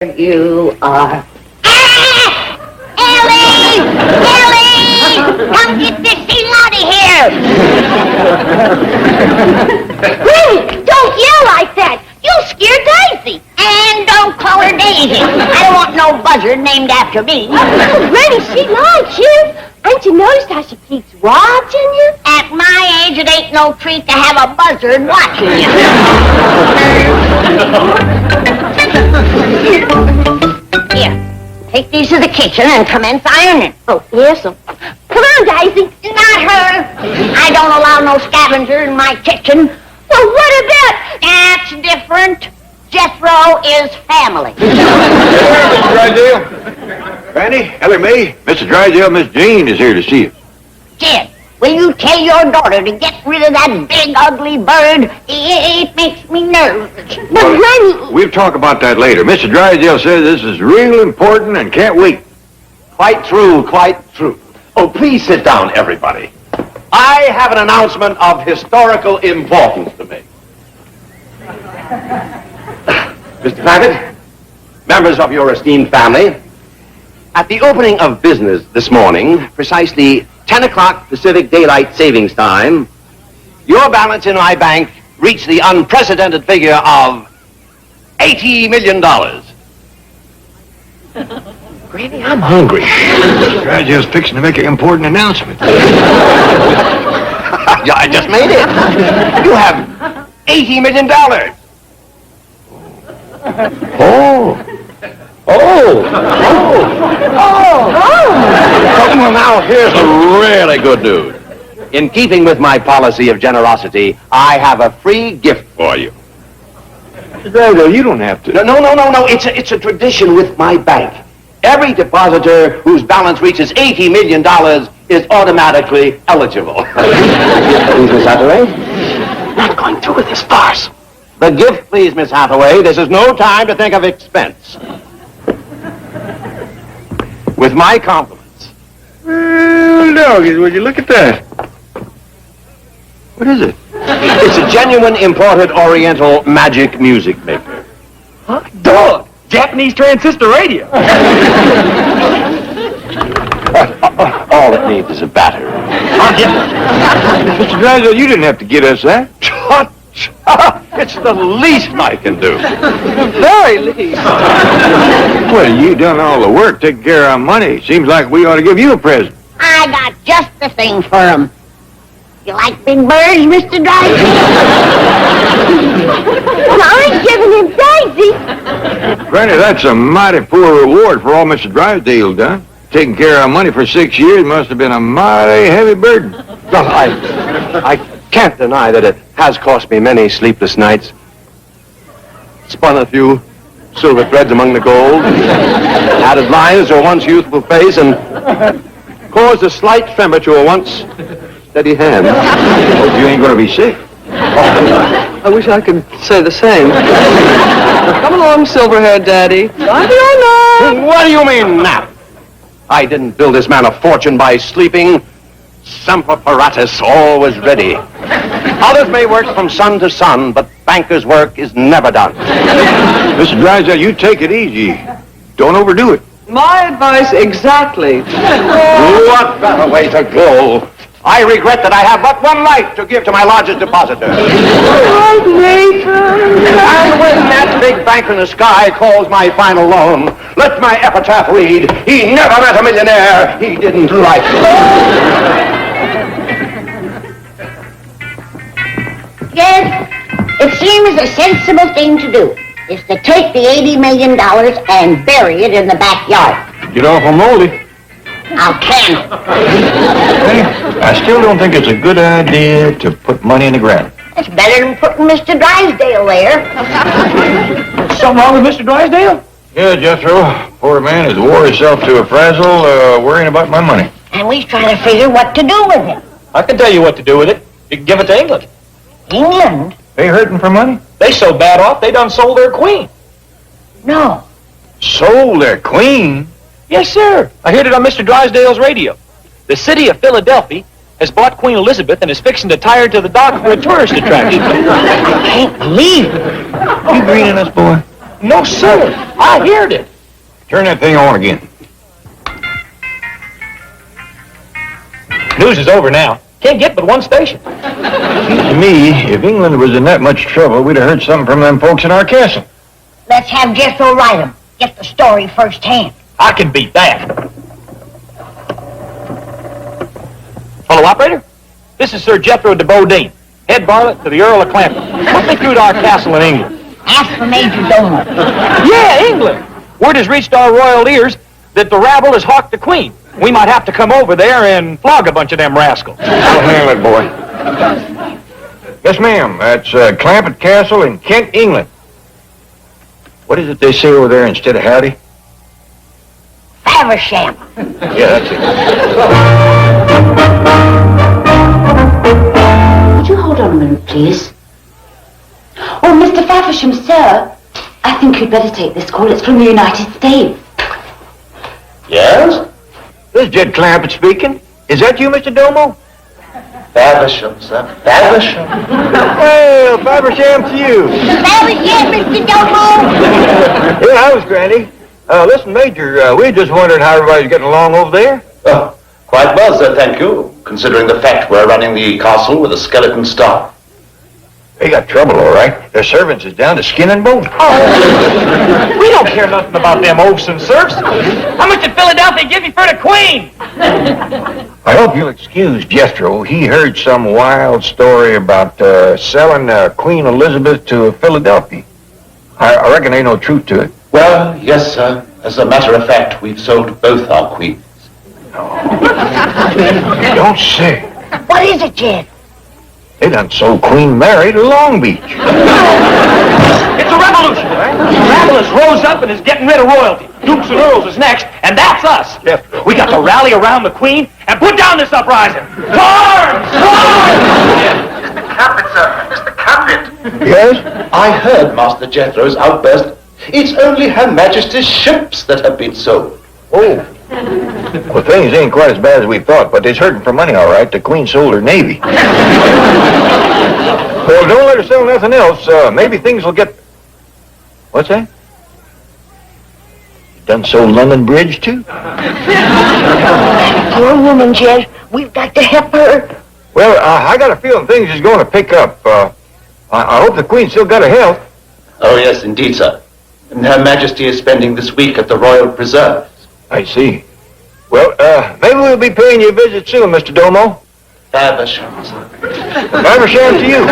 You are. Ellie! Ellie! Come get this thing out of here! Granny, don't yell like that! You'll scare Daisy! And don't call her Daisy! I don't want no buzzard named after me! Oh, Granny, she likes you! Ain't you noticed how she keeps watching you? At my age, it ain't no treat to have a buzzard watching you. Here, take these to the kitchen and commence ironing. Oh, yes, sir. Come on, Daisy. Not her. I don't allow no scavenger in my kitchen. Well, what about... That's different. Jethro is family. Mr. Drysdale. Granny, Ellie Mae, Mr. Drysdale, Miss Jean is here to see you. Jed, will you tell your daughter to get rid of that big, ugly bird? It makes me nervous. But, Granny... We'll talk about that later. Mr. Drysdale says this is real important and can't wait. Quite true, quite true. Oh, please sit down, everybody. I have an announcement of historical importance to make. Mr. Clampett, members of your esteemed family, at the opening of business this morning, precisely 10 o'clock Pacific Daylight Savings Time, your balance in my bank reached the unprecedented figure of $80 million. Granny, I'm hungry. Mr. Drysdale's fixing to make an important announcement. Yeah, I just made it. You have $80 million. Oh. Well, now, here's the really good news. In keeping with my policy of generosity, I have a free gift for you. Mr. Drysdale, you don't have to. No. It's a tradition with my bank. Every depositor whose balance reaches $80 million is automatically eligible. Please, Miss Hathaway? Not going through with this farce. The gift, please, Miss Hathaway. This is no time to think of expense. With my compliments. Well, doggies, would you look at that? What is it? It's a genuine imported Oriental magic music maker. Huh? Dog! Japanese transistor radio. All it needs is a battery. Mr. Drysdale, you didn't have to get us that. It's the least I can do. Very least. Well, you done all the work, taking care of our money. Seems like we ought to give you a present. I got just the thing for him. You like big birds, Mr. Drysdale? Well, I ain't giving him Daisy. Granny, that's a mighty poor reward for all Mr. Drysdale done. Taking care of our money for 6 years must have been a mighty heavy burden. Well, I can't deny that it has cost me many sleepless nights. Spun a few silver threads among the gold, added lines to a once youthful face, and caused a slight tremor to a once steady hand. Hope you ain't going to be sick. I wish I could say the same. Come along, silver-haired daddy. What do you mean, nap? I didn't build this man a fortune by sleeping. Semper paratus, always ready. Others may work from sun to sun, but banker's work is never done. Mr. Drysdale, you take it easy. Don't overdo it. My advice exactly. What better way to go? I regret that I have but one life to give to my largest depositor. Oh, Nathan. And when that big bank in the sky calls my final loan, let my epitaph read, he never met a millionaire he didn't like. Yes, it seems a sensible thing to do is to take the $80 million and bury it in the backyard. Get off on Moldy. How can it? I still don't think it's a good idea to put money in the ground. It's better than putting Mr. Drysdale there. Something wrong with Mr. Drysdale? Yeah, Jethro. Poor man has wore himself to a frazzle worrying about my money. And we's trying to figure what to do with it. I can tell you what to do with it. You can give it to England. England? They hurting for money? They so bad off, they done sold their queen. No. Sold their queen? Yes, sir. I heard it on Mr. Drysdale's radio. The city of Philadelphia has bought Queen Elizabeth and is fixing to tie her to the dock for a tourist attraction. I can't believe it. You greening us, boy? No, sir. I heard it. Turn that thing on again. News is over now. Can't get but one station. Seems to me, if England was in that much trouble, we'd have heard something from them folks in our castle. Let's have Jethro write 'em. Get the story firsthand. I can beat that. Hello, operator? This is Sir Jethro de Bodine, head varlet to the Earl of Clampett. Put me through to our castle in England. Ask for Major Domo. Yeah, England. Word has reached our royal ears that the rabble has hawked the Queen. We might have to come over there and flog a bunch of them rascals. I'll handle it, boy. Yes, ma'am. That's Clampett Castle in Kent, England. What is it they say over there instead of howdy? Faversham. Yeah, that's it. Would you hold on a minute, please? Oh, Mr. Faversham, sir. I think you'd better take this call. It's from the United States. Yes? This is Jed Clampett speaking. Is that you, Mr. Domo? Faversham, sir. Faversham. Well, Faversham to you. Faversham, Mr. Domo. Yeah, I was, Granny. Listen, Major, we just wondered how everybody's getting along over there. Oh, quite well, sir, thank you, considering the fact we're running the castle with a skeleton staff. They got trouble, all right. Their servants is down to skin and bone. We don't care nothing about them oafs and serfs. How much did Philadelphia give you for the Queen? I hope you'll excuse Jethro. He heard some wild story about selling Queen Elizabeth to Philadelphia. I reckon ain't no truth to it. Well, yes, sir. As a matter of fact, we've sold both our queens. Don't say. What is it, Jed? They done sold Queen Mary to Long Beach. It's a revolution, right? The rabble has rose up and is getting rid of royalty. Dukes and Earls is next, and that's us. We got to rally around the Queen and put down this uprising. Arms! Mr. Clampett, sir. Mr. Clampett. Yes? I heard Master Jethro's outburst. It's only Her Majesty's ships that have been sold. Oh. Well, things ain't quite as bad as we thought, but they's hurting for money, all right. The Queen sold her Navy. Well, don't let her sell nothing else. Maybe things will get... What's that? You done sold London Bridge, too? Poor woman, Jed. We've got to help her. Well, I got a feeling things is going to pick up. I hope the Queen still got her health. Oh, yes, indeed, sir. And Her Majesty is spending this week at the Royal Preserves. I see. Well, maybe we'll be paying you a visit soon, Mr. Domo. Faversham, sir. Faversham to you.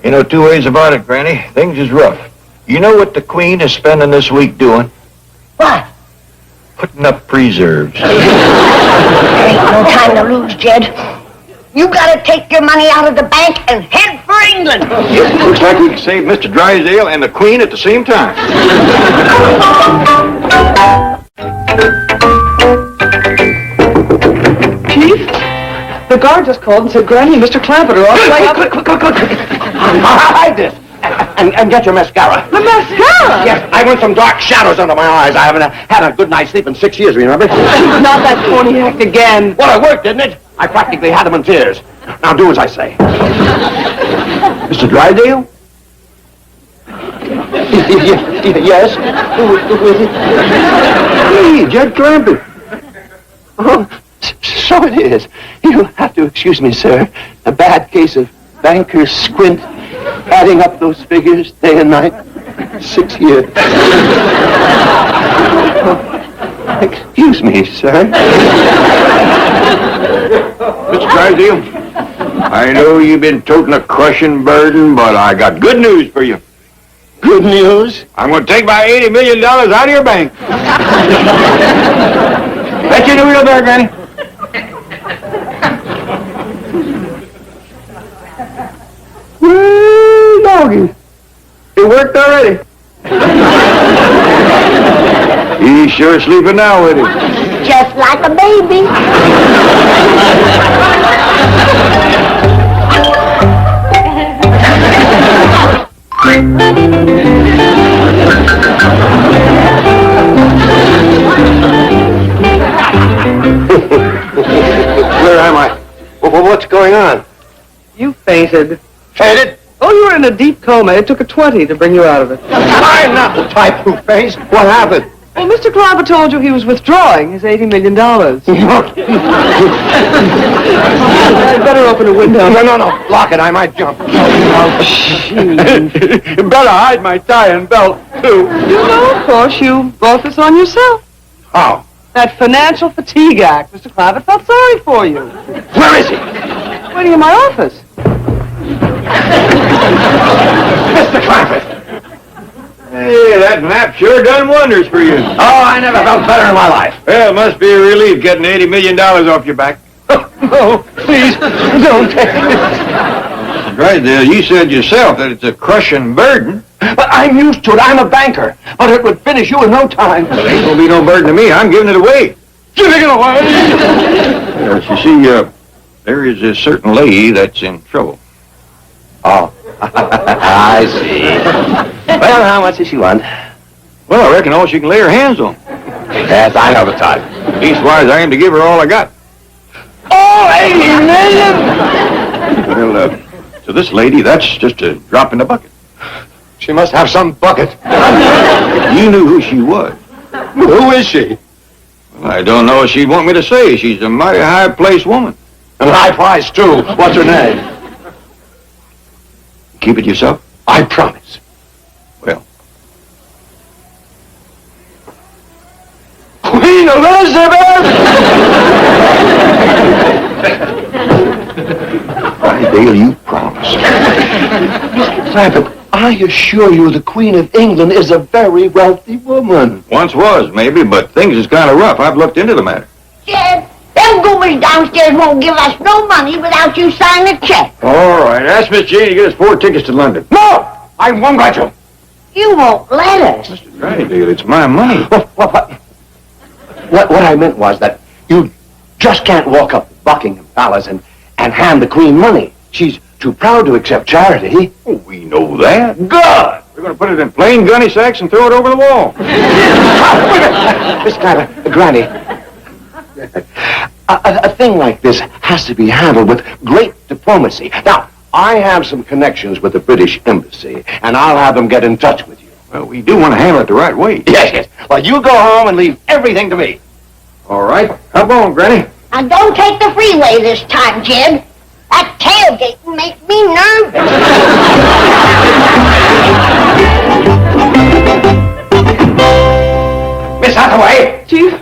You know, two ways about it, Granny. Things is rough. You know what the Queen is spending this week doing? What? Putting up preserves. There ain't no time to lose, Jed. You gotta take your money out of the bank and head for England. Yep, looks like we can save Mr. Drysdale and the Queen at the same time. Chief, the guard just called and said Granny and Mr. Clampett are all the way up. Quick. Hide this. And get your mascara. The mascara? Yes, I want some dark shadows under my eyes. I haven't had a good night's sleep in 6 years, remember? Not that phony act again. Well, it worked, didn't it? I practically had them in tears. Now do as I say. Mr. Drysdale? Yes? Who is it? Hey, Jed Clampett. Oh, so it is. You'll have to excuse me, sir. A bad case of banker's squint, adding up those figures day and night. 6 years. Excuse me, sir. Mr. Drysdale, I know you've been toting a crushing burden, but I got good news for you. Good news? I'm going to take my $80 million out of your bank. Bet you the wheel there, Granny. Well, doggy. It worked already. He's sure sleeping now with it. Just like a baby. Where am I? What's going on? You fainted. Fainted? Oh, you were in a deep coma. It took a 20 to bring you out of it. I'm not the type who faints. What happened? Well, Mr. Clampett told you he was withdrawing his $80 million. I'd better open a window. No. Lock it. I might jump. Better hide my tie and belt, too. You know, of course, you brought this on yourself. How? That financial fatigue act. Mr. Clampett felt sorry for you. Where is he? Waiting in my office. Mr. Clampett! Hey, that nap sure done wonders for you. Oh, I never felt better in my life. Well, it must be a relief getting $80 million off your back. No, please, don't take it. Right there, you said yourself that it's a crushing burden. But I'm used to it. I'm a banker. But it would finish you in no time. It ain't gonna be no burden to me. I'm giving it away. Giving it away? Yes, you see, there is a certain lady that's in trouble. Oh, I see. Well, how much does she want? Well, I reckon all she can lay her hands on. Yes, I know the type. Leastwise, I aim to give her all I got. Oh, $80 million! Well, to this lady, that's just a drop in the bucket. She must have some bucket. You knew who she was. Who is she? Well, I don't know what she'd want me to say. She's a mighty high-placed woman. And high price, too. What's her name? Keep it yourself? I promise. Well. Queen Elizabeth! Dale, you promised. Clampett, I assure you the Queen of England is a very wealthy woman. Once was, maybe, but things is kind of rough. I've looked into the matter. Jed, them goobers downstairs won't give us no money without you signing a check. All right, ask Miss Jane to get us 4 tickets to London. No! I won't let you. You won't let us. Right, Dale, it's my money. What I meant was that you just can't walk up to Buckingham Palace and hand the Queen money. She's too proud to accept charity. Oh, we know that. Good! We're going to put it in plain gunny sacks and throw it over the wall. Miss Clampett, Granny, a thing like this has to be handled with great diplomacy. Now, I have some connections with the British Embassy, and I'll have them get in touch with you. Well, we do want to handle it the right way. Yes. Well, you go home and leave everything to me. All right. Hop on, Granny. And don't take the freeway this time, Jed. That tailgating makes me nervous. Miss Hathaway, Chief?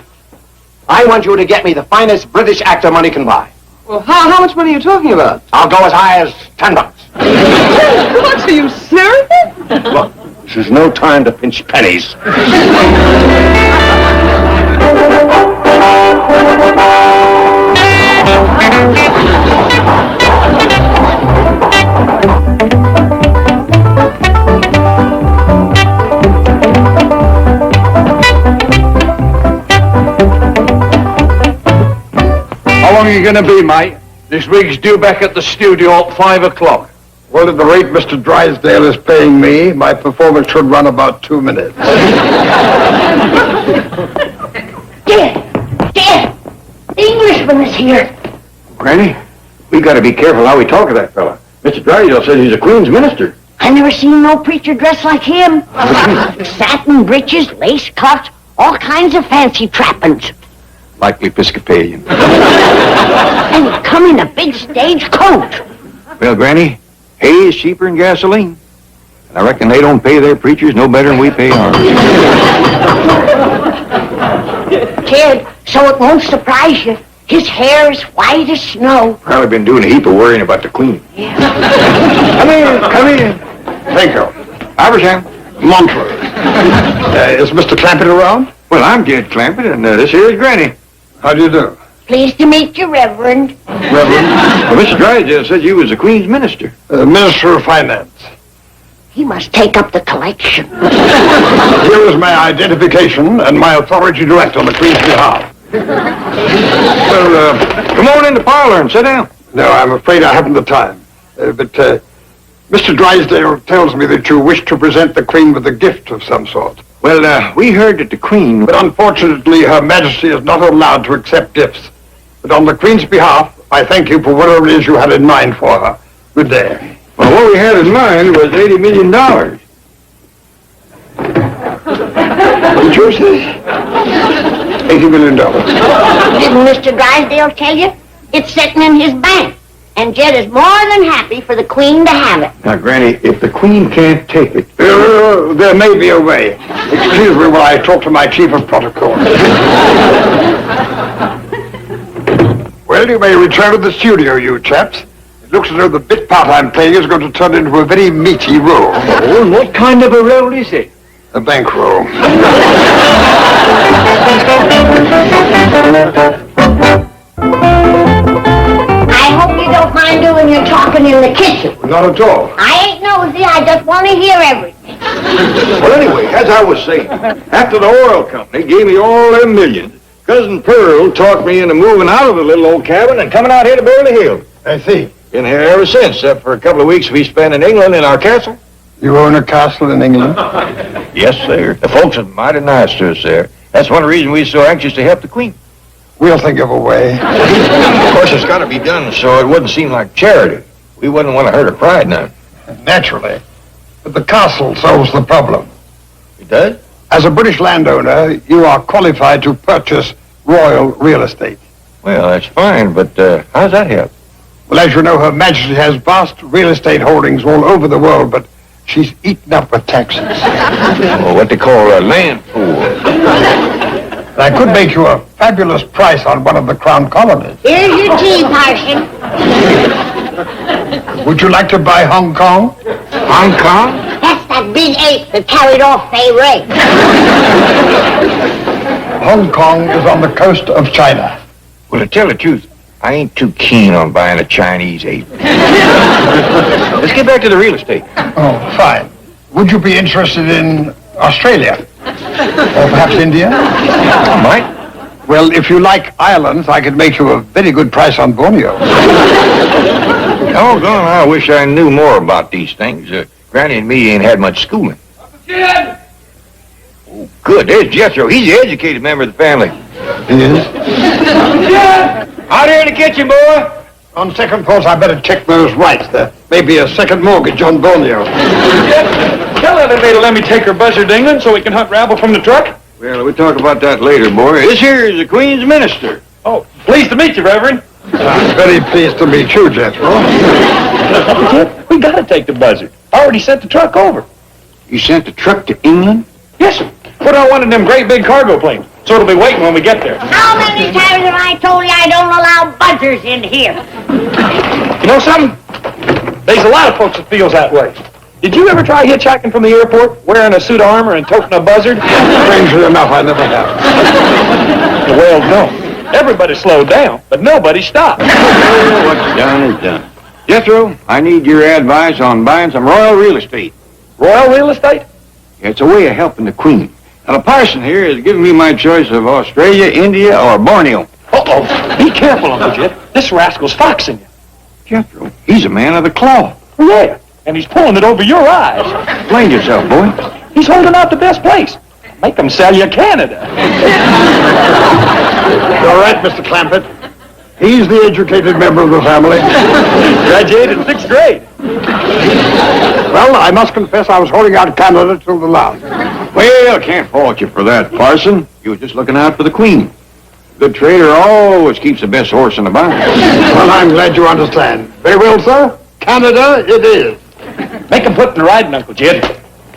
I want you to get me the finest British actor money can buy. Well, how much money are you talking about? I'll go as high as $10. What, are you serious? Look, this is no time to pinch pennies. How long are you going to be, mate? This wig's due back at the studio at 5 o'clock. Well, at the rate Mr. Drysdale is paying me, my performance should run about 2 minutes. Jed, the Englishman is here. Granny, we got to be careful how we talk to that fella. Mr. Drysdale says he's a Queen's minister. I never seen no preacher dressed like him. Satin breeches, lace cuffs, all kinds of fancy trappings. Likely Episcopalian. And he come in a big stage coat. Well, Granny, hay is cheaper than gasoline. And I reckon they don't pay their preachers no better than we pay ours. Jed, so it won't surprise you. His hair is white as snow. Probably been doing a heap of worrying about the Queen. Yeah. Come in. Thank you. Iversham. Montrose. Is Mr. Clampett around? Well, I'm Jed Clampett, and this here is Granny. How do you do? Pleased to meet you, Reverend. Reverend? Well, Mr. Drysdale said you was the Queen's minister. Minister of Finance. He must take up the collection. Here is my identification and my authority to act on the Queen's behalf. Well, come on in the parlor and sit down. No, I'm afraid I haven't the time. But Mr. Drysdale tells me that you wish to present the Queen with a gift of some sort. Well, we heard that the Queen... But unfortunately, Her Majesty is not allowed to accept gifts. But on the Queen's behalf, I thank you for whatever it is you had in mind for her. Good day. Well, what we had in mind was $80 million. Did you say? $80 million. Didn't Mr. Drysdale tell you? It's sitting in his bank. And Jed is more than happy for the Queen to have it. Now, Granny, if the Queen can't take it... There may be a way. Excuse me while I talk to my chief of protocol. Well, you may return to the studio, you chaps. It looks as though the bit part I'm playing is going to turn into a very meaty role. Oh, and what kind of a role is it? A bankroll. I hope you don't mind doing your talking in the kitchen. Not at all. I ain't nosy, I just want to hear everything. Well, anyway, as I was saying, after the oil company gave me all them millions, Cousin Pearl talked me into moving out of the little old cabin and coming out here to Beverly Hills. I see. Been here ever since, except for a couple of weeks we spent in England in our castle. You own a castle in England? Yes, sir. The folks are mighty nice to us there. That's one reason we're so anxious to help the Queen. We'll think of a way. Of course, it's got to be done so it wouldn't seem like charity. We wouldn't want to hurt her pride none. Naturally. But the castle solves the problem. It does? As a British landowner, you are qualified to purchase royal real estate. Well, that's fine, but how's that help? Well, as you know, Her Majesty has vast real estate holdings all over the world, but she's eaten up with taxes. Well, what they call a land pool. I could make you a fabulous price on one of the Crown colonies. Here's your tea, Parson. Would you like to buy Hong Kong? Hong Kong? That's that big ape that carried off Fay Ray. Hong Kong is on the coast of China. Well, to tell the truth, I ain't too keen on buying a Chinese ape. Let's get back to the real estate. Oh, fine. Would you be interested in Australia? Or perhaps India? I might. Well, if you like islands, I could make you a very good price on Borneo. Doggone, I wish I knew more about these things. Granny and me ain't had much schooling. Jed! Oh, good. There's Jethro. He's the educated member of the family. He is? Out here in the kitchen, boy. On second thoughts, I better check those rights. There may be a second mortgage on Borneo. Tell her they to let me take her buzzer to England so we can hunt rabble from the truck. Well, we'll talk about that later, boy. This here is the Queen's minister. Oh, pleased to meet you, Reverend. I'm very pleased to meet you, Jethro. We gotta take the buzzard. I already sent the truck over. You sent the truck to England? Yes, sir. Put on one of them great big cargo planes, so it'll be waiting when we get there. How many times have I told you I don't allow buzzers in here? You know something? There's a lot of folks that feels that way. Did you ever try hitchhiking from the airport, wearing a suit of armor and toting a buzzard? Strangely enough, I never have. Well, no. Everybody slowed down, but nobody stopped. What's done is done. Jethro, I need your advice on buying some royal real estate. Royal real estate? It's a way of helping the Queen. Now, the parson here has given me my choice of Australia, India, or Borneo. Uh-oh. Be careful, Uncle Jed. This rascal's foxing you. Jethro, he's a man of the cloth. Yeah, and he's pulling it over your eyes. Explain yourself, boy. He's holding out the best place. Make him sell you Canada. You're right, Mr. Clampett. He's the educated member of the family. Graduated in 6th grade. Well, I must confess I was holding out Canada till the last. Well, I can't fault you for that, parson. You were just looking out for the Queen. Good trader always keeps the best horse in the barn. Well, I'm glad you understand. Very well, sir. Canada it is. Make him put in the riding, Uncle Jed.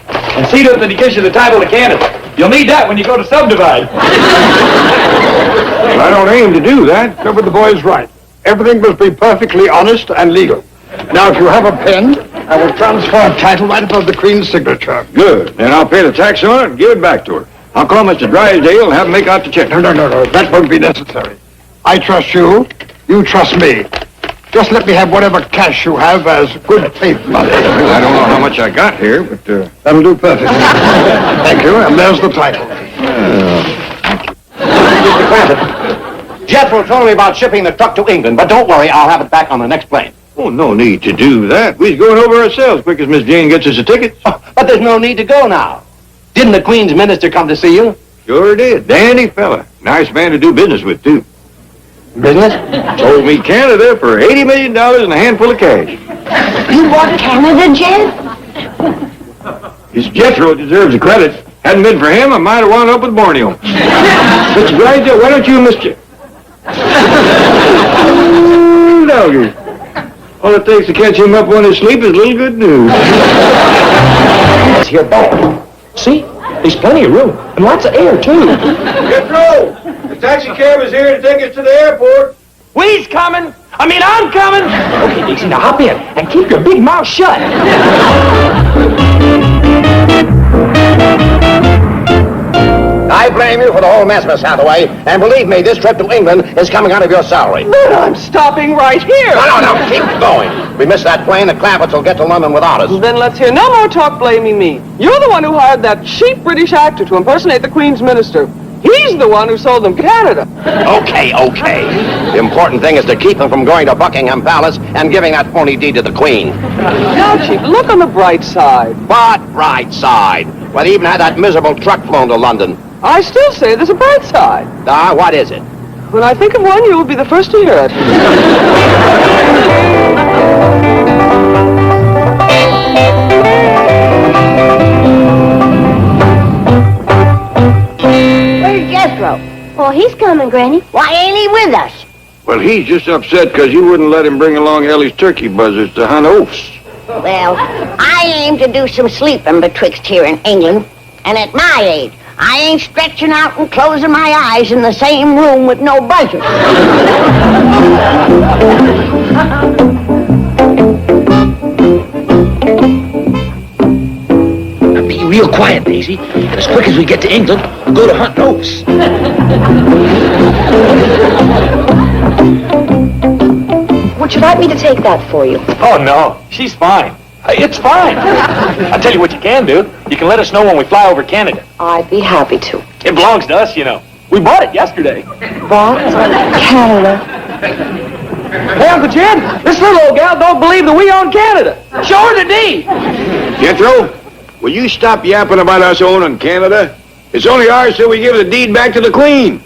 And see to it that he gives you the title to Canada. You'll need that when you go to subdivide. Well, I don't aim to do that. No, but the boy's right. Everything must be perfectly honest and legal. Now, if you have a pen, I will transfer a title right above the Queen's signature. Good. Then I'll pay the tax on it and give it back to her. I'll call Mr. Drysdale and have him make out the check. No. That won't be necessary. I trust you. You trust me. Just let me have whatever cash you have as good faith money. Well, I don't know how much I got here, but... That'll do perfectly. Thank you, and there's the title. Mr. Clampett, Jethro told me about shipping the truck to England, but don't worry, I'll have it back on the next plane. Oh, no need to do that. We're going over ourselves quick as Miss Jane gets us a ticket. Oh, but there's no need to go now. Didn't the Queen's minister come to see you? Sure did. Dandy fella. Nice man to do business with, too. Business? Sold me Canada for $80 million and a handful of cash. You bought Canada, Jed? It's Jethro deserves the credit. Hadn't been for him, I might have wound up with Borneo. Mr. Drysdale, why don't you and Mr. Ooh, doggy. All it takes to catch him up on his sleep is a little good news. It's here back. See? There's plenty of room. And lots of air, too. Jethro! The taxi cab is here to take us to the airport. We's coming. I'm coming. Okay, Daisy, now hop in and keep your big mouth shut. I blame you for the whole mess, Miss Hathaway. And believe me, this trip to England is coming out of your salary. But I'm stopping right here. No, keep going. We miss that plane, the Clampetts will get to London without us. Then let's hear no more talk blaming me. You're the one who hired that cheap British actor to impersonate the Queen's minister. He's the one who sold them Canada. Okay. The important thing is to keep them from going to Buckingham Palace and giving that phony deed to the Queen. Now, Chief, look on the bright side. What bright side? Well, they even had that miserable truck flown to London. I still say there's a bright side. What is it? When I think of one, you will be the first to hear it. Where's Jethro? Oh, he's coming, Granny. Why ain't he with us? Well, he's just upset because you wouldn't let him bring along Ellie's turkey buzzards to hunt oafs. Well, I aim to do some sleeping betwixt here in England, and at my age, I ain't stretching out and closing my eyes in the same room with no buzzards. Now be real quiet, Daisy. And as quick as we get to England, we'll go to hunt oafs. Would you like me to take that for you? Oh, no. She's fine. It's fine. I'll tell you what you can do. You can let us know when we fly over Canada. I'd be happy to. It belongs to us, you know. We bought it yesterday. Bought Canada. Hey, Uncle Jed, this little old gal don't believe that we own Canada. Show her the deed. Jethro, will you stop yapping about us owning Canada? It's only ours till we give the deed back to the Queen.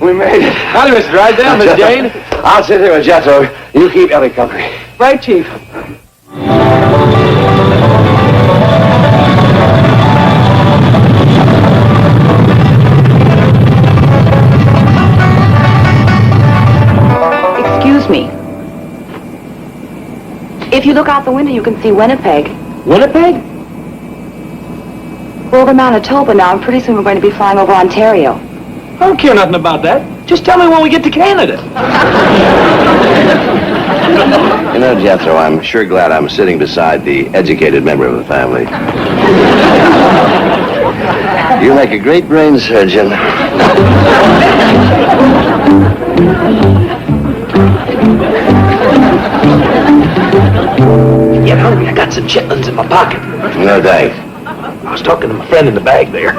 We made it. Howdy, Mr. Drysdale, Miss Jane. I'll sit here with Jethro. You keep Ellie company. Right, Chief. Excuse me. If you look out the window, you can see Winnipeg. Winnipeg? We're over Manitoba now, and pretty soon we're going to be flying over Ontario. I don't care nothing about that. Just tell me when we get to Canada. You know, Jethro, I'm sure glad I'm sitting beside the educated member of the family. You make a great brain surgeon. Get hungry. I got some chitlins in my pocket. No thanks. I was talking to my friend in the bag there.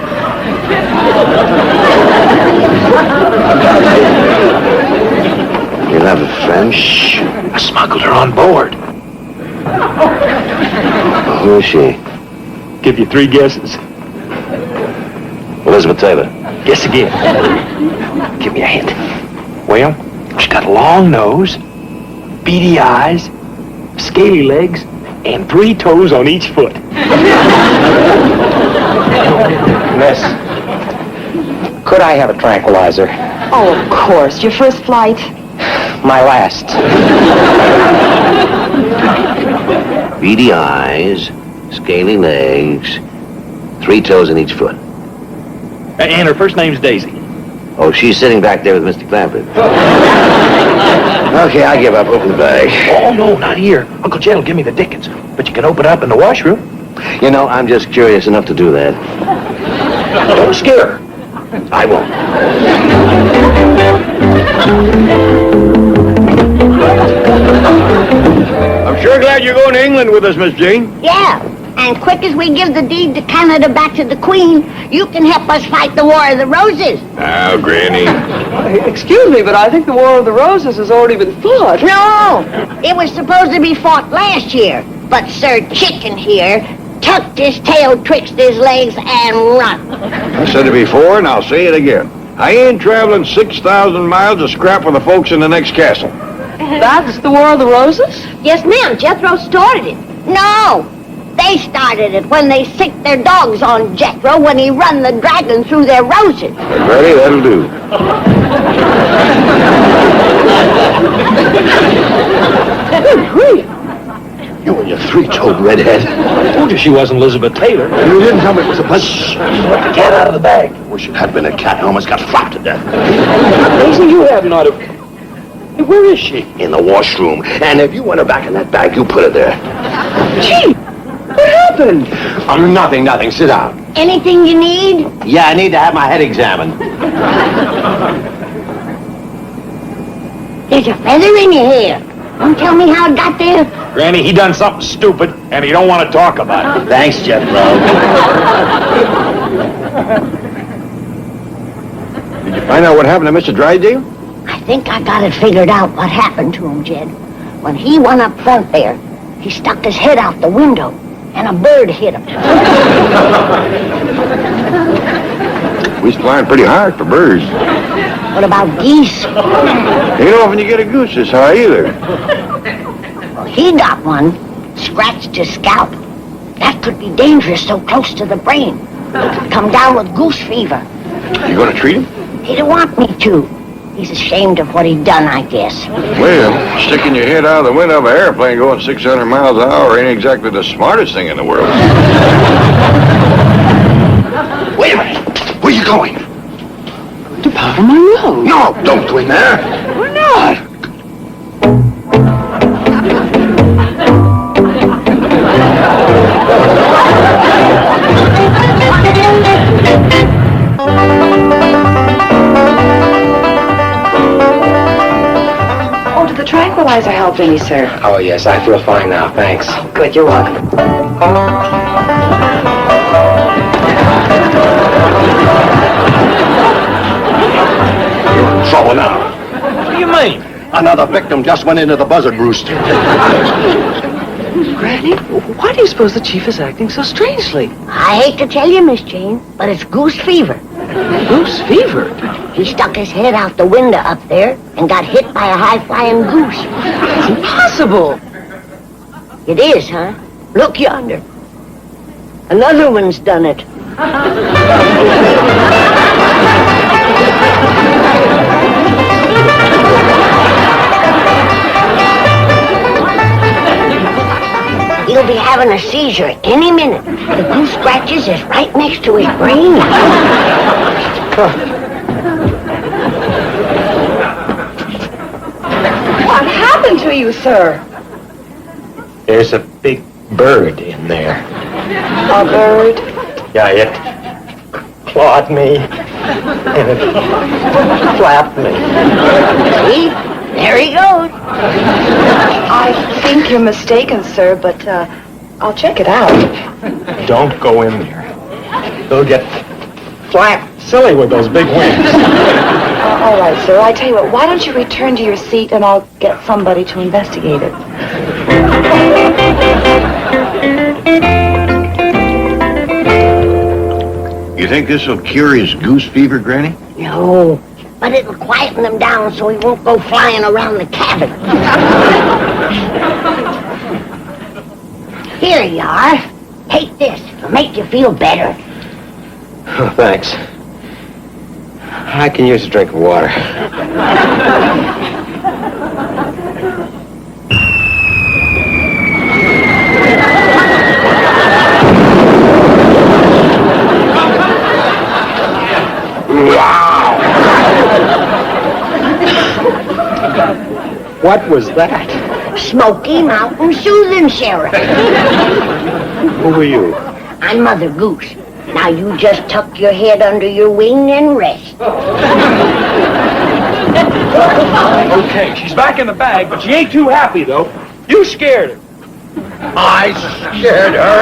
You have a friend? Shh. I smuggled her on board. Who is she? Give you 3 guesses. Elizabeth Taylor. Guess again. Give me a hint. Well, she got a long nose, beady eyes, scaly legs, and 3 toes on each foot. Miss, could I have a tranquilizer? Oh, of course. Your first flight. My last. Beady eyes, scaly legs, 3 toes in each foot. And her first name's Daisy. Oh, she's sitting back there with Mr. Clampett. Okay, I give up. Open the bag. Oh, no, not here. Uncle Jed will give me the dickens. But you can open it up in the washroom. You know, I'm just curious enough to do that. Don't scare her. I won't. I'm sure glad you're going to England with us, Miss Jane. Yeah, and quick as we give the deed to Canada back to the Queen, you can help us fight the War of the Roses. Now, Granny. Excuse me, but I think the War of the Roses has already been fought. No, it was supposed to be fought last year, but Sir Chicken here tucked his tail twixt his legs and run. I said it before, and I'll say it again. I ain't traveling 6,000 miles to scrap with the folks in the next castle. That's the War of the Roses? Yes, ma'am. Jethro started it. No. They started it when they sicked their dogs on Jethro when he run the dragon through their roses. Ready? That'll do. You and your three-toed redhead. I told you she wasn't Elizabeth Taylor. You didn't tell me it was a bus. Let the cat out of the bag. Wish it had been a cat. I almost got flapped to death. Daisy, you have not a... Where is she? In the washroom. And if you want her back in that bag, you put her there. Gee, what happened? Nothing. Sit down. Anything you need? Yeah, I need to have my head examined. There's a feather in your hair. Don't tell me how it got there. Granny, he done something stupid, and he don't want to talk about it. Thanks, Jethro. Did you find out what happened to Mr. Drysdale? I think I got it figured out what happened to him, Jed. When he went up front there, he stuck his head out the window, and a bird hit him. We's flying pretty hard for birds. What about geese? Ain't often you get a goose this high either. Well, he got one, scratched his scalp. That could be dangerous so close to the brain. It could come down with goose fever. You gonna treat him? He didn't want me to. He's ashamed of what he'd done, I guess. Well, sticking your head out of the window of an airplane going 600 miles an hour ain't exactly the smartest thing in the world. Wait a minute. Where you going? To powder my nose. No, don't go in there. Why not? Oh, did the tranquilizer help any, sir? Oh, yes, I feel fine now, thanks. Good, you're welcome. Trouble now. What do you mean? Another victim just went into the buzzard roost. Granny, why do you suppose the chief is acting so strangely? I hate to tell you, Miss Jane, but it's goose fever. Goose fever? He stuck his head out the window up there and got hit by a high-flying goose. It's impossible. It is, huh? Look yonder. Another one's done it. He'll be having a seizure any minute. The goose scratches is right next to his brain. What happened to you, sir? There's a big bird in there. A bird? Yeah, it clawed me, and it flapped me. See? There he goes. I think you're mistaken, sir, but I'll check it out. Don't go in there. They'll get flapped silly with those big wings. All right, sir. I tell you what, why don't you return to your seat and I'll get somebody to investigate it. You think this will cure his goose fever, Granny? No, but it'll quieten him down so he won't go flying around the cabin. Here you are. Take this. It'll make you feel better. Oh, thanks. I can use a drink of water. What was that? Smoky Mountain Soothing Syrup. Who are you? I'm Mother Goose. Now you just tuck your head under your wing and rest. Okay, she's back in the bag, but she ain't too happy, though. You scared her. I scared her.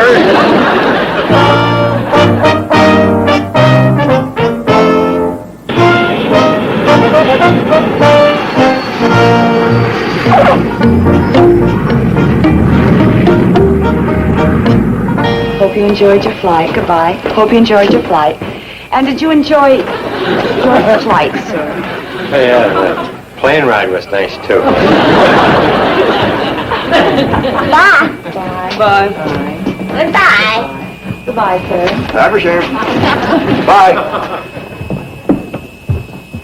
Hope you enjoyed your flight. Goodbye. Hope you enjoyed your flight. And did you enjoy your flight, sir? plane ride was nice, too. Bye. Bye. Goodbye. Goodbye, sir. Bye for sure. Bye.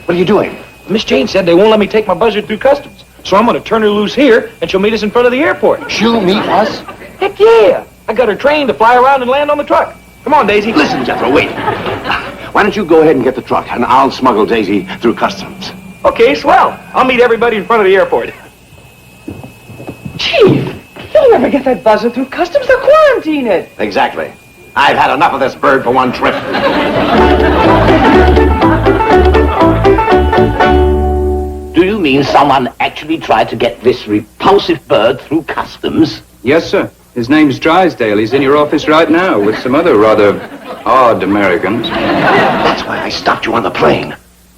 What are you doing? Miss Jane said they won't let me take my buzzard through customs. So I'm going to turn her loose here, and she'll meet us in front of the airport. She'll meet us? Heck yeah! I got her trained to fly around and land on the truck. Come on, Daisy. Listen, Jethro, wait. Why don't you go ahead and get the truck, and I'll smuggle Daisy through customs. Okay, swell. I'll meet everybody in front of the airport. Chief, you'll never get that buzzard through customs. They'll quarantine it. Exactly. I've had enough of this bird for one trip. Do you mean someone actually tried to get this repulsive bird through customs? Yes, sir. His name's Drysdale. He's in your office right now with some other rather odd Americans. That's why I stopped you on the plane.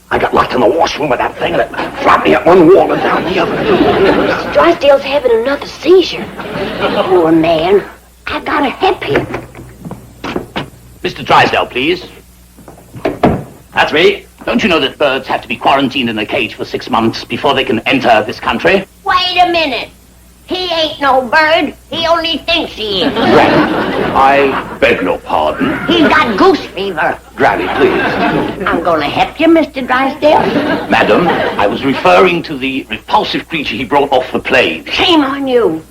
I got locked in the washroom with that thing, and it flopped me up one wall and down the other. Drysdale's having another seizure. Poor man. I gotta help him. Mr. Drysdale, please. That's me. Don't you know that birds have to be quarantined in a cage for 6 months before they can enter this country? Wait a minute. He ain't no bird. He only thinks he is. Granny, I beg your pardon. He's got goose fever. Granny, please. I'm gonna help you, Mr. Drysdale. Madam, I was referring to the repulsive creature he brought off the plane. Shame on you.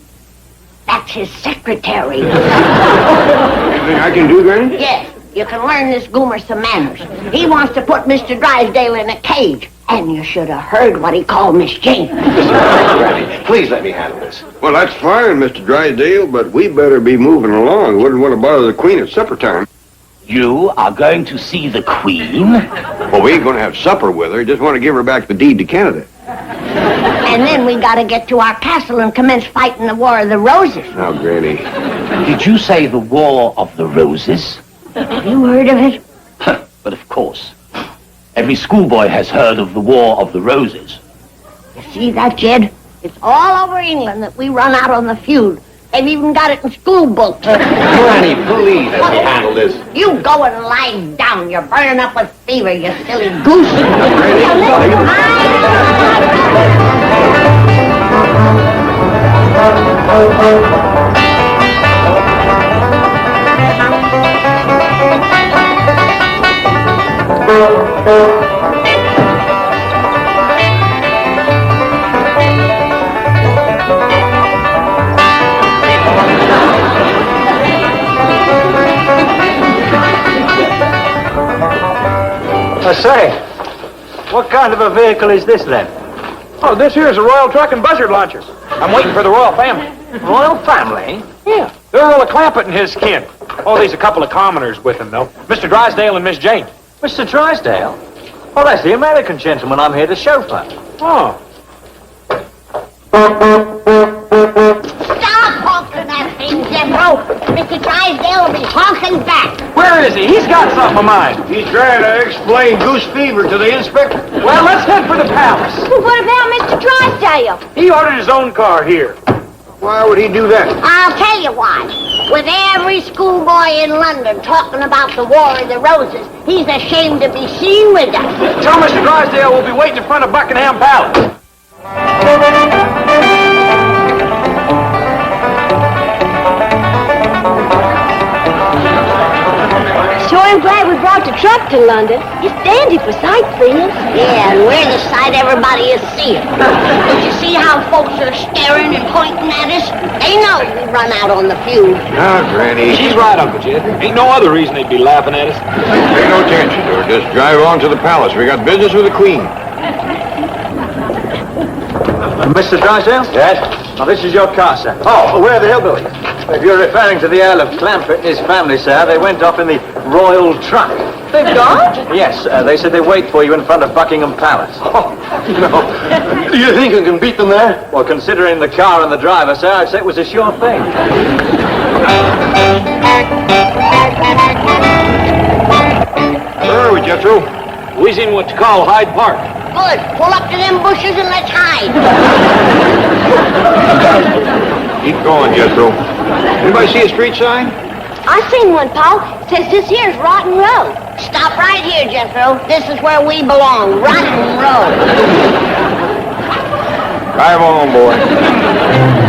That's his secretary. Anything I can do, Granny? Yes, you can learn this goomer some manners. He wants to put Mr. Drysdale in a cage. And you should have heard what he called Miss Jane. Granny, please let me handle this. Well, that's fine, Mr. Drysdale, but we better be moving along. Wouldn't want to bother the Queen at supper time. You are going to see the Queen? Well, we ain't going to have supper with her. Just want to give her back the deed to Canada. And then we gotta get to our castle and commence fighting the War of the Roses. Now, Granny. Did you say the War of the Roses? Have you heard of it? But of course. Every schoolboy has heard of the War of the Roses. You see that, Jed? It's all over England that we run out on the feud. They've even got it in school books. Granny, please let me handle this. You go and lie down. You're burning up with fever, you silly goose. I say, what kind of a vehicle is this then? Oh, this here is a royal truck and buzzard launcher. I'm waiting for the royal family. Royal family? Yeah. The Earl of Clampett and his kin. Oh, there's a couple of commoners with him, though. Mr. Drysdale and Miss Jane. Mr. Drysdale? Oh, that's the American gentleman I'm here to chauffeur. Oh. Stop honking that thing, Jethro. Mr. Drysdale will be honking back. Where is he? He's got something of mine. He's trying to explain goose fever to the inspector. Well, let's head for the palace. Well, what about Mr. Drysdale? He ordered his own car here. Why would he do that? I'll tell you why. With every schoolboy in London talking about the War of the Roses, he's ashamed to be seen with us. Tell Mr. Drysdale we'll be waiting in front of Buckingham Palace. Sure am glad we brought the truck to London. It's dandy for sightseeing. Yeah, and we're the sight everybody is seeing. Don't you see how folks are staring and pointing at us? They know we run out on the feud. Now, Granny. She's right, Uncle Jed. Ain't no other reason they'd be laughing at us. Pay no attention to her. Just drive on to the palace. We got business with the Queen. Mr. Drysdale? Yes? Now, this is your car, sir. Oh, where are the hillbillies? If you're referring to the Earl of Clampett and his family, sir, they went off in the royal truck. They've gone? Yes, they said they wait for you in front of Buckingham Palace. Oh, no. Do you think I can beat them there? Well, considering the car and the driver, sir, I'd say it was a sure thing. Where are we, Jethro? We's in what you call Hyde Park. Good. Pull up to them bushes and let's hide. Keep going, Jethro. Anybody see a street sign? I seen one, Paul. It says this here's Rotten Road. Stop right here, Jethro. This is where we belong. Rotten Road. Drive on, boy.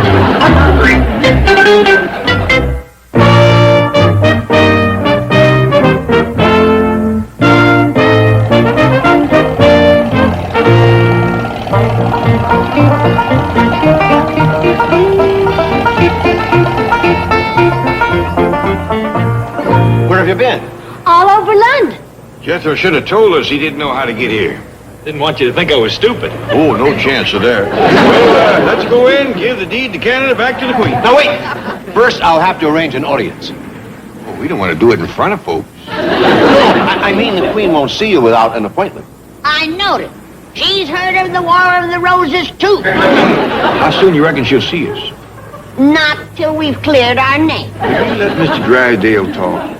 Where have you been? All over London. Jethro should have told us he didn't know how to get here. Didn't want you to think I was stupid. Oh, no chance of that. Well, let's go in, give the deed to Canada back to the Queen. Now, wait. First, I'll have to arrange an audience. Oh, we don't want to do it in front of folks. I mean, the Queen won't see you without an appointment. I noticed. She's heard of the War of the Roses, too. How soon you reckon she'll see us? Not till we've cleared our name. Will you let Mr. Drysdale talk?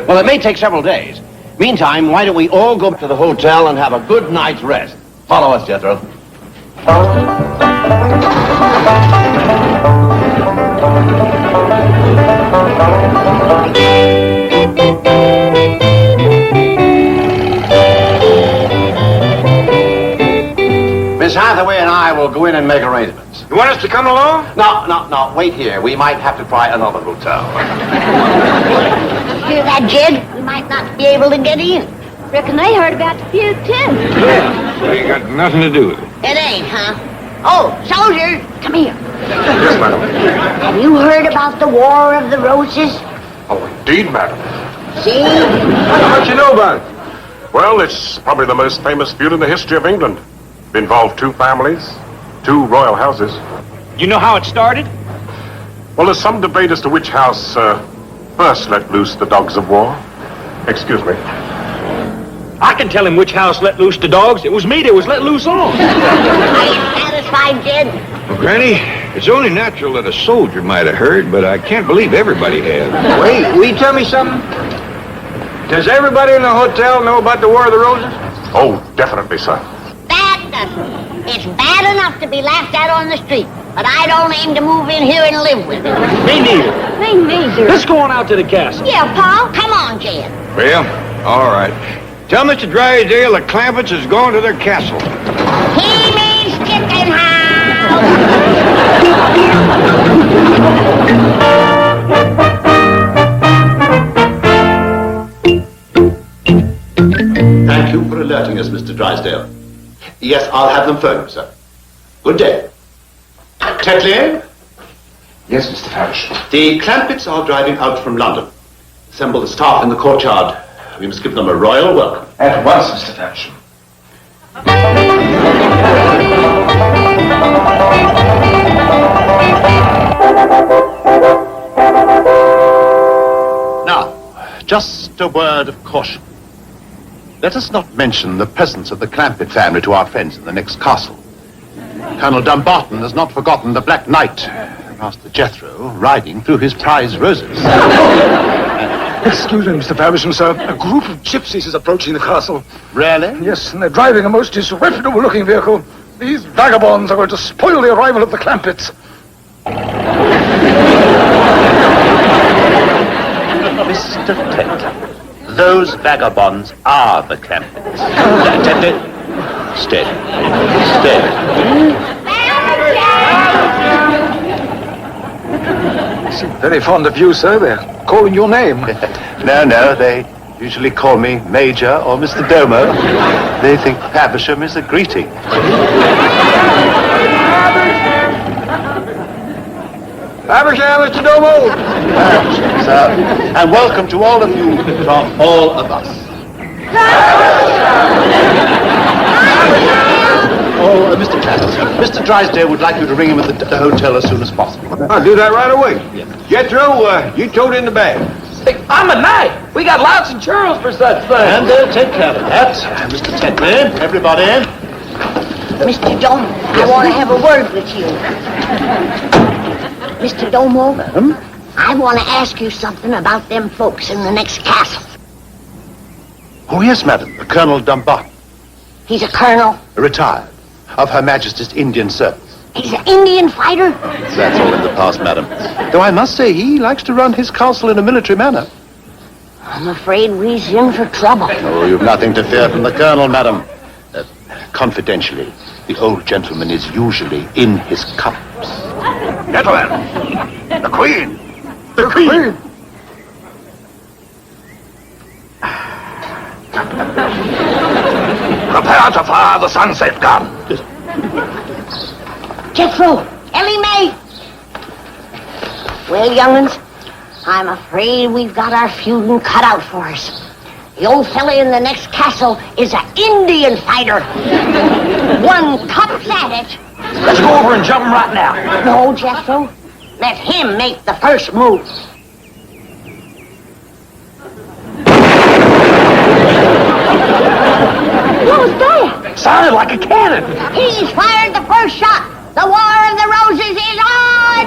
Well, it may take several days. Meantime, why don't we all go to the hotel and have a good night's rest? Follow us, Jethro. Miss Hathaway and I will go in and make arrangements. You want us to come along? No. Wait here. We might have to try another hotel. Hear that, Jed? We might not be able to get in. Reckon they heard about the feud, too. Yeah. We ain't got nothing to do with it. It ain't, huh? Oh, soldier, come here. Yes, madam. Have you heard about the War of the Roses? Oh, indeed, madam. See? How much you know about it? Well, it's probably the most famous feud in the history of England. It involved two families, two royal houses. You know how it started? Well, there's some debate as to which house first let loose the dogs of war. Excuse me. I can tell him which house let loose the dogs. It was me that was let loose on. Are you satisfied, Jed? Well, Granny, it's only natural that a soldier might have heard, but I can't believe everybody has. Wait, will you tell me something? Does everybody in the hotel know about the War of the Roses? Oh, definitely, sir. That doesn't. It's bad enough to be laughed at on the street, but I don't aim to move in here and live with it. Me neither. Me neither. Let's go on out to the castle. Yeah, Paul. Come on, Jed. Well, all right. Tell Mr. Drysdale the Clampetts has gone to their castle. He means chicken Thank you for alerting us, Mr. Drysdale. Yes, I'll have them phone you, sir. Good day. Tetley? Yes, Mr. Favish. The Clampetts are driving out from London. Assemble the staff in the courtyard. We must give them a royal welcome. At once, Mr. Favish. Now, just a word of caution. Let us not mention the presence of the Clampett family to our friends in the next castle. Colonel Dumbarton has not forgotten the Black Knight, Master Jethro, riding through his prize roses. Excuse me, Mr. Faversham, sir. A group of gypsies is approaching the castle. Really? Yes, and they're driving a most disreputable-looking vehicle. These vagabonds are going to spoil the arrival of the Clampetts. Mr. Ted, those vagabonds are the Clampetts. Steady. They seem very fond of you, sir. They're calling your name. No, they usually call me Major or Mr. Domo. They think Faversham is a greeting. Faversham, Mr. Domo! Sir, and welcome to all of you from all of us. Oh, Mr. Clampett, Mr. Drysdale would like you to ring him at the hotel as soon as possible. I'll do that right away. Yes. Jethro, you tote in the bag. I'm a knight. We got lots of churls for such things. And they'll take care of that. Mr. Tedman, everybody in. Mr. Domo, I want to have a word with you. Mr. Domo, Madam? I want to ask you something about them folks in the next castle. Oh, yes, madam. Colonel Dumbarton, He's a colonel. retired, of Her Majesty's Indian service. He's an Indian fighter. That's all in the past, madam. Though I must say he likes to run his castle in a military manner. I'm afraid we's in for trouble. Oh, you've nothing to fear from the colonel, madam. Confidentially, The old gentleman is usually in his cups. Gentlemen, the Queen. The Queen. Prepare to fire the sunset gun. Jethro, Ellie Mae. Well, young'uns, I'm afraid we've got our feuding cut out for us. The old fella in the next castle is an Indian fighter. One cups at it. Let's go over and jump him right now. No, Jethro. Let him make the first move. What was that? Sounded like a cannon. He's fired the first shot. The War of the Roses is on!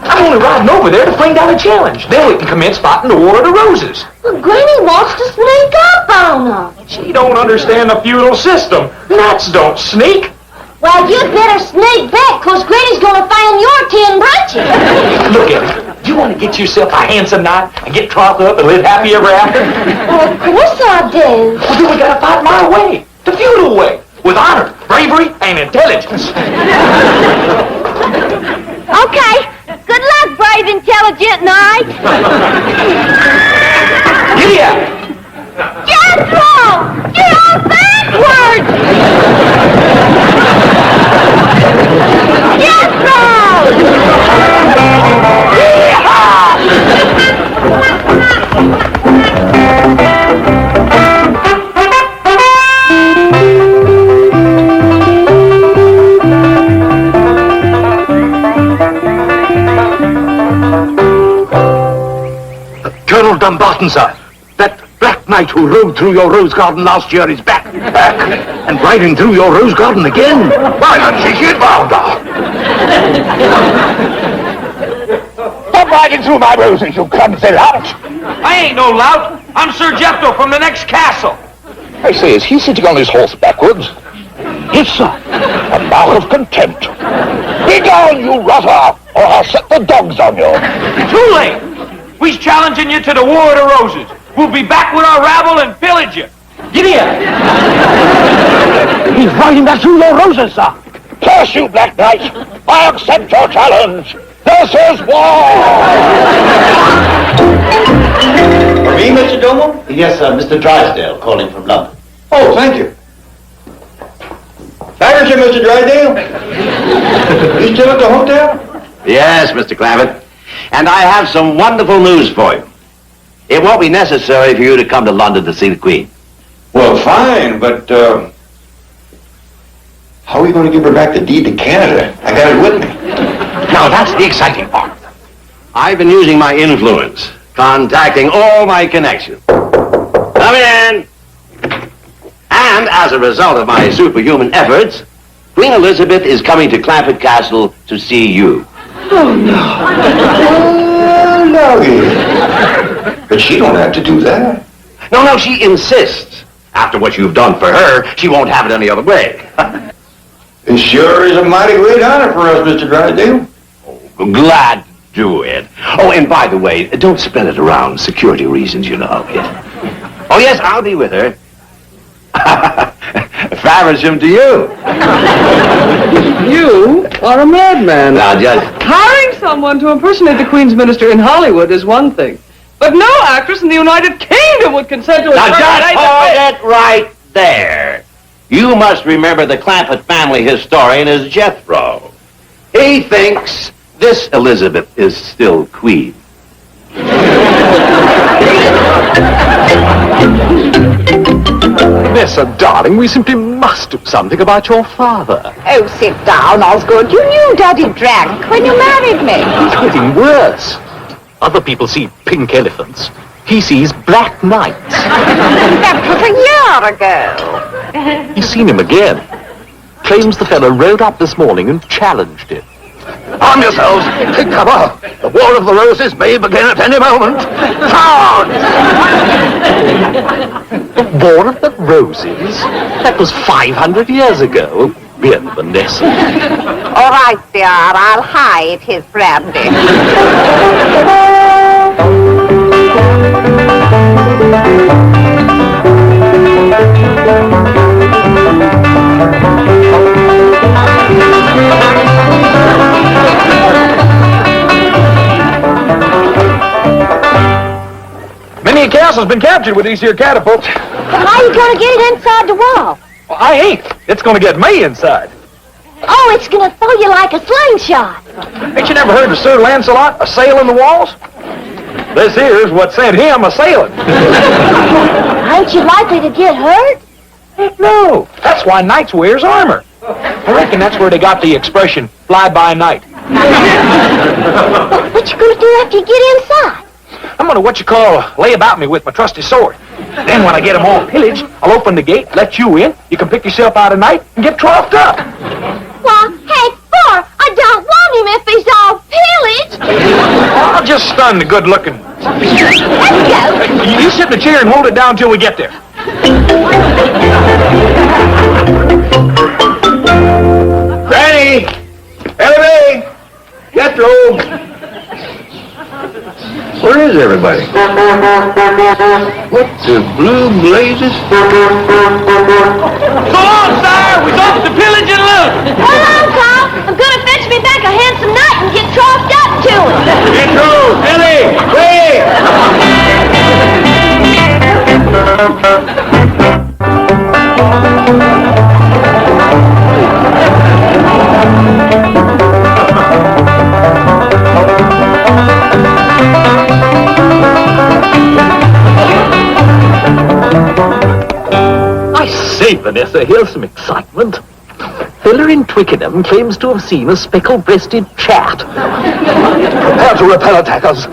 I'm only riding over there to fling down a challenge. Then we can commence fighting the War of the Roses. Well, Granny wants to sneak up on them. She don't understand the feudal system. Nuts don't sneak. Well, you'd better sneak back, because Granny's going to find your 10 branches. Look at it. You want to get yourself a handsome knight and get caught up and live happy ever after? Well, of course I do. Well, then we got to fight my way, the feudal way, with honor, bravery, and intelligence. Okay. Good luck, brave, intelligent knight. Giddy up! Jethro! You're all backwards! Jethro! Colonel Dumbarton, sir. That black knight who rode through your rose garden last year is back. Back. And riding through your rose garden again. Why not she get Wilder? Stop riding through my roses, you clumsy lout. I ain't no lout. I'm Sir Jethro from the next castle. I say, is he sitting on his horse backwards? Yes, sir. A mark of contempt. Be down, you rotter, or I'll set the dogs on you. Too late. We's challenging you to the War of the Roses. We'll be back with our rabble and pillage you. Giddy up. He's riding back through your roses, sir. Curse you, Black Knight. I accept your challenge. This is war. For me, Mr. Domo? Yes, sir. Mr. Drysdale calling from London. Oh, thank you. Faversham, Mr. Drysdale? You still at the hotel? Yes, Mr. Clampett. And I have some wonderful news for you. It won't be necessary for you to come to London to see the Queen. Well, fine, but, how are we going to give her back the deed to Canada? I got it with me. Now, that's the exciting part. I've been using my influence, contacting all my connections. Come in! And as a result of my superhuman efforts, Queen Elizabeth is coming to Clampett Castle to see you. Oh, no. Oh, no. But she don't have to do that. No, she insists. After what you've done for her, she won't have it any other way. It sure is a mighty great honor for us, Mr. Drysdale. Oh, glad to do it. Oh, and by the way, don't spread it around. Security reasons, you know. Oh, yes, I'll be with her. Faversham to you. You are a madman. Now, just... Hiring someone to impersonate the Queen's minister in Hollywood is one thing, but no actress in the United Kingdom would consent to a... Now, just hold it right there. You must remember the Clampett family historian is Jethro. He thinks this Elizabeth is still queen. Nessa, darling, we simply must do something about your father. Oh, sit down, Osgood. You knew Daddy drank when you married me. It's getting worse. Other people see pink elephants. He sees black knights. That was a year ago. He's seen him again. Claims the fellow rode up this morning and challenged him. Arm yourselves. Take cover. The War of the Roses may begin at any moment. Charge! The War of the Roses? That was 500 years ago. Really, Vanessa. All right, dear. I'll hide his brandy. castle's been captured with these here catapults. But how you gonna get it inside the wall? Well, I ain't. It's gonna get me inside. Oh, it's gonna throw you like a slingshot. Ain't you never heard of Sir Lancelot assailing the walls? This here's what sent him assailing. Ain't you likely to get hurt? Heck no. That's why knights wears armor. I reckon that's where they got the expression, fly by night. What you gonna do after you get inside? I'm gonna, lay about me with my trusty sword. Then when I get them all pillaged, I'll open the gate, let you in. You can pick yourself out a knight and get troughed up. Well, hey, Thor, I don't want him if he's all pillaged. I'll just stun the good-looking. Let's go. You sit in the chair and hold it down till we get there. Granny! Ellie! Jethro! Where is everybody? What the blue blazes? Go on, sire! We're off to pillage and loot! Hold on, Tom. I'm gonna fetch me back a handsome knight and get troughed up to him. Jethro! Ellie! I say, Vanessa, here's some excitement. Fella in Twickenham claims to have seen a speckled-breasted chat. Prepare to repel attackers.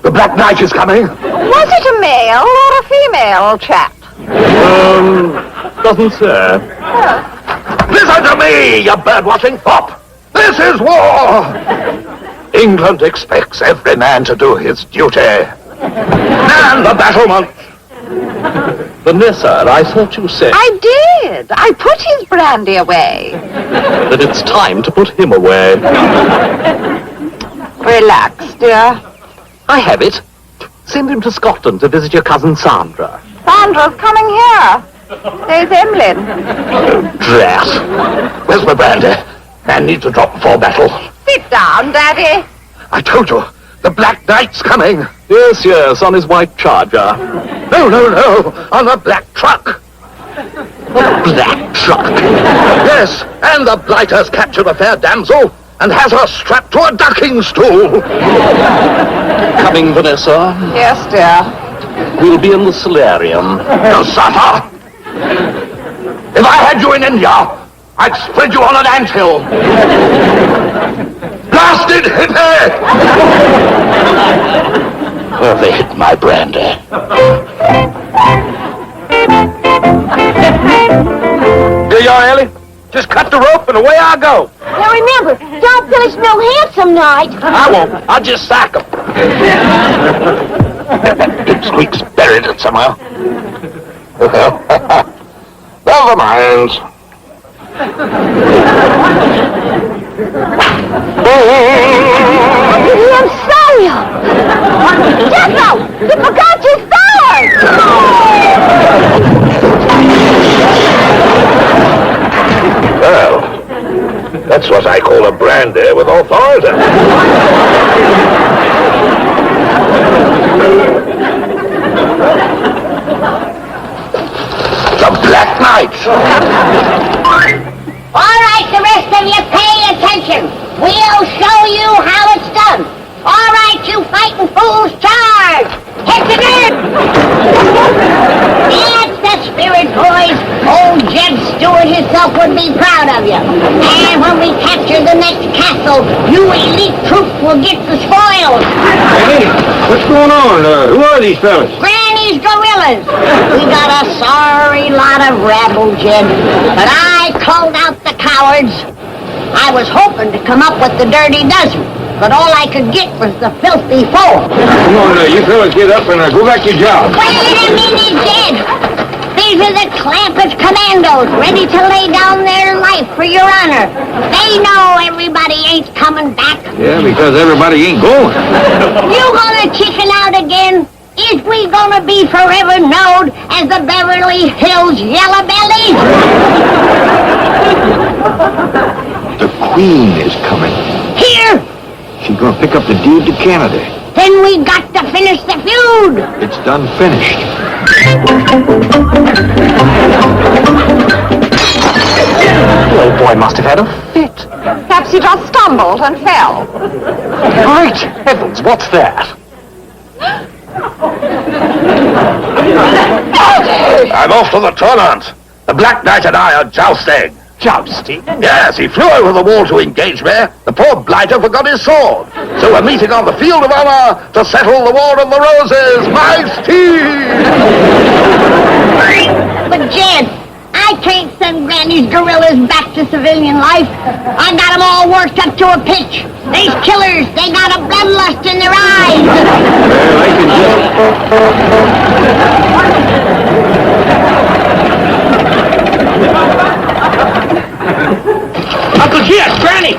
The Black Knight is coming. Was it a male or a female chap? Doesn't say. Listen to me, you bird-watching fop. This is war. England expects every man to do his duty. And the battlements. Vanessa, I thought you said... I did. I put his brandy away. Then it's time to put him away. Relax, dear. I have it. Send him to Scotland to visit your cousin Sandra. Sandra's coming here. There's Emlyn. Oh, drat. Where's my brandy? Man needs to drop before battle. Sit down, Daddy. I told you, the Black Knight's coming. Yes, yes, on his white charger. No, on the black truck. The black truck? Yes, and the blighters captured a fair damsel and has her strapped to a ducking stool. Coming, Vanessa? Yes, dear. We'll be in the solarium. You suffer! If I had you in India, I'd spread you on an anthill. Blasted hippie! Where have they hit my brandy? Here you are, Ellie. Just cut the rope and away I go. Now remember, don't pillage no handsome knight. I won't. I'll just sack him. Squeak's buried it somewhere. Never mind. I'm sorry. Jethro, you forgot your sword. Well, that's what I call a brandy with authority. The Black Knight. All right, the rest of you pay attention. We'll show you how it's done. All right, you fighting fools, charge! Hit the dirt! That's the spirit, boys. Old Jed Stewart himself would be proud of you. And when we capture the next castle, you elite troops will get the spoils. Hey, what's going on? Who are these fellas? Granny's gorillas. We got a sorry lot of rabble, Jed. But I called out the cowards. I was hoping to come up with the dirty dozen, but all I could get was the filthy four. Come on, you fellas get up and go back to your job. Wait a minute, Jed. These are the Clampett commandos, ready to lay down their life for your honor. They know everybody ain't coming back. Yeah, because everybody ain't going. You gonna chicken out again? Is we gonna be forever known as the Beverly Hills Yellow Bellies? The Queen is coming. Here, She's gonna pick up the deed to Canada. to Then we got to finish the feud. It's done finished. The old boy must have had a fit. Perhaps he just stumbled and fell. Great heavens, what's that? I'm off to the tournament. The Black Knight and I are jousting. Jousting? Yes, he flew over the wall to engage me. The poor blighter forgot his sword. So we're meeting on the field of honor to settle the War of the Roses. My steed! But, Jed, I can't send Granny's gorillas back to civilian life. I got them all worked up to a pitch. These killers, they got a bloodlust in their eyes. Well, I can Uncle Jed, Granny!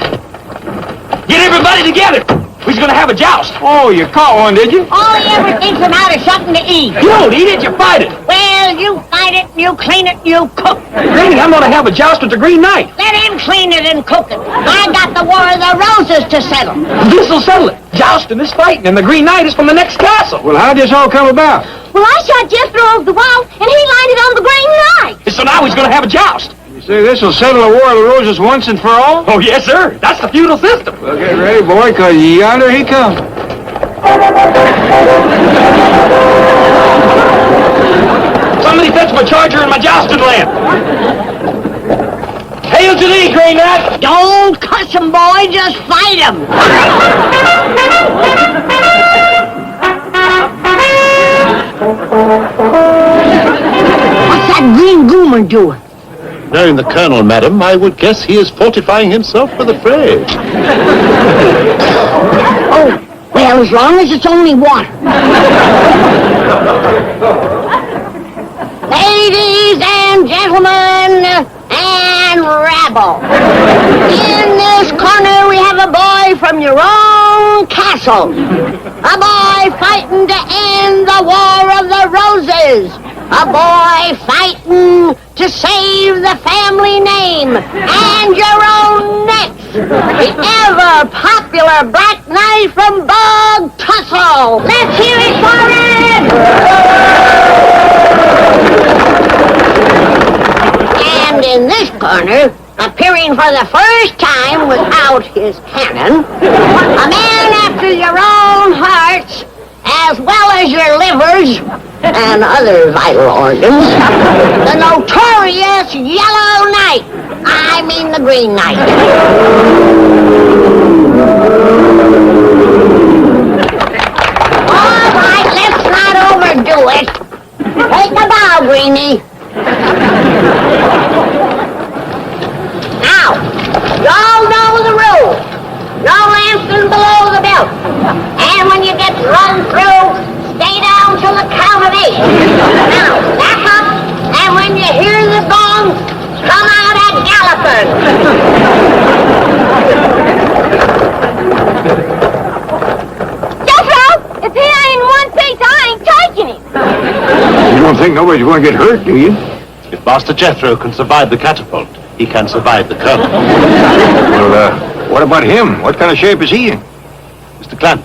Get everybody together! We're gonna have a joust. Oh, you caught one, did you? All he ever thinks about is something to eat. You don't eat it, you fight it. Well, you fight it, you clean it, you cook. Granny, I'm gonna have a joust with the Green Knight. Let him clean it and cook it. I got the War of the Roses to settle. This'll settle it. Jousting is fighting, and the Green Knight is from the next castle. Well, how'd this all come about? Well, I shot Jethro over the wall, and he landed on the Green Knight. So now he's gonna have a joust. You say this will settle the War of the Roses once and for all? Oh, yes, sir. That's the feudal system. Well, get ready, boy, 'cause yonder he comes. Somebody fetch my charger and my jousting lamp. Hail to thee, Green Knight. Don't cuss him, boy. Just fight him. What's that green goomer doing? Knowing the Colonel, madam, I would guess he is fortifying himself for the fray. Oh, well, as long as it's only water. Ladies and gentlemen, and rabble. In this corner we have a boy from your own castle. A boy fighting to end the War of the Roses. A boy fighting to save the family name and your own necks. The ever-popular Black Knight from Bog Tussle. Let's hear it for him! And in this corner, appearing for the first time without his cannon, a man after your own hearts, as well as your livers and other vital organs, the notorious Yellow Knight. I mean the Green Knight. All right, let's not overdo it. Take a bow, Greenie. Now, you all know the rules. No lancing below the belt. And when you get run through, stay down till the count of 8. Now, back up, and when you hear the gong, come out at galloping. Jethro, if he ain't in one piece, I ain't taking him. You don't think nobody's going to get hurt, do you? If Master Jethro can survive the catapult, he can survive the Colonel. Well, what about him? What kind of shape is he in? Mr. Clampett,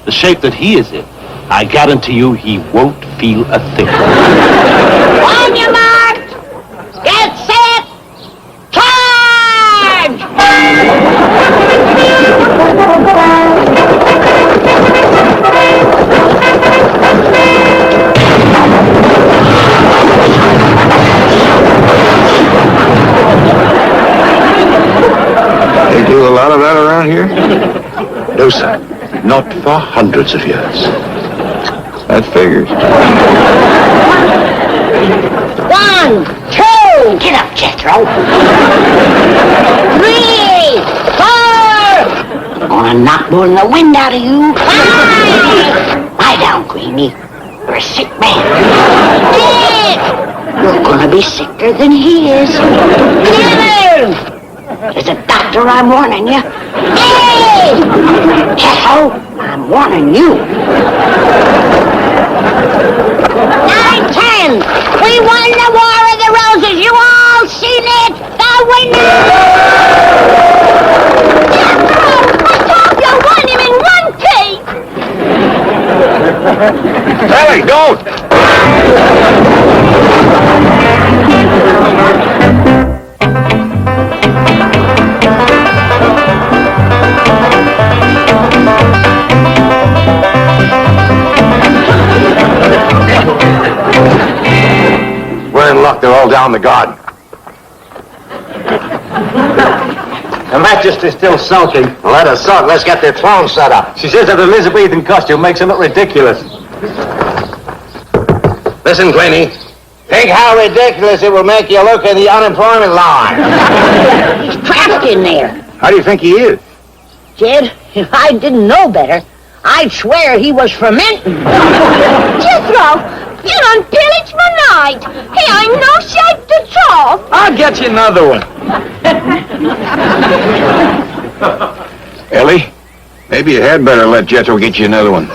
the shape that he is in, I guarantee you he won't feel a thing. On your mark, get set, charge! They do a lot of that around here? No, sir. Not for hundreds of years. That figures. 1, 2, get up, Jethro. 3, 4. I'm gonna knock more than the wind out of you. 5. Lie down, Greenie. You're a sick man. 6. You're gonna be sicker than he is. 7. There's a doctor, I'm warning you. 8. Jethro, I'm warning you. 9, 10. We won the War of the Roses. You all seen it? The winner! Jethro, I told you won him in one piece. Ellie, don't! We're in luck. They're all down the garden. Her Majesty's still sulking. Let her sulk. Let's get their throne set up. She says that Elizabethan costume makes him look ridiculous. Listen, Queenie. Think how ridiculous it will make you look in the unemployment line. He's trapped in there. How do you think he is? Jed, if I didn't know better, I'd swear he was fermenting. Jethro, you done pillaged my night. Hey, I'm no shape to talk. I'll get you another one. Ellie, maybe you had better let Jethro get you another one.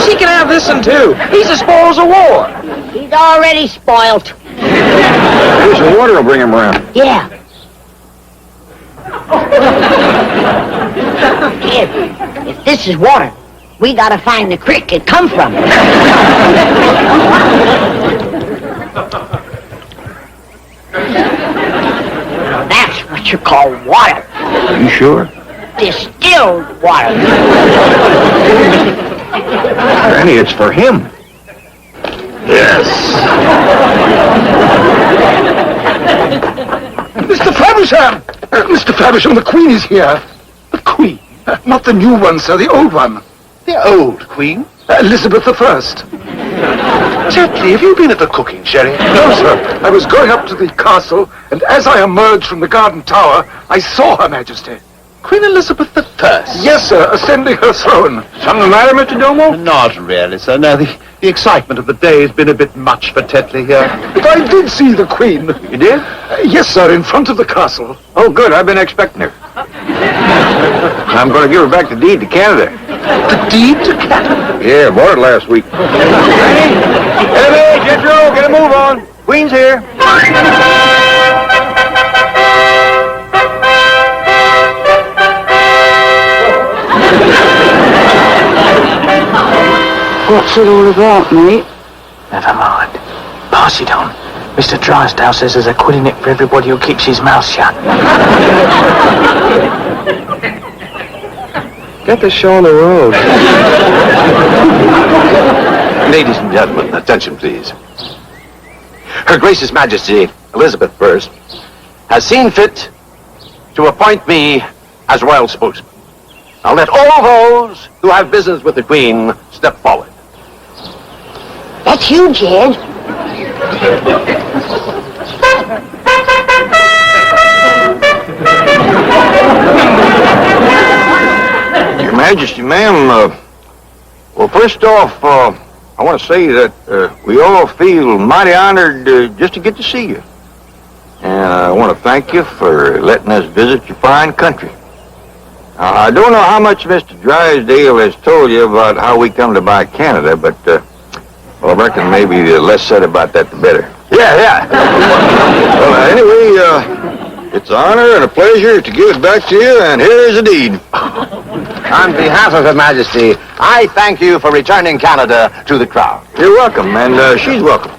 She can have this one, too. He's the spoils of war. He's already spoiled. Maybe some water will bring him around. Yeah. Jed, if this is water, we gotta find the creek it come from. That's what you call water. You sure? Distilled water. Granny, it's for him. Yes. Mr. Faversham! Mr. Faversham, the Queen is here. The Queen? Not the new one, sir, the old one. The old Queen? Elizabeth I. Gently, have you been at the cooking, Sherry? No, sir. I was going up to the castle, and as I emerged from the garden tower, I saw Her Majesty. Queen Elizabeth I? Yes, sir, ascending her throne. Something the matter, Mr. Domo? Not really, sir. No, the excitement of the day has been a bit much for Tetley here. But I did see the Queen. You did? Yes, sir, in front of the castle. Oh, good. I've been expecting her. I'm going to give her back the deed to Canada. The deed to Canada? Yeah, bought it last week. Hey, Jethro, get a move on. Queen's here. What's it all about, mate? Never mind. Pass it on. Mr. Drysdale says there's a quid in it for everybody who keeps his mouth shut. Get the show on the road. Ladies and gentlemen, attention please. Her Gracious Majesty, Elizabeth I, has seen fit to appoint me as royal spokesman. Now let all those who have business with the Queen step forward. That's you, Jed. Your Majesty, ma'am, well, first off, I want to say that we all feel mighty honored just to get to see you. And I want to thank you for letting us visit your fine country. I don't know how much Mr. Drysdale has told you about how we come to buy Canada, but well, I reckon maybe the less said about that, the better. Yeah. Well, anyway, it's an honor and a pleasure to give it back to you, and here is the deed. On behalf of Her Majesty, I thank you for returning Canada to the crown. You're welcome, and she's welcome.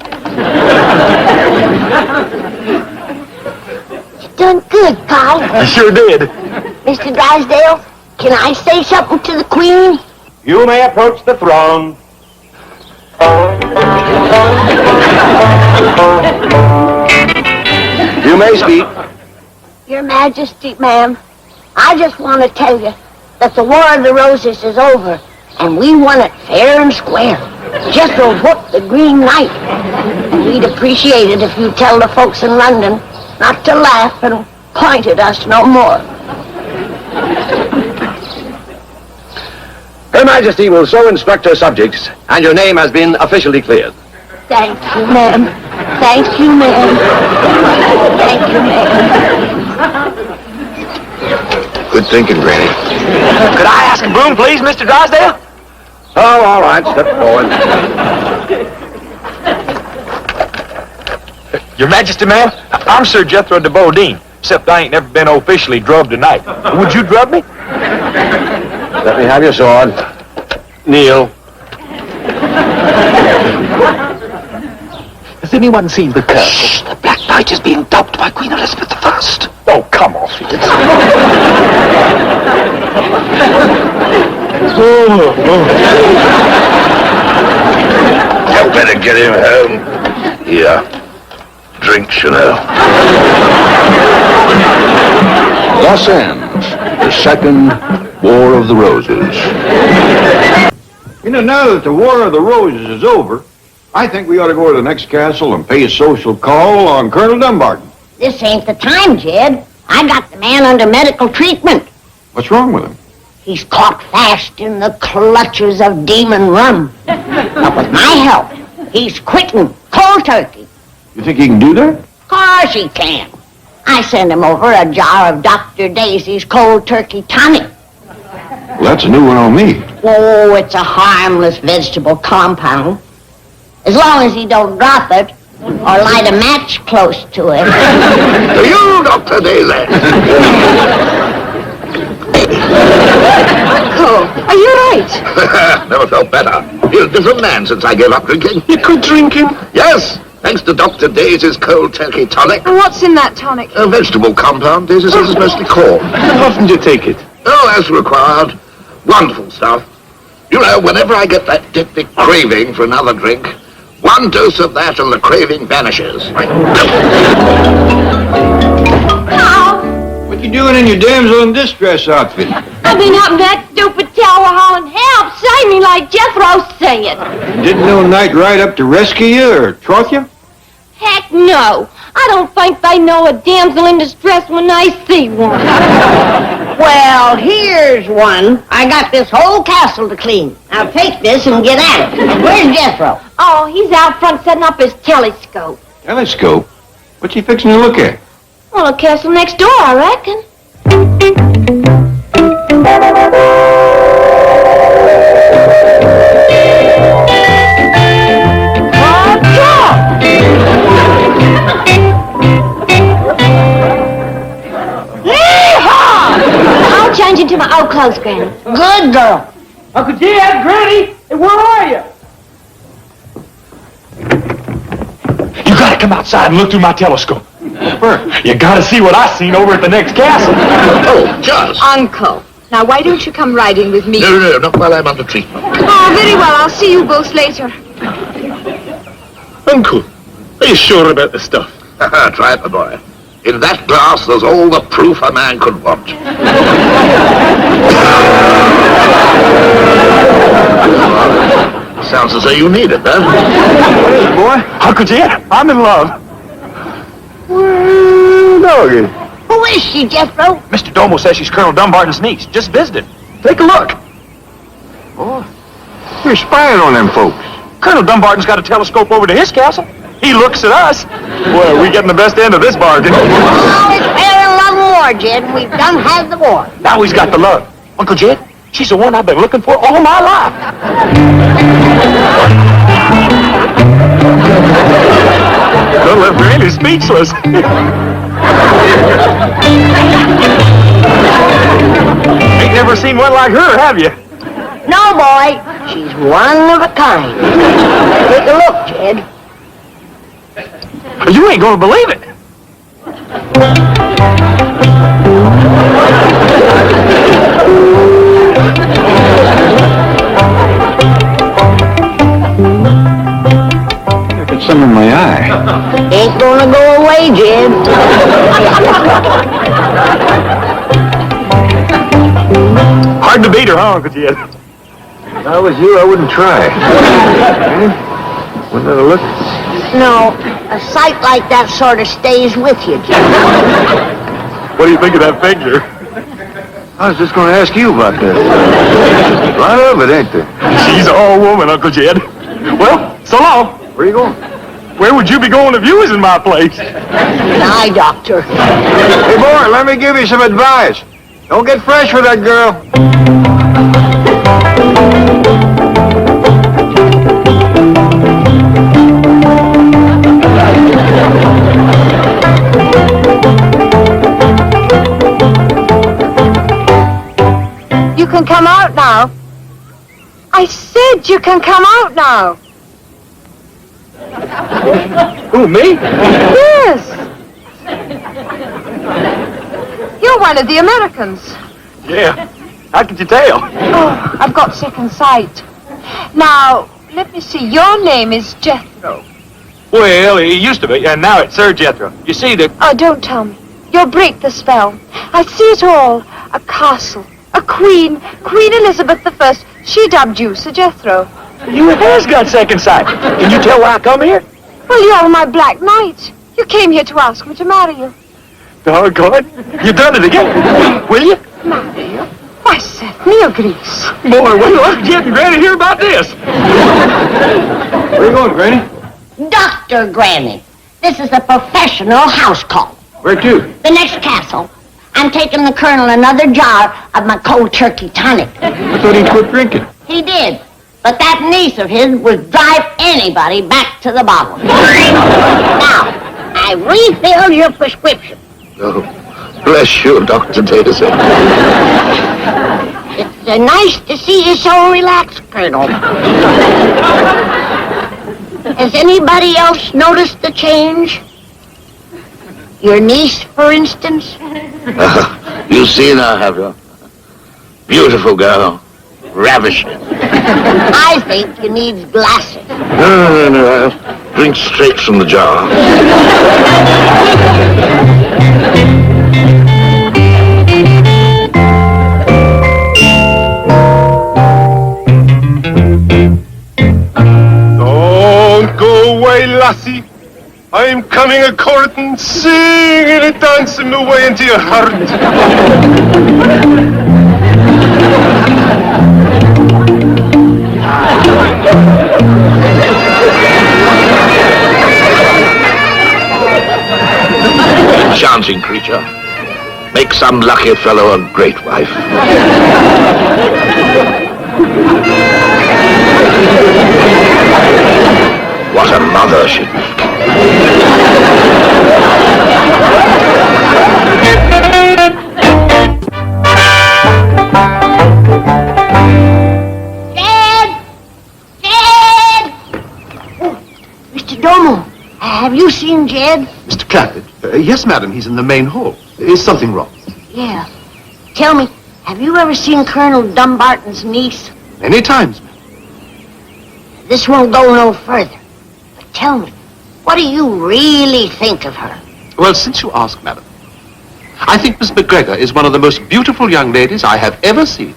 You done good, pal. I sure did. Mr. Drysdale, can I say something to the Queen? You may approach the throne. You may speak. Your Majesty, ma'am, I just want to tell you that the War of the Roses is over, and we won it fair and square. Jethro whooped the Green Knight, and we'd appreciate it if you tell the folks in London not to laugh and point at us no more. Her Majesty will so instruct her subjects, and your name has been officially cleared. Thank you, ma'am. Thank you, ma'am. Thank you, ma'am. Good thinking, Granny. Could I ask a broom, please, Mr. Drysdale? Oh, all right, step forward. Your Majesty, ma'am, I'm Sir Jethro de Bodine, except I ain't never been officially drubbed tonight. Would you drub me? Let me have your sword. Kneel. Has anyone seen the Colonel? Shh, the Black Knight is being dubbed by Queen Elizabeth I. Oh, come off it. You better get him home. Here. Drinks, you know. Thus ends the Second War of the Roses. You know, now that the War of the Roses is over, I think we ought to go to the next castle and pay a social call on Colonel Dumbarton. This ain't the time, Jed. I got the man under medical treatment. What's wrong with him? He's caught fast in the clutches of demon rum. But with my help, he's quitting cold turkey. You think he can do that? Of course he can. I send him over a jar of Dr. Daisy's cold turkey tonic. Well, that's a new one on me. Oh, it's a harmless vegetable compound. As long as he don't drop it or light a match close to it. To you, Dr. Daisy. Oh, are you right? Never felt better. Feel a different man since I gave up drinking. You quit drinking? Yes, thanks to Dr. Daisy's cold turkey tonic. And what's in that tonic? A vegetable compound. Daisy says it's mostly corn. How often do you take it? Oh, as required. Wonderful stuff. You know, whenever I get that diptic craving for another drink, one dose of that and the craving vanishes. What you doing in your damsel in distress outfit? I've been up in that stupid tower hauling help. Save me like Jethro said. Didn't no knight ride up to rescue you or troth you? Heck no. I don't think they know a damsel in distress when they see one. Well, here's one. I got this whole castle to clean. Now take this and get at it. Where's Jethro? Oh, he's out front setting up his telescope. Telescope? What's he fixing to look at? Well, the castle next door, I reckon. I'll change into my old clothes, Granny. Good girl. Uncle Jed, Granny, hey, where are you? You gotta come outside and look through my telescope. You gotta see what I seen over at the next castle. Oh, just. Uncle, now why don't you come riding with me? No, not while I'm under treatment. Oh, very well. I'll see you both later. Uncle, are you sure about this stuff? Try it, my boy. In that glass, there's all the proof a man could want. Sounds as though you need it, huh? Boy, Uncle Jed, I'm in love. Well, doggy. Who is she, Jethro? Mr. Domo says she's Colonel Dumbarton's niece. Just visited. Take a look. Boy, you're spying on them folks. Colonel Dumbarton's got a telescope over to his castle. He looks at us. Boy, are we getting the best end of this bargain. Oh, it's fair and love and war, Jed. We've done had the war. Now he's got the love. Uncle Jed, she's the one I've been looking for all my life. Don't let Granny speechless. Ain't never seen one like her, have you? No, boy. She's one of a kind. Take a look, Jed. You ain't gonna believe it. Got some in my eye. Ain't gonna go away, Jed. Hard to beat her, huh, Uncle Jed? If I was you, I wouldn't try. Wouldn't let her look? No, a sight like that sort of stays with you, Jed. What do you think of that figure? I was just going to ask you about that. A lot of it, ain't there? She's all woman, Uncle Jed. Well, so long. Where you going? Where would you be going if you was in my place? An eye doctor. Hey, boy, let me give you some advice. Don't get fresh with that girl. You can come out now. I said you can come out now. Who, me? Yes. You're one of the Americans. Yeah. How could you tell? Oh, I've got second sight. Now, let me see. Your name is Jethro. Well, he used to be, and now it's Sir Jethro. You see, Oh, don't tell me. You'll break the spell. I see it all. A castle. A queen. Queen Elizabeth I. She dubbed you Sir Jethro. You has got second sight. Can you tell why I come here? Well, you're my Black Knight. You came here to ask me to marry you. Doggone. You done it again. Will you? Marry you? Why, Seth Neogrease. Boy, wait till I get Granny hear about this. Where are you going, Granny? Dr. Granny, this is a professional house call. Where to? The next castle. I'm taking the Colonel another jar of my cold turkey tonic. I thought he'd quit drinking. He did. But that niece of his would drive anybody back to the bottle. Now, I refilled your prescription. Oh, bless you, Dr. Davison. It's nice to see you so relaxed, Colonel. Has anybody else noticed the change? Your niece, for instance? You've seen her, have you? Beautiful girl. Ravishing. I think you need glasses. No. Drink straight from the jar. Don't go away, lassie. I'm coming a-courting, singing and dancing my way into your heart. Enchanting creature. Make some lucky fellow a great wife. What a mother she'd make. Jed! Oh, Mr. Domo, have you seen Jed? Mr. Clampett? Yes, madam, he's in the main hall. Is something wrong? Yeah. Tell me, have you ever seen Colonel Dumbarton's niece? Many times, madam. This won't go no further. But tell me, what do you really think of her? Well, since you ask, madam, I think Miss McGregor is one of the most beautiful young ladies I have ever seen.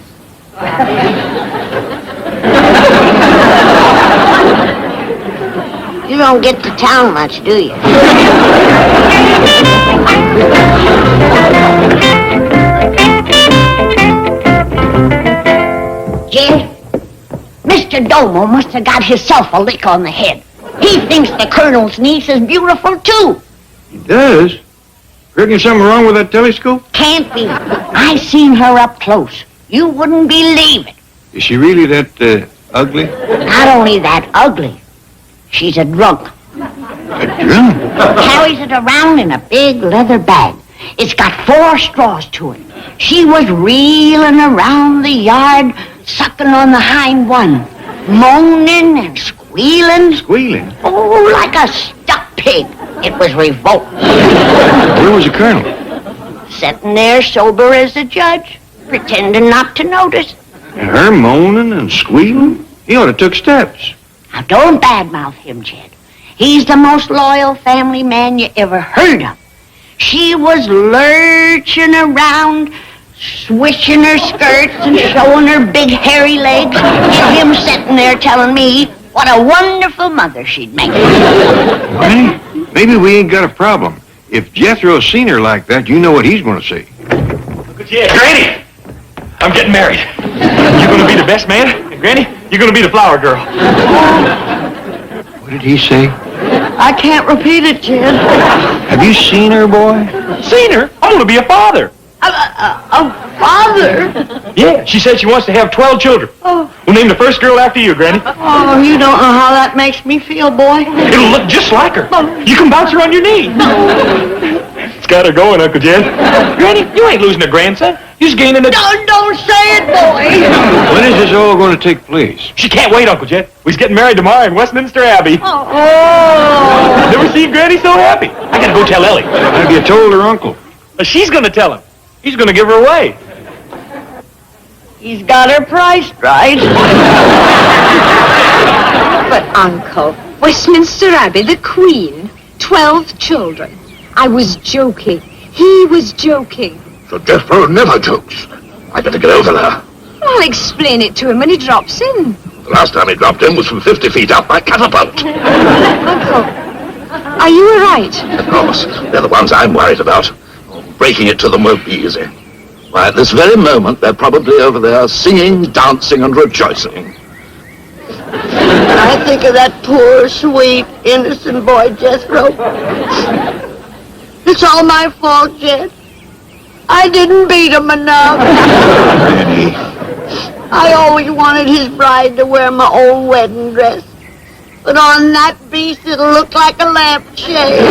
You don't get to town much, do you? Jed, Mr. Domo must have got himself a lick on the head. He thinks the Colonel's niece is beautiful, too. He does? Reckon something wrong with that telescope? Can't be. I seen her up close. You wouldn't believe it. Is she really that, ugly? Not only that ugly, she's a drunk. A drunk? Carries it around in a big leather bag. It's got 4 straws to it. She was reeling around the yard, sucking on the hind one, moaning and squealing. Squealing? Oh, like a stuck pig. It was revolt. Where was the Colonel? Sitting there sober as a judge, pretending not to notice. And her moaning and squealing? He ought to took steps. Now, don't badmouth him, Jed. He's the most loyal family man you ever heard of. She was lurching around, swishing her skirts and showing her big hairy legs, and him sitting there telling me what a wonderful mother she'd make. Granny, maybe we ain't got a problem. If Jethro's seen her like that, you know what he's going to say. Look at you, Granny! I'm getting married. You're going to be the best man, and Granny, you're going to be the flower girl. What did he say? I can't repeat it, Jed. Have you seen her, boy? Seen her? I'm going to be a father. A father? Yeah, she said she wants to have 12 children. Oh. We'll name the first girl after you, Granny. Oh, you don't know how that makes me feel, boy. It'll look just like her. You can bounce her on your knee. It's got her going, Uncle Jed. Granny, you ain't losing a grandson. You're just gaining a... Don't say it, boy. When is this all going to take place? She can't wait, Uncle Jed. We're getting married tomorrow in Westminster Abbey. Oh. Never seen Granny so happy. I gotta go tell Ellie. Have you told her uncle? She's gonna tell him. He's gonna give her away. He's got her priced right. But, Uncle, Westminster Abbey, the Queen, 12 children. I was joking. He was joking. So Jethro never jokes. I better get over there. I'll explain it to him when he drops in. The last time he dropped in was from 50 feet up by catapult. Uncle, are you all right? Of course, they're the ones I'm worried about. Breaking it to them won't be easy. Why, at this very moment, they're probably over there singing, dancing, and rejoicing. I think of that poor, sweet, innocent boy, Jethro. It's all my fault, Jed. I didn't beat him enough. Granny. I always wanted his bride to wear my old wedding dress. But on that beast, it'll look like a lampshade.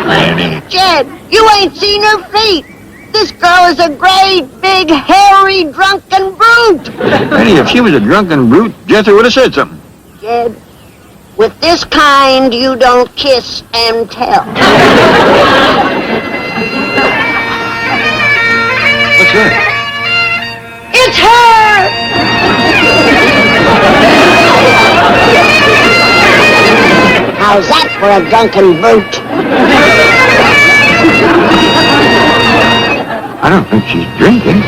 Granny. Jed, you ain't seen her feet. This girl is a great, big, hairy, drunken brute. Granny, if she was a drunken brute, Jethro would have said something. Jed, with this kind, you don't kiss and tell. What's that? It's her! How's that for a drunken brute? I don't think she's drinking.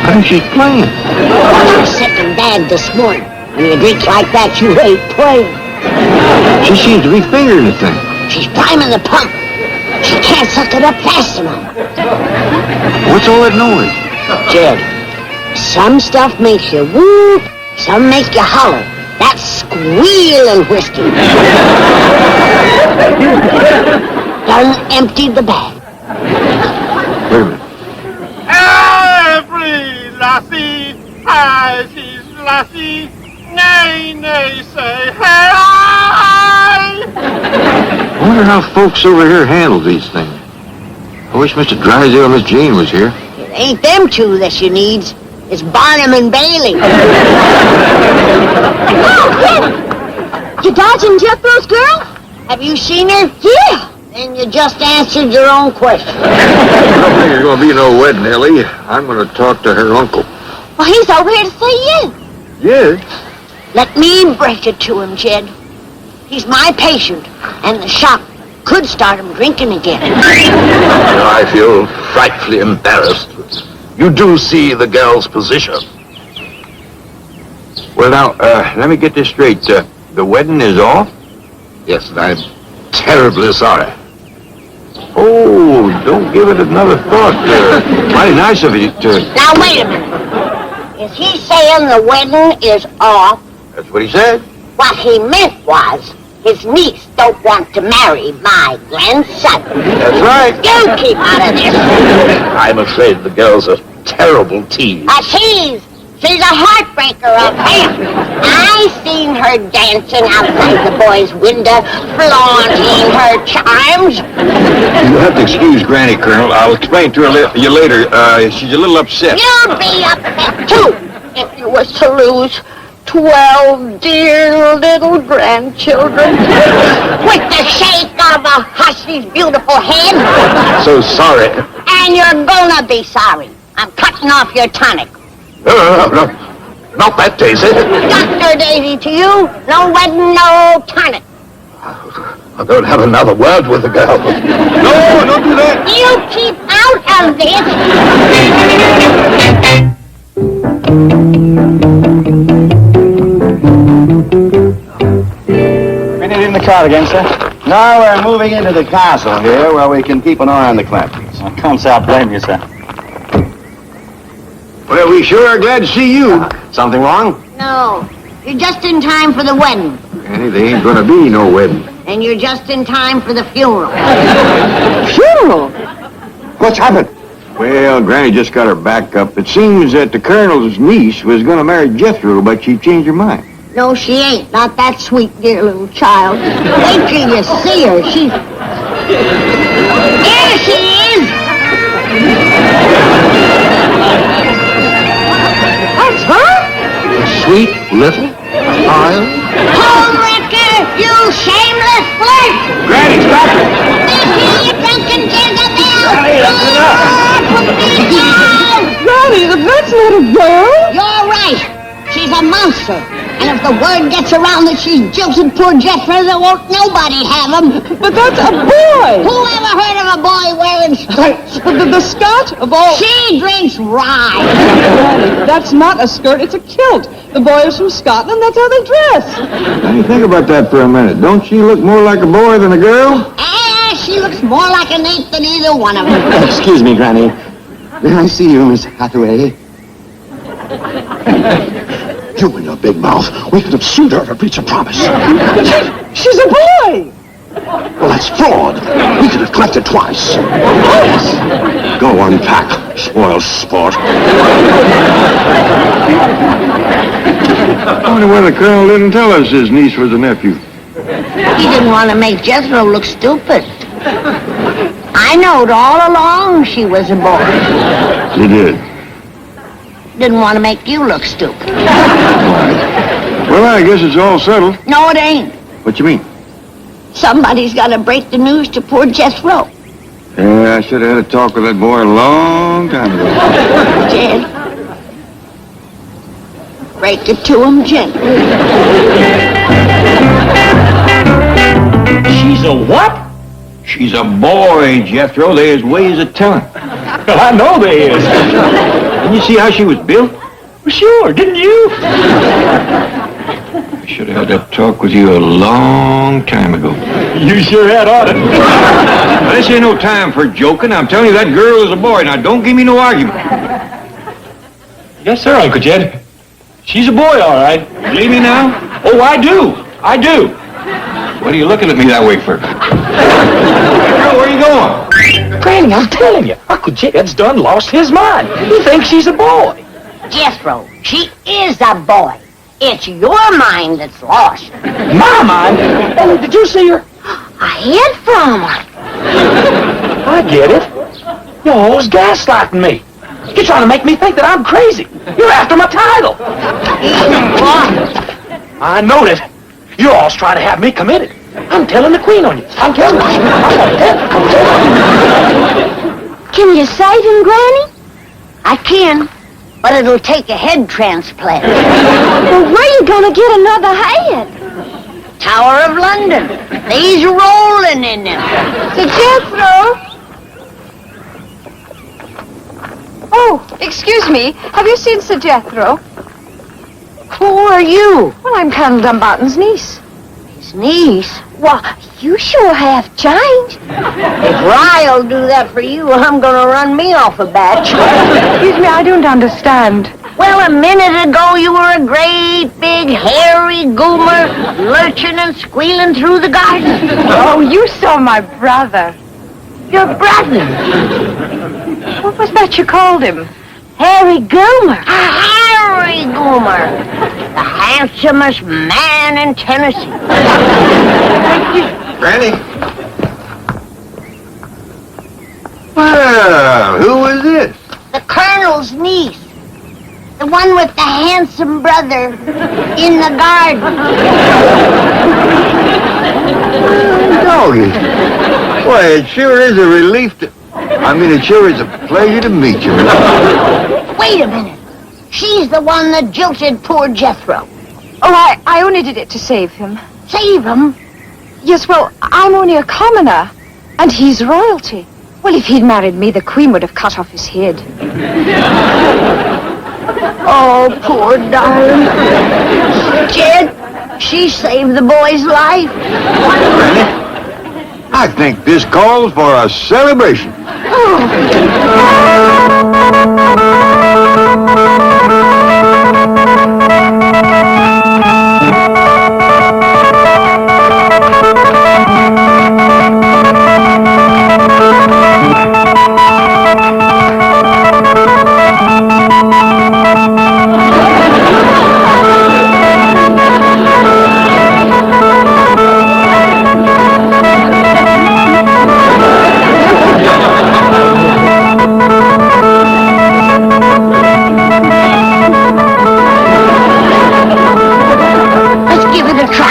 I think she's playing. You're sick and bad this morning. When you drink like that, you ain't playing. She seems to be fingering the thing. She's priming the pump. She can't suck it up fast enough. What's all that noise? Jed, some stuff makes you whoop, some make you holler. That's squealing whiskey. Done emptied the bag. Wait a minute. Every lassie has his lassie. Nay, nay, say hey. I wonder how folks over here handle these things. I wish Mr. Drysdale and Miss Jane was here. It ain't them two that she needs. It's Barnum and Bailey. Oh, you dodging Jethro's girl? Have you seen her? Yeah. Then you just answered your own question. I don't think there's going to be no wedding, Ellie. I'm going to talk to her uncle. Well, he's over here to see you. Yes? Let me break it to him, Jed. He's my patient, and the shock could start him drinking again. I feel frightfully embarrassed. You do see the girl's position. Well, now, let me get this straight. The wedding is off? Yes, and I'm terribly sorry. Oh, don't give it another thought. Mighty nice of you to... Now, wait a minute. Is he saying the wedding is off? That's what he said. What he meant was his niece don't want to marry my grandson. That's right. You keep out of this. I'm afraid the girl's a terrible tease. A tease. She's a heartbreaker of him. I seen her dancing outside the boy's window, flaunting her charms. You'll have to excuse Granny, Colonel. I'll explain to her you later. She's a little upset. You'll be upset, too, if you was to lose 12 dear little grandchildren with the shake of a hussey's beautiful head. So sorry. And you're gonna be sorry. I'm cutting off your tonic. No. Not that, Daisy. Dr. Daisy to you, no wedding, no tonic. I'll go and have another word with the girl. No, don't do that. You keep out of this. Minute in the car again, sir. Now we're moving into the castle here where we can keep an eye on the Clampetts. I can't say I blame you, sir. Well, we sure are glad to see you. Something wrong? No, you're just in time for the wedding. Granny, there ain't gonna be no wedding. And you're just in time for the funeral. Funeral? What's happened? Well, Granny just got her back up. It seems that the Colonel's niece was gonna marry Jethro, but she changed her mind. No, she ain't. Not that sweet, dear little child. Wait till you see her. She's... Here she is! That's her? Sweet little child. Homewrecker, you shameless flirt! Granny, stop it! This here, you drunken Jezebel! Granny, that's enough! Put me down! Granny, that's not a girl. You're right. She's a monster. And if the word gets around that she's jilted poor Jethro, there won't nobody have him. But that's a boy. Who ever heard of a boy wearing skirts? The Scot of all... She drinks rye. Granny, that's not a skirt, it's a kilt. The boy is from Scotland, that's how they dress. Now you think about that for a minute. Don't she look more like a boy than a girl? She looks more like an ape than either one of them. Excuse me, Granny. May I see you, Miss Hathaway? You and your big mouth. We could have sued her for breach of promise. She's a boy. Well, that's fraud. We could have collected twice. Yes. Go unpack, spoiled sport. I wonder why the colonel didn't tell us his niece was a nephew. He didn't want to make Jethro look stupid. I knowed all along she was a boy. You did? Didn't want to make you look stupid. Well, I guess it's all settled. No, it ain't. What you mean? Somebody's got to break the news to poor Jethro. Yeah, I should have had a talk with that boy a long time ago. Jed, break it to him gently. She's a what? She's a boy, Jethro. There's ways of telling. Well, I know there is. Didn't you see how she was built? Well, sure, didn't you? I should have had that talk with you a long time ago. You sure had ought to. This ain't no time for joking. I'm telling you, that girl is a boy. Now, don't give me no argument. Yes, sir, Uncle Jed. She's a boy, all right. Believe me now? Oh, I do. I do. What are you looking at me that way for? Girl, where are you going? Granny, I'm telling you, Uncle Jed's done lost his mind. He thinks she's a boy. Jethro, she is a boy. It's your mind that's lost. My mind? Oh, did you see her? I hid from her. I get it. You're always gaslighting me. You're trying to make me think that I'm crazy. You're after my title. I know that. You're always trying to have me committed. I'm telling the Queen on you. I'm telling her. I'm gonna tell her. Can you save him, Granny? I can, but it'll take a head transplant. Well, where are you going to get another head? Tower of London. He's rolling in them. To Jethro? Oh, excuse me. Have you seen Sir Jethro? Who are you? Well, I'm Colonel Dumbarton's niece. His niece? Well, you sure have changed. If Rye'll do that for you, I'm gonna run me off a batch. Excuse me, I don't understand. Well, a minute ago you were a great big hairy goomer lurching and squealing through the garden. Oh, you saw my brother. Your brother? What was that you called him? Harry Goomer. Harry Goomer. The handsomest man in Tennessee. Granny? Well, who was this? The Colonel's niece. The one with the handsome brother in the garden. Doggy. Boy, it sure is a relief to... it sure is a pleasure to meet you. Wait a minute. She's the one that jilted poor Jethro. Oh, I only did it to save him. Save him? Yes, well, I'm only a commoner, and he's royalty. Well, if he'd married me, the Queen would have cut off his head. Oh, poor darling. Jed, she saved the boy's life. Granny, I think this calls for a celebration.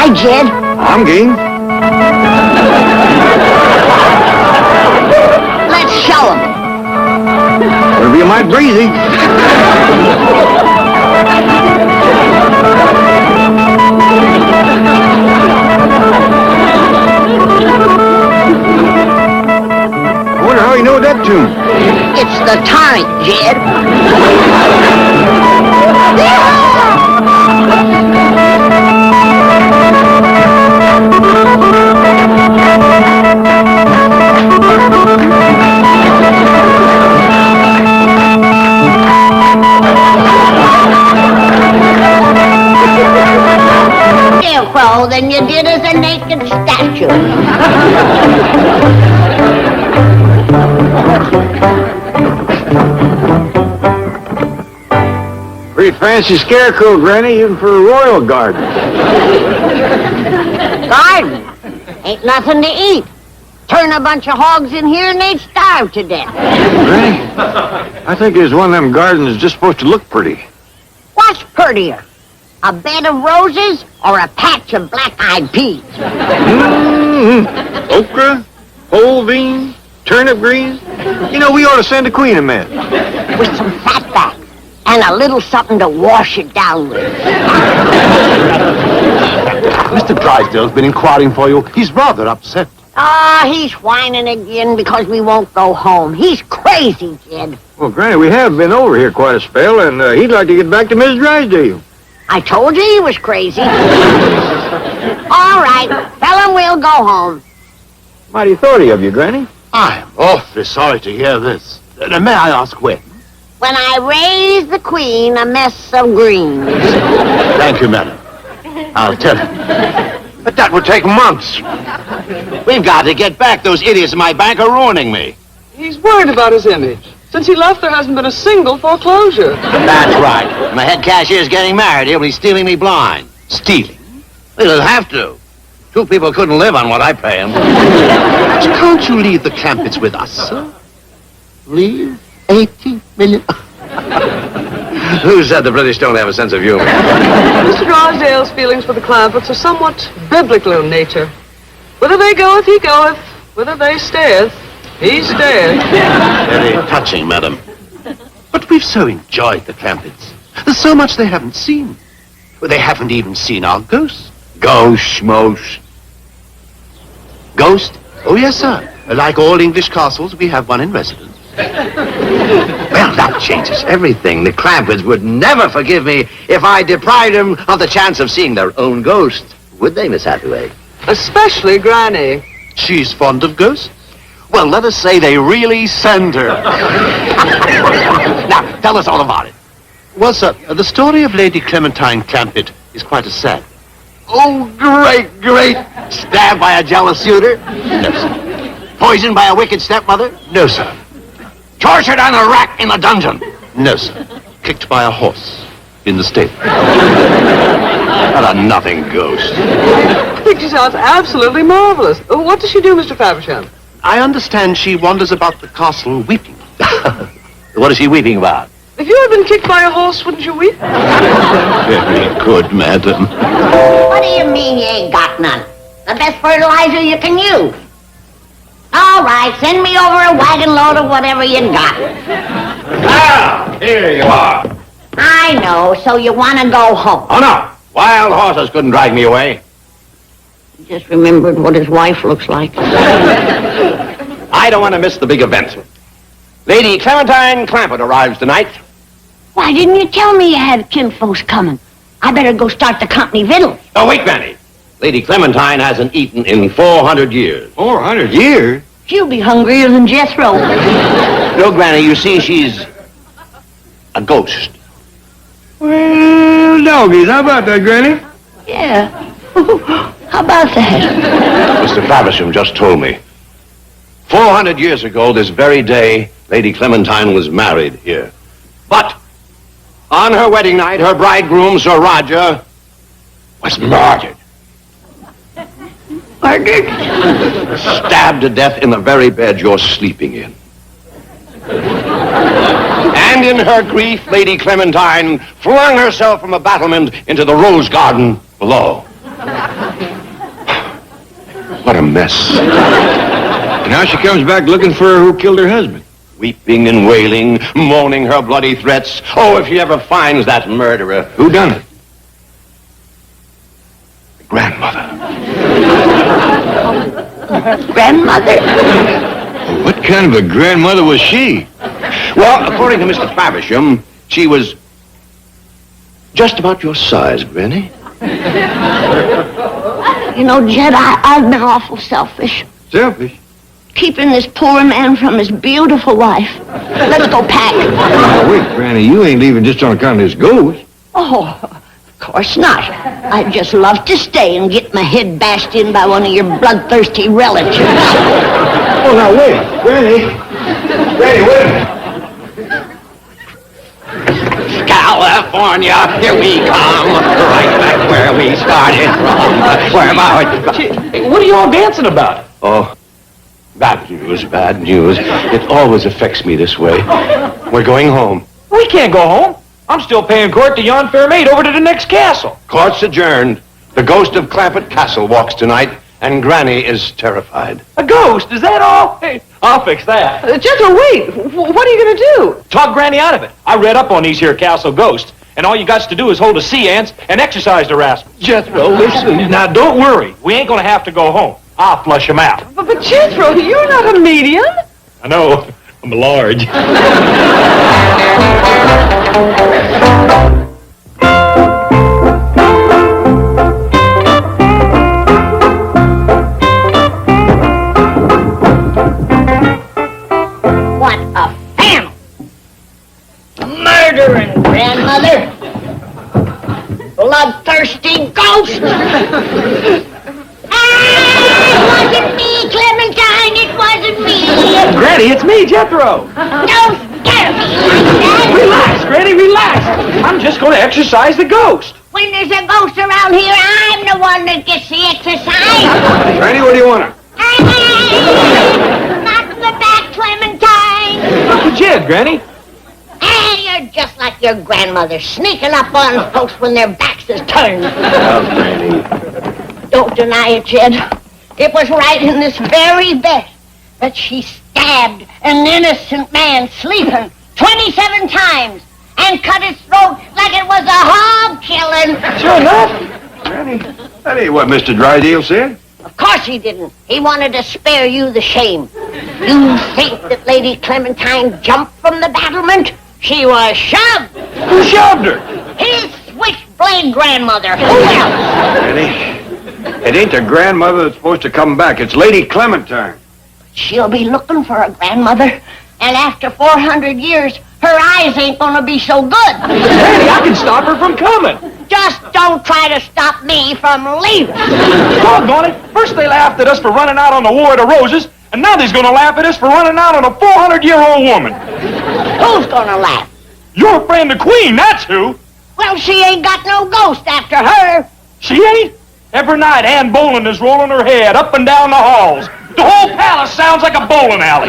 right, Jed? I'm game. Let's show 'em. It'll be a mite breezy. I wonder how you know that tune. It's the tonic, Jed. Scarecrow than you did as a naked statue. Pretty fancy scarecrow, Granny, even for a royal garden. Garden? Ain't nothing to eat. Turn a bunch of hogs in here and they'd starve to death. Granny, I think there's one of them gardens just supposed to look pretty. What's prettier? A bed of roses or a patch of black-eyed peas? Okra, whole beans, turnip greens. You know, we ought to send the Queen a man. With some fatback and a little something to wash it down with. Mr. Drysdale's been inquiring for you. He's rather upset. Ah, he's whining again because we won't go home. He's crazy, Jed. Well, Granny, we have been over here quite a spell, and he'd like to get back to Miss Drysdale. I told you he was crazy. All right, tell him we'll go home. Mighty thoughty of you, Granny. I'm awfully sorry to hear this. May I ask when? When I raise the Queen a mess of greens. Thank you, madam. I'll tell him. But that would take months. We've got to get back. Those idiots in my bank are ruining me. He's worried about his image. Since he left, there hasn't been a single foreclosure. That's right. My head cashier's getting married. He'll be stealing me blind. Stealing? He'll have to. Two people couldn't live on what I pay him. Can't you leave the Clampetts with us, sir? Leave 80 million... Who said the British don't have a sense of humor? Mr. Drysdale's feelings for the Clampetts are somewhat biblical in nature. Whither they goeth, he goeth. Whither they stayeth, he stayeth. Very touching, madam. But we've so enjoyed the Clampetts. There's so much they haven't seen. Well, they haven't even seen our ghost. Ghost, most. Ghost? Oh, yes, sir. Like all English castles, we have one in residence. Well, that changes everything. The Clampetts would never forgive me if I deprived them of the chance of seeing their own ghost. Would they, Miss Hathaway? Especially Granny. She's fond of ghosts? Well, let us say they really send her. Now, tell us all about it. Well, sir, the story of Lady Clementine Clampett is quite a sad. Oh, great. Stabbed by a jealous suitor? No, sir. Poisoned by a wicked stepmother? No, sir. Tortured on a rack in the dungeon? No, sir. Kicked by a horse in the stable. What a nothing ghost. I think she sounds absolutely marvelous. What does she do, Mr. Faversham? I understand she wanders about the castle weeping. What is she weeping about? If you had been kicked by a horse, wouldn't you weep? Very good, madam. What do you mean you ain't got none? The best fertilizer you can use. All right, send me over a wagon load of whatever you got. Ah, here you are. I know, so you want to go home. Oh, no. Wild horses couldn't drag me away. Just remembered what his wife looks like. I don't want to miss the big event. Lady Clementine Clampett arrives tonight. Why didn't you tell me you had kinfolks coming? I better go start the company victuals. Oh, wait, Granny. Lady Clementine hasn't eaten in 400 years. 400 years? She'll be hungrier than Jethro. No, Granny, you see, she's a ghost. Well, doggies, how about that, Granny? Yeah. How about that? Mr. Faversham just told me. 400 years ago, this very day, Lady Clementine was married here. But on her wedding night, her bridegroom, Sir Roger, was murdered. Murdered? Stabbed to death in the very bed you're sleeping in. And in her grief, Lady Clementine flung herself from a battlement into the rose garden below. a mess. Now she comes back looking for who killed her husband. Weeping and wailing, moaning her bloody threats. Oh, if she ever finds that murderer. Who done it? Grandmother. Grandmother. What kind of a grandmother was she? Well, according to Mr. Faversham, she was just about your size, Granny. You know, Jed, I've been awful selfish. Selfish? Keeping this poor man from his beautiful wife. Let's go pack. Now, wait, Granny, you ain't leaving just on account of this ghost. Oh, of course not. I'd just love to stay and get my head bashed in by one of your bloodthirsty relatives. Oh, now, wait. Granny, wait a minute. California, here we come. Right back where we started from. Where about? Hey, what are you all dancing about? Oh, bad news, bad news. It always affects me this way. We're going home. We can't go home. I'm still paying court to yon fair maid over to the next castle. Court's adjourned. The ghost of Clampett Castle walks tonight, and Granny is terrified. A ghost, is that all? Hey, I'll fix that. Jethro, wait. What are you going to do? Talk Granny out of it. I read up on these here castle ghosts, and all you got to do is hold a sea ants and exercise the rascals. Jethro, listen. Now, don't worry. We ain't going to have to go home. I'll flush them out. But Jethro, you're not a medium. I know. I'm large. What a family! A murdering grandmother! Bloodthirsty ghost! It wasn't me, Clementine, it wasn't me! Granny, it's me, Jethro. Don't scare me like that! Relax, Granny, relax. I'm just going to exercise the ghost. When there's a ghost around here, I'm the one that gets the exercise! Granny, what do you want her? Not in the back, Clementine! What's the jig, Granny? Hey, you're just like your grandmother, sneaking up on folks when their backs is turned. Don't deny it, Jed. It was right in this very bed that she stabbed an innocent man sleeping 27 times and cut his throat like it was a hog killing. Sure enough. Granny, that ain't what Mr. Drysdale said. Of course he didn't. He wanted to spare you the shame. You think that Lady Clementine jumped from the battlement? She was shoved. Who shoved her? His switchblade grandmother. Who else? Granny, it ain't the grandmother that's supposed to come back. It's Lady Clementine. She'll be looking for a grandmother, and after 400 years, her eyes ain't gonna be so good. Granny, I can stop her from coming. Just don't try to stop me from leaving. Doggone it. First they laughed at us for running out on the War of the Roses, and now they's gonna laugh at us for running out on a 400-year-old woman. Who's gonna laugh? Your friend the Queen, that's who. Well, she ain't got no ghost after her. She ain't? Every night Ann Boleyn is rolling her head up and down the halls. The whole palace sounds like a bowling alley.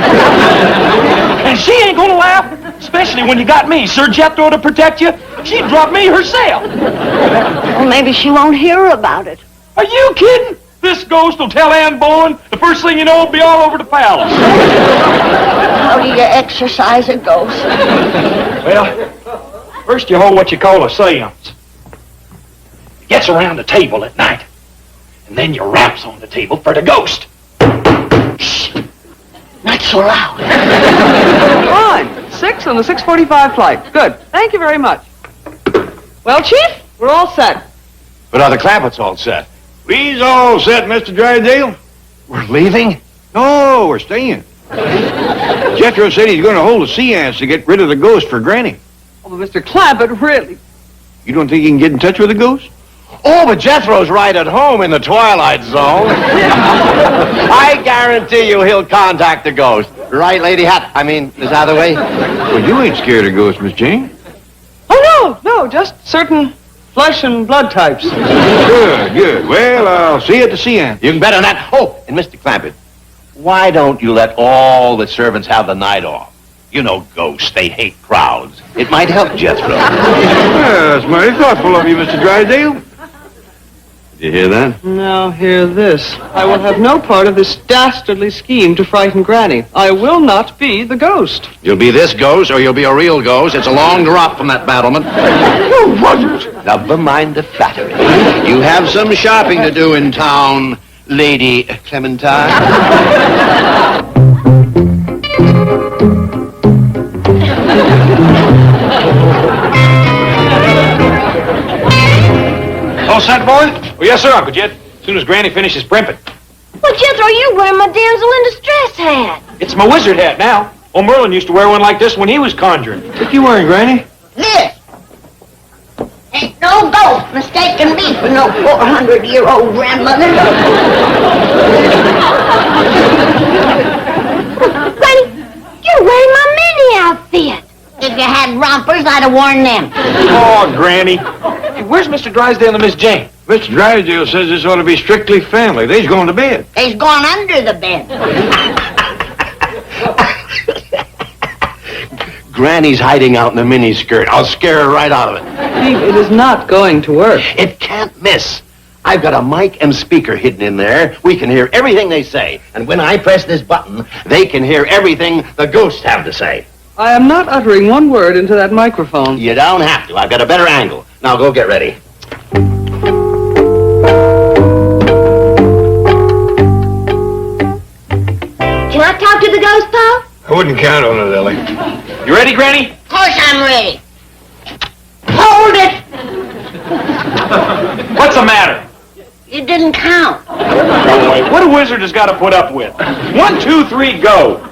And she ain't gonna laugh, especially when you got me, Sir Jethro, to protect you. She'd drop me herself. Well, maybe she won't hear about it. Are you kidding? This ghost will tell Ann Boleyn. The first thing you know, it'll be all over the palace. How do you exercise a ghost? Well, first you hold what you call a seance. It gets around the table at night, and then you raps on the table for the ghost. Shh! Not so loud. Fine. 6 on the 6:45 flight. Good. Thank you very much. Well, Chief, we're all set. But are the Clampetts all set? We's all set, Mr. Drysdale. We're leaving? No, we're staying. Jethro said he's going to hold the sea ants to get rid of the ghost for Granny. Oh, but Mr. Clampett, really? You don't think he can get in touch with the ghost? Oh, but Jethro's right at home in the Twilight Zone. I guarantee you he'll contact the ghost. Right, Lady Miss Hathaway? Well, you ain't scared of ghosts, Miss Jane. Oh, no, just certain flesh and blood types. Good. Well, I'll see you at the sea ant. You can bet on that. Oh, and Mr. Clampett, why don't you let all the servants have the night off? You know ghosts, they hate crowds. It might help Jethro. That's mighty thoughtful of you, Mr. Drysdale. You hear that? Now hear this. I will have no part of this dastardly scheme to frighten Granny. I will not be the ghost. You'll be this ghost, or you'll be a real ghost. It's a long drop from that battlement. Who was it? Never mind the flattery. You have some shopping to do in town, Lady Clementine. All set, boy? Well, yes, sir, Uncle Jed. As soon as Granny finishes primping. Well, Jethro, you're wearing my damsel in distress hat. It's my wizard hat now. Old Merlin used to wear one like this when he was conjuring. What you wearing, Granny? This. Ain't no ghost mistaking me for no 400-year-old grandmother. Granny, you're wearing my mini outfit. If you had rompers, I'd have worn them. Oh, Granny. Hey, where's Mr. Drysdale and Miss Jane? Mr. Drysdale says this ought to be strictly family. They's going to bed. They's gone under the bed. Granny's hiding out in the miniskirt. I'll scare her right out of it. Steve, it is not going to work. It can't miss. I've got a mic and speaker hidden in there. We can hear everything they say. And when I press this button, they can hear everything the ghosts have to say. I am not uttering one word into that microphone. You don't have to. I've got a better angle. Now go get ready. Can I talk to the ghost, Paul? I wouldn't count on it, Ellie. You ready, Granny? Of course I'm ready. Hold it! What's the matter? You didn't count. Boy, what a wizard has got to put up with. 1, 2, 3, go.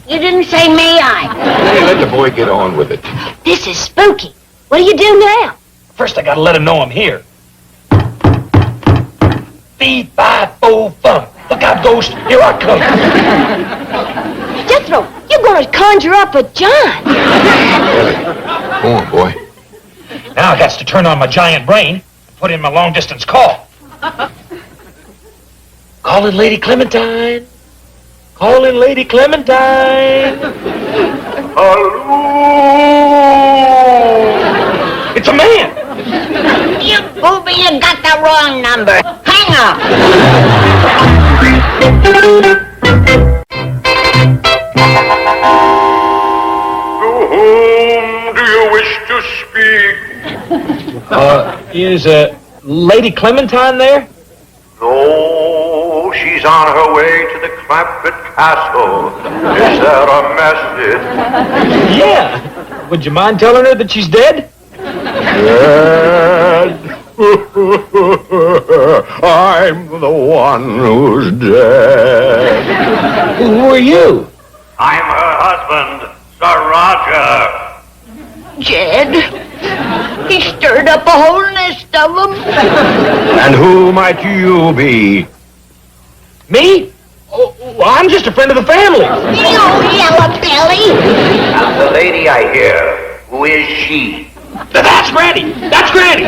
You didn't say may I. Hey, let the boy get on with it. This is spooky. What do you do now? First, I got to let him know I'm here. Fee, fi, fo, fum. Look out, ghost. Here I come. Jethro, you're going to conjure up a John. Go on, boy. Now I got to turn on my giant brain and put in my long-distance call. Calling Lady Clementine. Calling Lady Clementine. Hello. It's a man. You booby, you got the wrong number. Hang up. To whom do you wish to speak? Is Lady Clementine there? No, she's on her way to the Clampett Castle. Is there a message? Yeah. Would you mind telling her that she's dead? Dead? I'm the one who's dead. Who are you? I'm her husband, Sir Roger. Jed, he stirred up a whole nest of them. And who might you be? Me? Oh, I'm just a friend of the family. You yellow belly. And the lady I hear, who is she? That's Granny. That's Granny.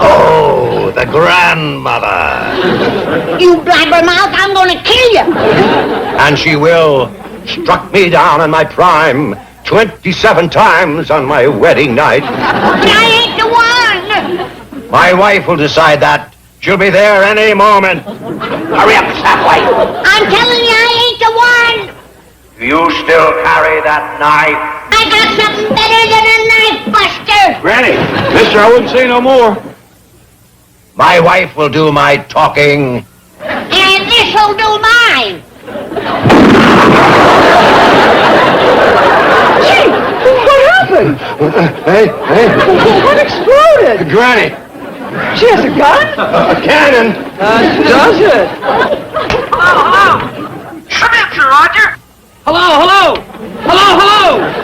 Oh, the grandmother. You blabbermouth, I'm going to kill you. And she will. Struck me down in my prime 27 times on my wedding night. But I ain't the one. My wife will decide that. She'll be there any moment. Hurry up, Sapway. I'm telling you, I ain't the one. Do you still carry that knife? I got something better than a knife buster. Granny, mister, I wouldn't say no more. My wife will do my talking. And this'll do mine. Gee, what happened? Hey. What exploded? Granny, She has a gun? a cannon. Does it? Come in, Sir Roger. Hello.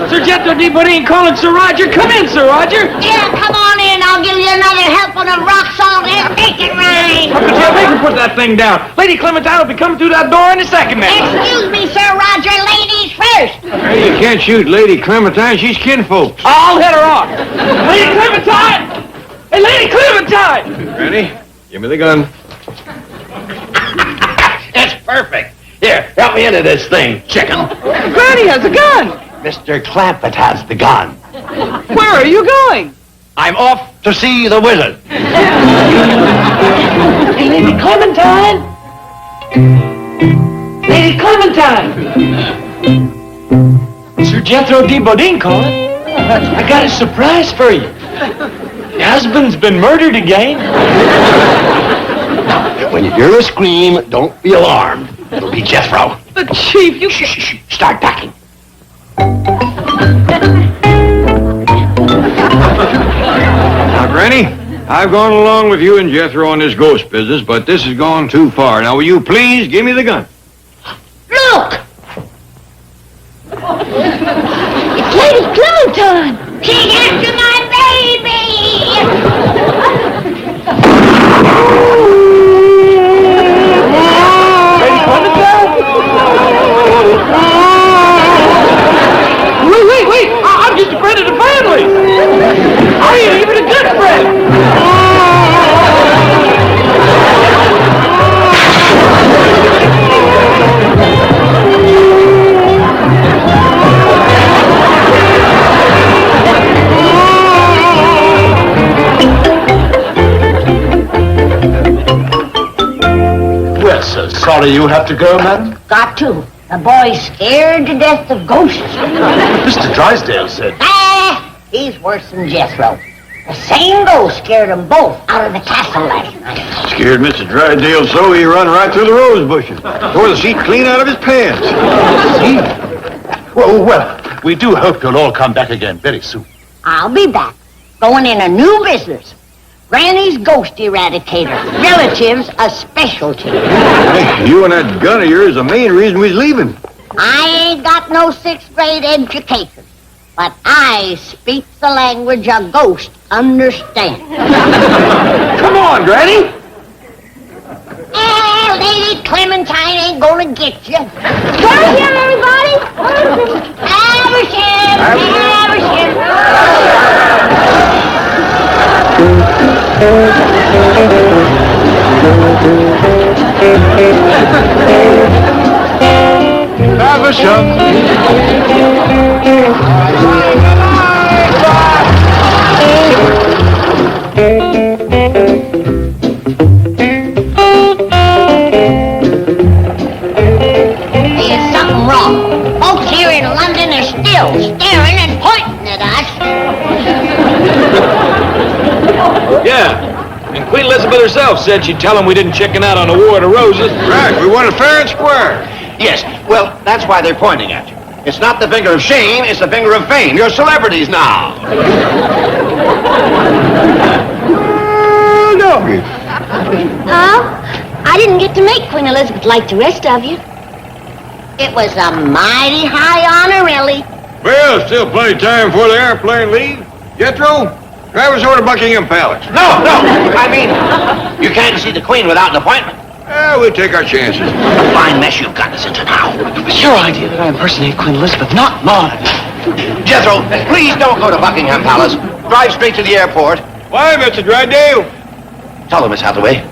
Sir Jethro D. Bodine calling Sir Roger. Come in, Sir Roger. Yeah, come on in. I'll give you another helping of rock salt and bacon rind. Uncle Jed, make her put that thing down. Lady Clementine will be coming through that door in a second now. Excuse me, Sir Roger. Ladies first. Hey, you can't shoot Lady Clementine. She's kinfolk. I'll head her off. Lady Clementine! Hey, Lady Clementine! Ready? Give me the gun. That's perfect. Here, help me into this thing, chicken. Granny has a gun. Mr. Clampett has the gun. Where are you going? I'm off to see the wizard. Hey, Lady Clementine! Lady Clementine! Sir Jethro D. Bodine calling. I got a surprise for you. Your husband's been murdered again. When you hear a scream, don't be alarmed. It'll be Jethro. But, Chief, you... Shh. Start packing. Now, Granny, I've gone along with you and Jethro on this ghost business, but this has gone too far. Now, will you please give me the gun? Look! It's Lady Clementine! She's after my baby! Lady Clementine? Wait! I'm just a friend of the family! I ain't even a good friend! Well, sir, sorry you have to go, madam. Got to. The boy's scared to death of ghosts. Mr. Drysdale said... He's worse than Jethro. The same ghost scared them both out of the castle last night. Scared Mr. Drysdale so he run right through the rose bushes. Tore the seat clean out of his pants. See? Well, we do hope you'll all come back again very soon. I'll be back. Going in a new business. Granny's ghost eradicator. Relatives a specialty. Hey, you and that gun of yours is the main reason we's leaving. I ain't got no 6th grade education, but I speak the language a ghost understand. Come on, Granny! Lady Clementine ain't gonna get you. Come here, everybody! Aversham! There's something wrong. Folks here in London are still staring and pointing at us. Yeah. And Queen Elizabeth herself said she'd tell them we didn't chicken out on the War of the Roses. Right, we want it fair and square. Yes, well, that's why they're pointing at you. It's not the finger of shame, it's the finger of fame. You're celebrities now. Huh? I didn't get to make Queen Elizabeth like the rest of you. It was a mighty high honor, really. Well, still plenty of time before the airplane leaves. Jethro, drive us over to Buckingham Palace. No, I mean, you can't see the Queen without an appointment. We'll take our chances. A fine mess you've got us into now. It's your idea that I impersonate Queen Elizabeth, not mine. Jethro, please don't go to Buckingham Palace. Drive straight to the airport. Why, Mr. Drysdale? Tell them, Miss Hathaway.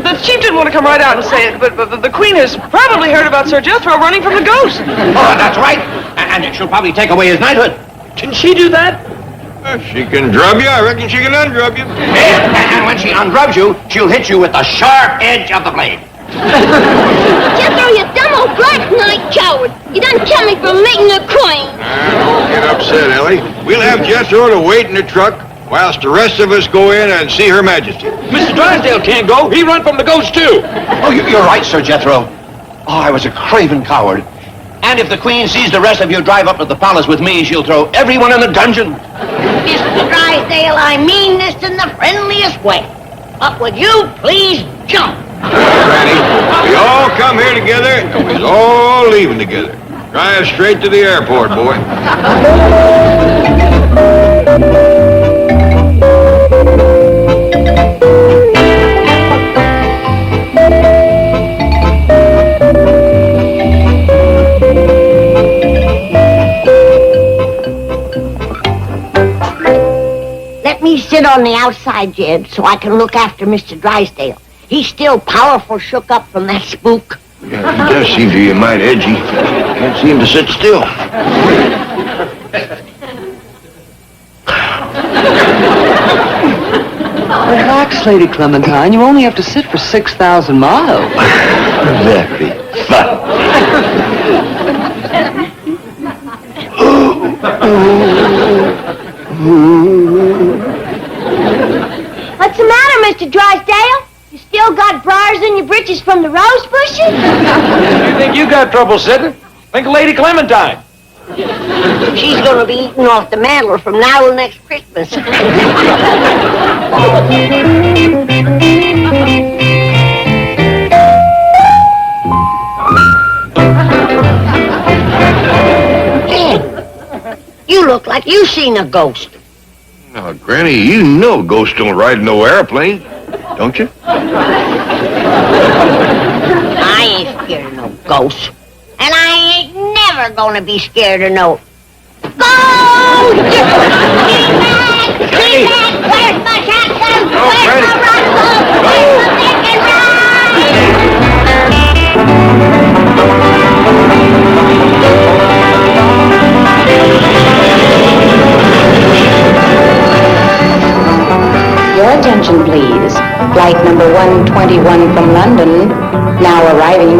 The chief didn't want to come right out and say it, but the Queen has probably heard about Sir Jethro running from the ghost. Oh, that's right. And she'll probably take away his knighthood. Can she do that? She can drub you. I reckon she can undrub you. And when she undrubs you, she'll hit you with the sharp edge of the blade. Jethro, you dumb old black knight coward. You done kept me from making a queen. Don't get upset, Ellie. We'll have Jethro to wait in the truck whilst the rest of us go in and see Her Majesty. Mr. Drysdale can't go. He run from the ghost, too. Oh, you're right, Sir Jethro. Oh, I was a craven coward. And if the Queen sees the rest of you drive up to the palace with me, she'll throw everyone in the dungeon. Mr. Drysdale, I mean this in the friendliest way. But would you please jump? Granny, we all come here together, and we're all leaving together. Drive straight to the airport, boy. Let me sit on the outside, Jed, so I can look after Mr. Drysdale. He's still powerful shook up from that spook. Yeah, he does seem to be mighty edgy. Can't seem to sit still. Relax, Lady Clementine. You only have to sit for 6,000 miles. Very fun. What's the matter, Mr. Drysdale? You still got briars in your britches from the rose bushes? You think you got trouble sitting? Think of Lady Clementine. She's going to be eating off the mantle from now till next Christmas. Ed, you look like you seen a ghost. Now, Granny, you know ghosts don't ride no airplane, don't you? I ain't scared of no ghosts. And I ain't never gonna be scared of no ghosts! Get back! Where's my shotgun? Where's my rifle? Where's my pick and Your attention, please. Flight number 121 from London, now arriving.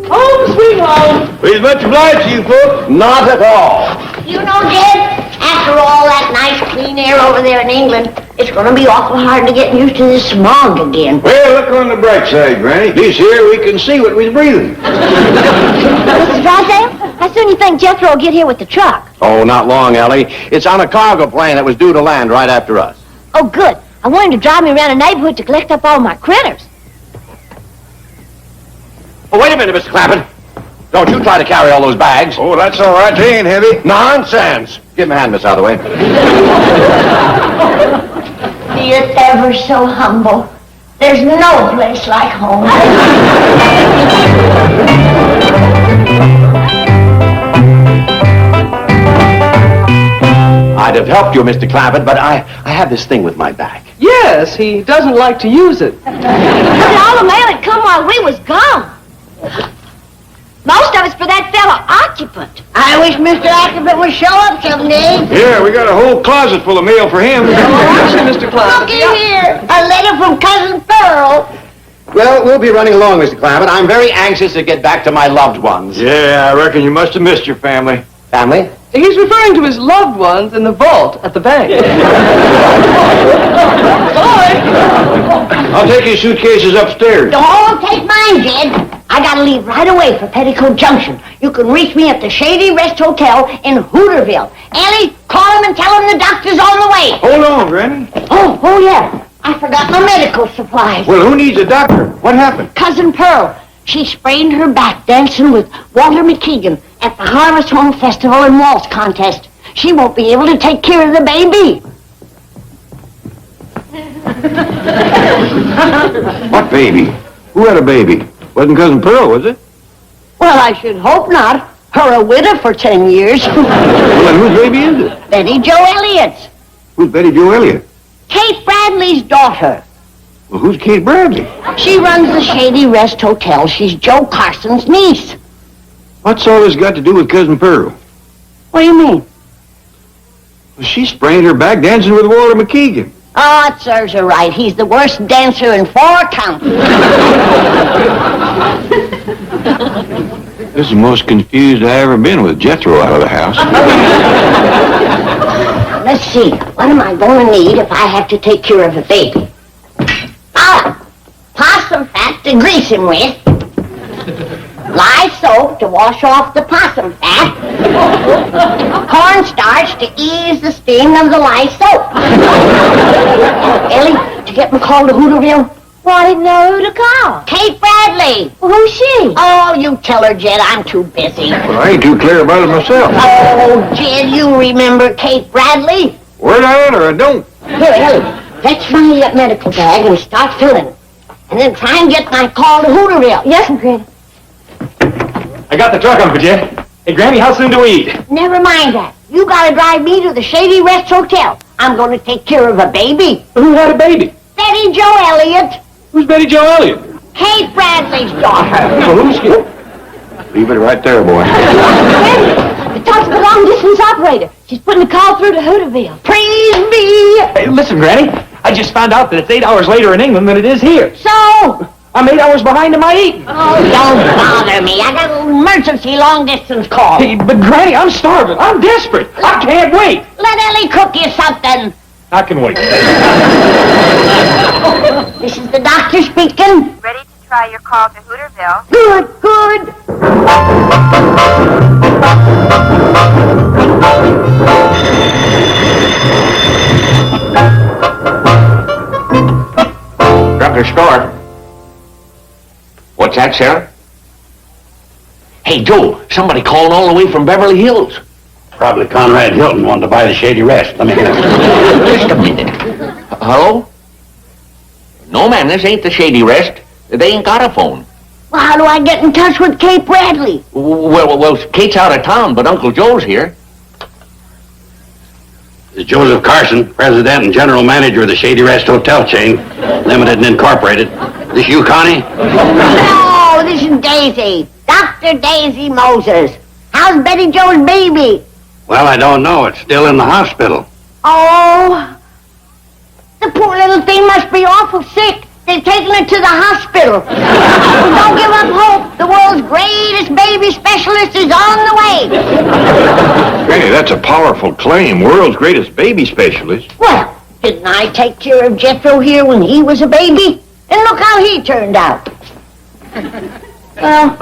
Home, sweet home. We're much obliged to you folks. Not at all. You know, Jed, after all that nice clean air over there in England, it's gonna be awful hard to get used to this smog again. Well, look on the bright side, Granny. This here, we can see what we're breathing. Mr. Drysdale, how soon you think Jethro will get here with the truck? Oh, not long, Ellie. It's on a cargo plane that was due to land right after us. Oh, good. I want him to drive me around the neighborhood to collect up all my critters. Oh, wait a minute, Mr. Clampett. Don't you try to carry all those bags. Oh, that's all right. They ain't heavy. Nonsense. Give me a hand, Miss Hathaway. Be it ever so humble, there's no place like home. I'd have helped you, Mr. Clampett, but I have this thing with my back. Yes, he doesn't like to use it. But all the mail had come while we was gone. Most of it's for that fellow occupant. I wish Mr. Occupant would show up someday. Yeah, we got a whole closet full of mail for him. Mr. Clampett. Looky here, a letter from Cousin Pearl. Well, we'll be running along, Mr. Clampett. I'm very anxious to get back to my loved ones. Yeah, I reckon you must have missed your family. Family? He's referring to his loved ones in the vault at the bank. I'll take your suitcases upstairs. Don't take mine, Jed. I gotta leave right away for Petticoat Junction. You can reach me at the Shady Rest Hotel in Hooterville. Ellie, call him and tell him the doctor's on the way. Hold on, Granny. Oh, yeah. I forgot my medical supplies. Well, who needs a doctor? What happened? Cousin Pearl. She sprained her back dancing with Walter McKeegan at the Harvest Home Festival and Waltz Contest. She won't be able to take care of the baby. What baby? Who had a baby? Wasn't Cousin Pearl, was it? Well, I should hope not. Her a widow for 10 years. Well, then whose baby is it? Betty Jo Elliott's. Who's Betty Jo Elliott? Kate Bradley's daughter. Well, who's Kate Bradley? She runs the Shady Rest Hotel. She's Joe Carson's niece. What's all this got to do with Cousin Pearl? What do you mean? Well, she sprained her back dancing with Walter McKeegan. Oh, it serves her right. He's the worst dancer in 4 counties. This is the most confused I ever been with Jethro out of the house. Let's see. What am I going to need if I have to take care of a baby? Possum fat to grease him with. Lye soap to wash off the possum fat. Cornstarch to ease the sting of the lye soap. Ellie, did you get me called to Hooterville? Well, I didn't know who to call. Kate Bradley. Well, who's she? Oh, you tell her, Jed. I'm too busy. Well, I ain't too clear about it myself. Oh, Jed, you remember Kate Bradley? Word on or I don't. Here, Ellie, let's find that medical bag and start filling. And then try and get my call to Hooterville. Yes, Granny. I got the truck, Uncle Jed. Hey, Granny, how soon do we eat? Never mind that. You gotta drive me to the Shady Rest Hotel. I'm gonna take care of a baby. Who had a baby? Betty Jo Elliott. Who's Betty Jo Elliott? Kate Bradley's daughter. Leave it right there, boy. The talk's the long-distance operator. She's putting a call through to Hooterville. Praise be. Hey, listen, Granny. I just found out that it's 8 hours later in England than it is here. So? I'm 8 hours behind in my eating. Oh, don't bother me. I got an emergency long-distance call. Hey, but Granny, I'm starving. I'm desperate. I can't wait. Let Ellie cook you something. I can wait. This is the doctor speaking. Ready to try your call to Hooterville? Good, good. Drugstore store. What's that, Sarah? Hey, Joe, somebody called all the way from Beverly Hills. Probably Conrad Hilton wanted to buy the Shady Rest. Let me get it. Just a minute. Hello? No, man, this ain't the Shady Rest. They ain't got a phone. Well, how do I get in touch with Kate Bradley? Well, Kate's out of town, but Uncle Joe's here. This is Joseph Carson, president and general manager of the Shady Rest Hotel chain, limited and incorporated. This you, Connie? No, this is Daisy. Dr. Daisy Moses. How's Betty Jo's baby? Well, I don't know. It's still in the hospital. Oh, the poor little thing must be awful sick. They've taken her to the hospital. Don't give up hope. The world's greatest baby specialist is on the way. Hey, that's a powerful claim. World's greatest baby specialist. Well, didn't I take care of Jethro here when he was a baby? And look how he turned out. Well,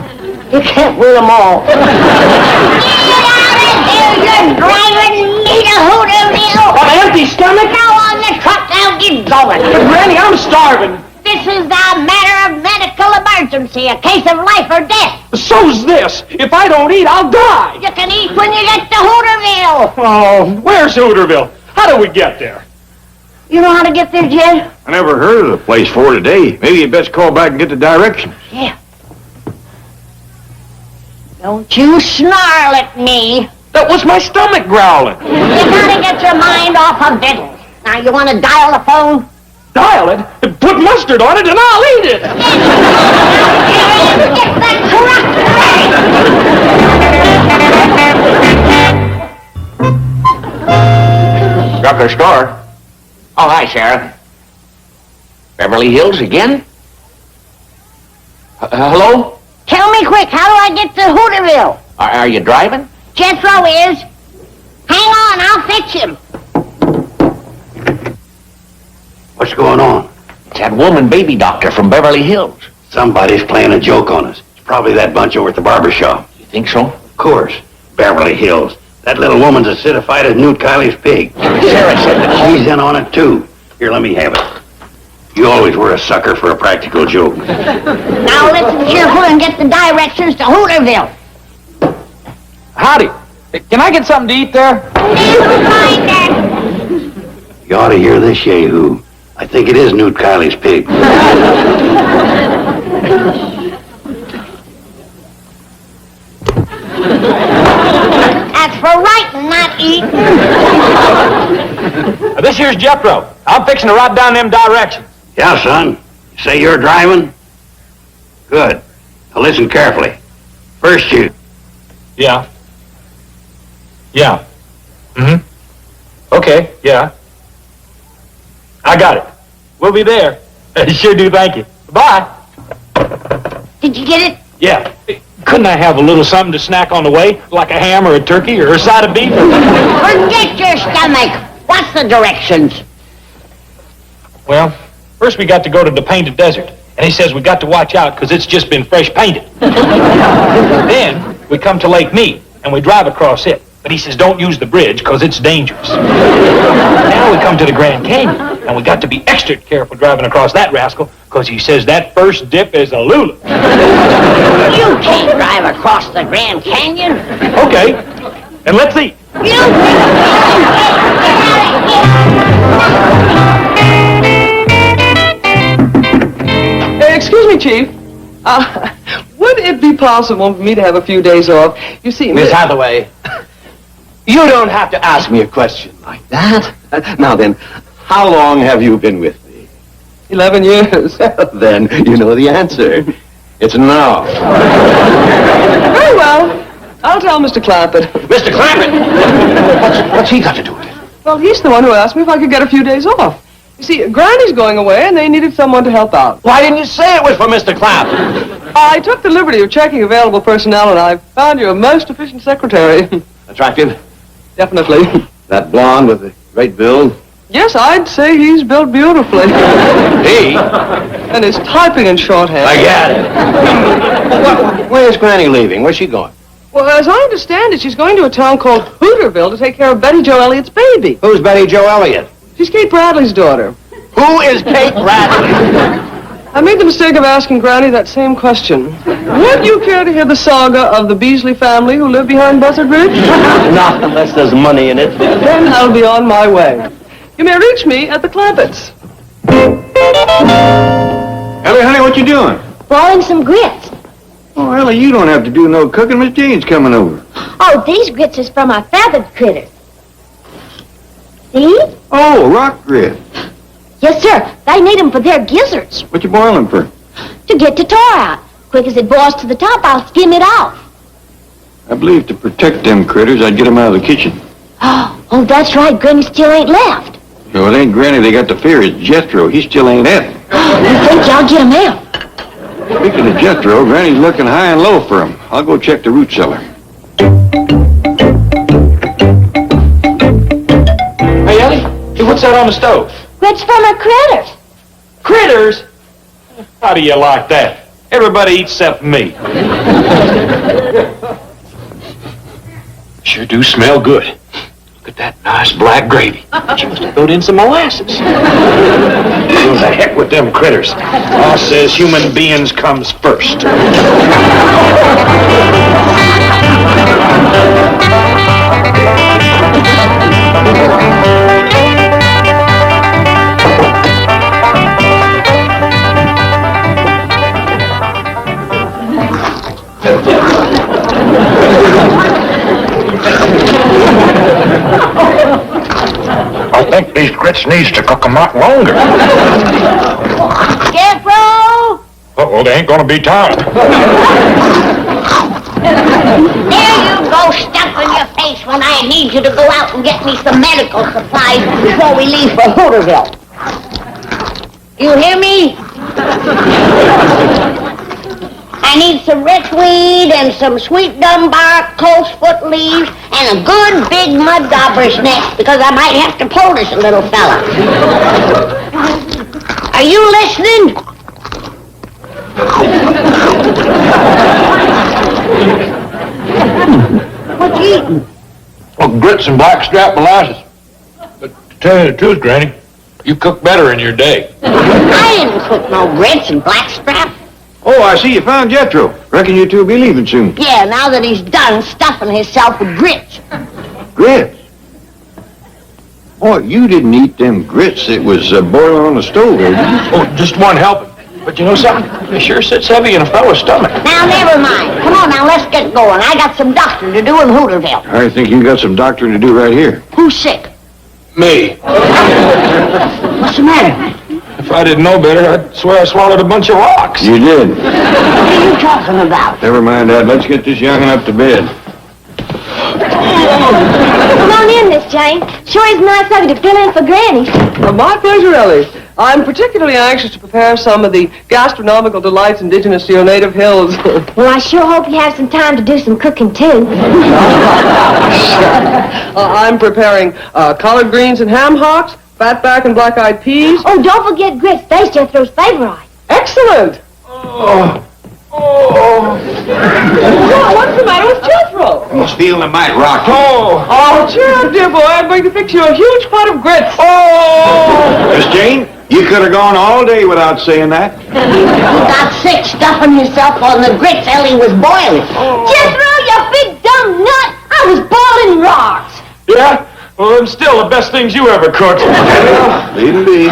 you can't win them all. Get out of here, you're driving me to Hooterville. On an empty stomach? Now on the truck, now get going. But Granny, I'm starving. This is a matter of medical emergency, a case of life or death. So's this. If I don't eat, I'll die. You can eat when you get to Hooterville. Oh, where's Hooterville? How do we get there? You know how to get there, Jed? I never heard of the place before today. Maybe you best call back and get the directions. Yeah. Don't you snarl at me. That was my stomach growling. You gotta get your mind off of victuals. Now, you want to dial the phone? Dial it, put mustard on it, and I'll eat it. Get that truck ready. Drugstore store. Oh, hi, Sarah. Beverly Hills again? Hello? Tell me quick, how do I get to Hooterville? Are you driving? Jethro is. Hang on, I'll fetch him. What's going on? It's that woman baby doctor from Beverly Hills. Somebody's playing a joke on us. It's probably that bunch over at the barber shop. You think so? Of course. Beverly Hills. That little woman's as certified as Newt Kiley's pig. Sarah said that She's in on it, too. Here, let me have it. You always were a sucker for a practical joke. Now listen cheerful and get the directions to Hooterville. Howdy. Can I get something to eat there? Never mind that. You ought to hear this, Yehu. I think it is Newt Kiley's pig. That's for writing, not eating. This here's Jethro. I'm fixing to write down them directions. Yeah, son. You say you're driving? Good. Now listen carefully. First you. Yeah. Yeah. Mm-hmm. Okay, yeah. I got it. We'll be there. Sure do, thank you. Bye. Did you get it? Yeah. Couldn't I have a little something to snack on the way? Like a ham or a turkey or a side of beef? Forget your stomach. What's the directions? Well, first we got to go to the Painted Desert. And he says we got to watch out because it's just been fresh painted. Then we come to Lake Mead and we drive across it. But he says don't use the bridge because it's dangerous. Now we come to the Grand Canyon and we got to be extra careful driving across that rascal because he says that first dip is a lula. You can't drive across the Grand Canyon. Okay, and let's eat. Excuse me, Chief. Would it be possible for me to have a few days off? You see, Miss Hathaway, you don't have to ask me a question like that. Now then, how long have you been with me? 11 years. Then you know the answer. It's no. Very well. I'll tell Mr. Clampett. Mr. Clampett! What's he got to do with it? Well, he's the one who asked me if I could get a few days off. You see, Granny's going away, and they needed someone to help out. Why didn't you say it was for Mr. Clampett? I took the liberty of checking available personnel, and I found you a most efficient secretary. Attractive? Definitely. That blonde with the great build? Yes, I'd say he's built beautifully. He? And his typing in shorthand. I get it. Where's Granny leaving? Where's she going? Well, as I understand it, she's going to a town called Hooterville to take care of Betty Jo Elliott's baby. Who's Betty Jo Elliott? She's Kate Bradley's daughter. Who is Kate Bradley? I made the mistake of asking Granny that same question. Would you care to hear the saga of the Beasley family who live behind Buzzard Ridge? Not unless there's money in it. Then I'll be on my way. You may reach me at the Clampetts. Ellie, honey, what you doing? Boiling some grits. Oh, Ellie, you don't have to do no cooking. Miss Jane's coming over. Oh, these grits is from our feathered critters. See? Oh, rock grit. Yes, sir. They need 'em for their gizzards. What you boiling for? To get the tar out. Quick as it boils to the top, I'll skim it off. I believe to protect them critters, I'd get them out of the kitchen. Oh, that's right. Granny still ain't left. So it ain't Granny they got to fear, it's Jethro. He still ain't at it. You think y'all get 'em out? Speaking of Jethro, Granny's looking high and low for him. I'll go check the root cellar. Hey, Ellie, hey, what's that on the stove? Grits from our critters. Critters? How do you like that? Everybody eats except me. Sure do smell good. Look at that nice black gravy. She must have thrown in some molasses. Who the heck with them critters? Boss says human beings comes first. I think these grits needs to cook 'em out longer. Jethro! Uh-oh, they ain't gonna be time. There you go, stuffing your face when I need you to go out and get me some medical supplies before we leave for Hooterville. You hear me? I need some rickwweed and some sweet gum bark, coltsfoot leaves, and a good big mud dauber's nest because I might have to pull this little fella. Are you listening? What you eating? Well, grits and blackstrap molasses. But to tell you the truth, Granny, you cook better in your day. I didn't cook no grits and blackstrap. Oh, I see you found Jethro. Reckon you two will be leaving soon. Yeah, now that he's done stuffing himself with grits. Grits? Boy, you didn't eat them grits that was boiling on the stove, did you? Oh, just one helping. But you know something? It sure sits heavy in a fellow's stomach. Now, never mind. Come on, now, let's get going. I got some doctoring to do in Hooterville. I think you got some doctoring to do right here. Who's sick? Me. What's the matter? If I didn't know better, I'd swear I swallowed a bunch of rocks. You did. What are you talking about? Never mind that. Let's get this young'un up to bed. Come on in, Miss Jane. Sure is nice of you to fill in for Granny. Well, my pleasure, Ellie. I'm particularly anxious to prepare some of the gastronomical delights indigenous to your native hills. Well, I sure hope you have some time to do some cooking, too. I'm preparing collard greens and ham hocks, fatback and black-eyed peas. Oh, don't forget grits. They's Jethro's favorite. Excellent! What's the matter with Jethro? He's feeling a mite rocky. Oh, cheer up, dear boy. I'm going to fix you a huge pot of grits. Miss Jane, you could have gone all day without saying that. He got sick stuffing himself on the grits Ellie was boiling. Jethro, you big dumb nut! I was boiling rocks. Yeah? Well, them still the best things you ever cooked. Leave him be.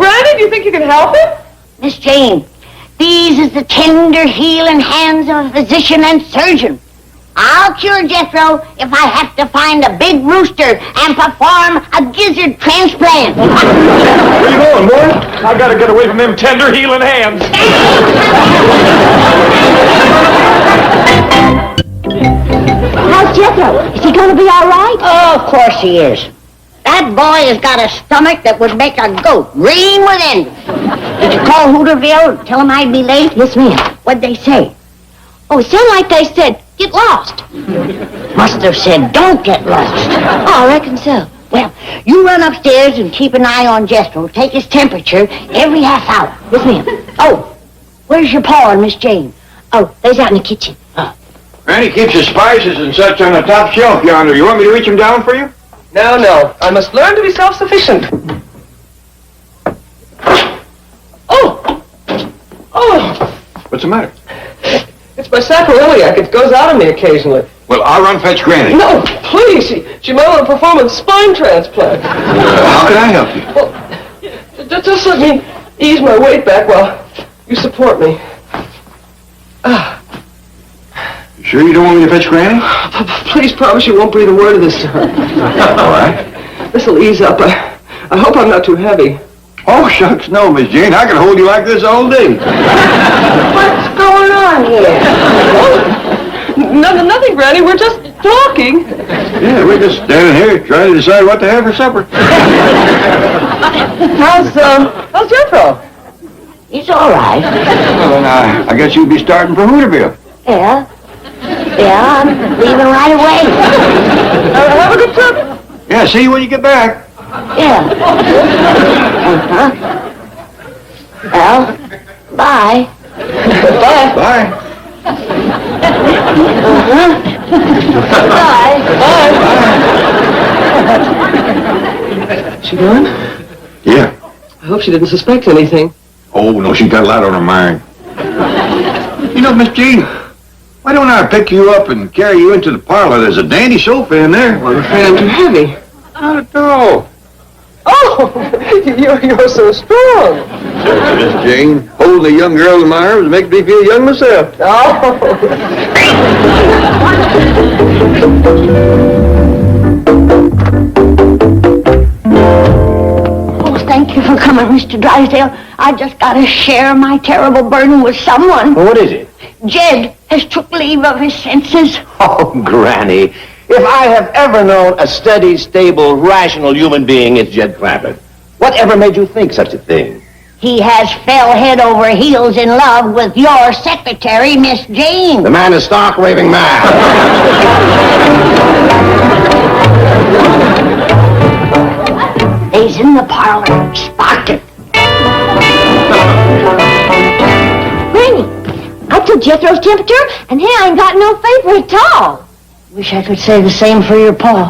Granny, do you think you can help him? Miss Jane, these is the tender healing hands of a physician and surgeon. I'll cure Jethro if I have to find a big rooster and perform a gizzard transplant. Where you going, boy? I gotta get away from them tender healing hands. How's Jethro? Is he going to be all right? Oh, of course he is. That boy has got a stomach that would make a goat green with envy. Did you call Hooterville and tell them I'd be late? Yes, ma'am. What'd they say? Oh, it sounded like they said, get lost. Must have said, don't get lost. Oh, I reckon so. Well, you run upstairs and keep an eye on Jethro. Take his temperature every half hour. Yes, ma'am. Oh, where's your pa and Miss Jane? Oh, they's out in the kitchen. Granny keeps the spices and such on the top shelf yonder. You want me to reach them down for you? No. I must learn to be self-sufficient. Oh! What's the matter? It's my sacroiliac. It goes out of me occasionally. Well, I'll run fetch Granny. No, please. She might want to perform a spine transplant. How can I help you? Well, just let me ease my weight back while you support me. You sure you don't want me to fetch Granny? Please promise you won't breathe a word of this to her. All right. This'll ease up. I hope I'm not too heavy. Oh, shucks, no, Miss Jane. I can hold you like this all day. What's going on here? Nothing, Granny. We're just talking. Yeah, we're just standing here trying to decide what to have for supper. How's Jethro? He's all right. Well, then I guess you'll be starting for Hooterville. Yeah, I'm leaving right away. Have a good trip. Yeah, see you when you get back. Yeah. Uh-huh. Well, bye. Bye. Bye. Uh-huh. Bye. She gone? Yeah. I hope she didn't suspect anything. Oh, no, she's got a lot on her mind. You know, Miss Jean, why don't I pick you up and carry you into the parlor? There's a dandy sofa in there. Well, I'm afraid I'm too heavy. Not at all. Oh, you're so strong. Miss Jane, holding a young girl in my arms makes me feel young myself. Oh. Thank you for coming, Mr. Drysdale. I just got to share my terrible burden with someone. Well, what is it? Jed has took leave of his senses. Oh, Granny, if I have ever known a steady, stable, rational human being, it's Jed Clampett. Whatever made you think such a thing? He has fell head over heels in love with your secretary, Miss Jane. The man is stark raving mad. He's in the parlor, sparking. Granny, I took Jethro's temperature, and he ain't got no fever at all. Wish I could say the same for your pa.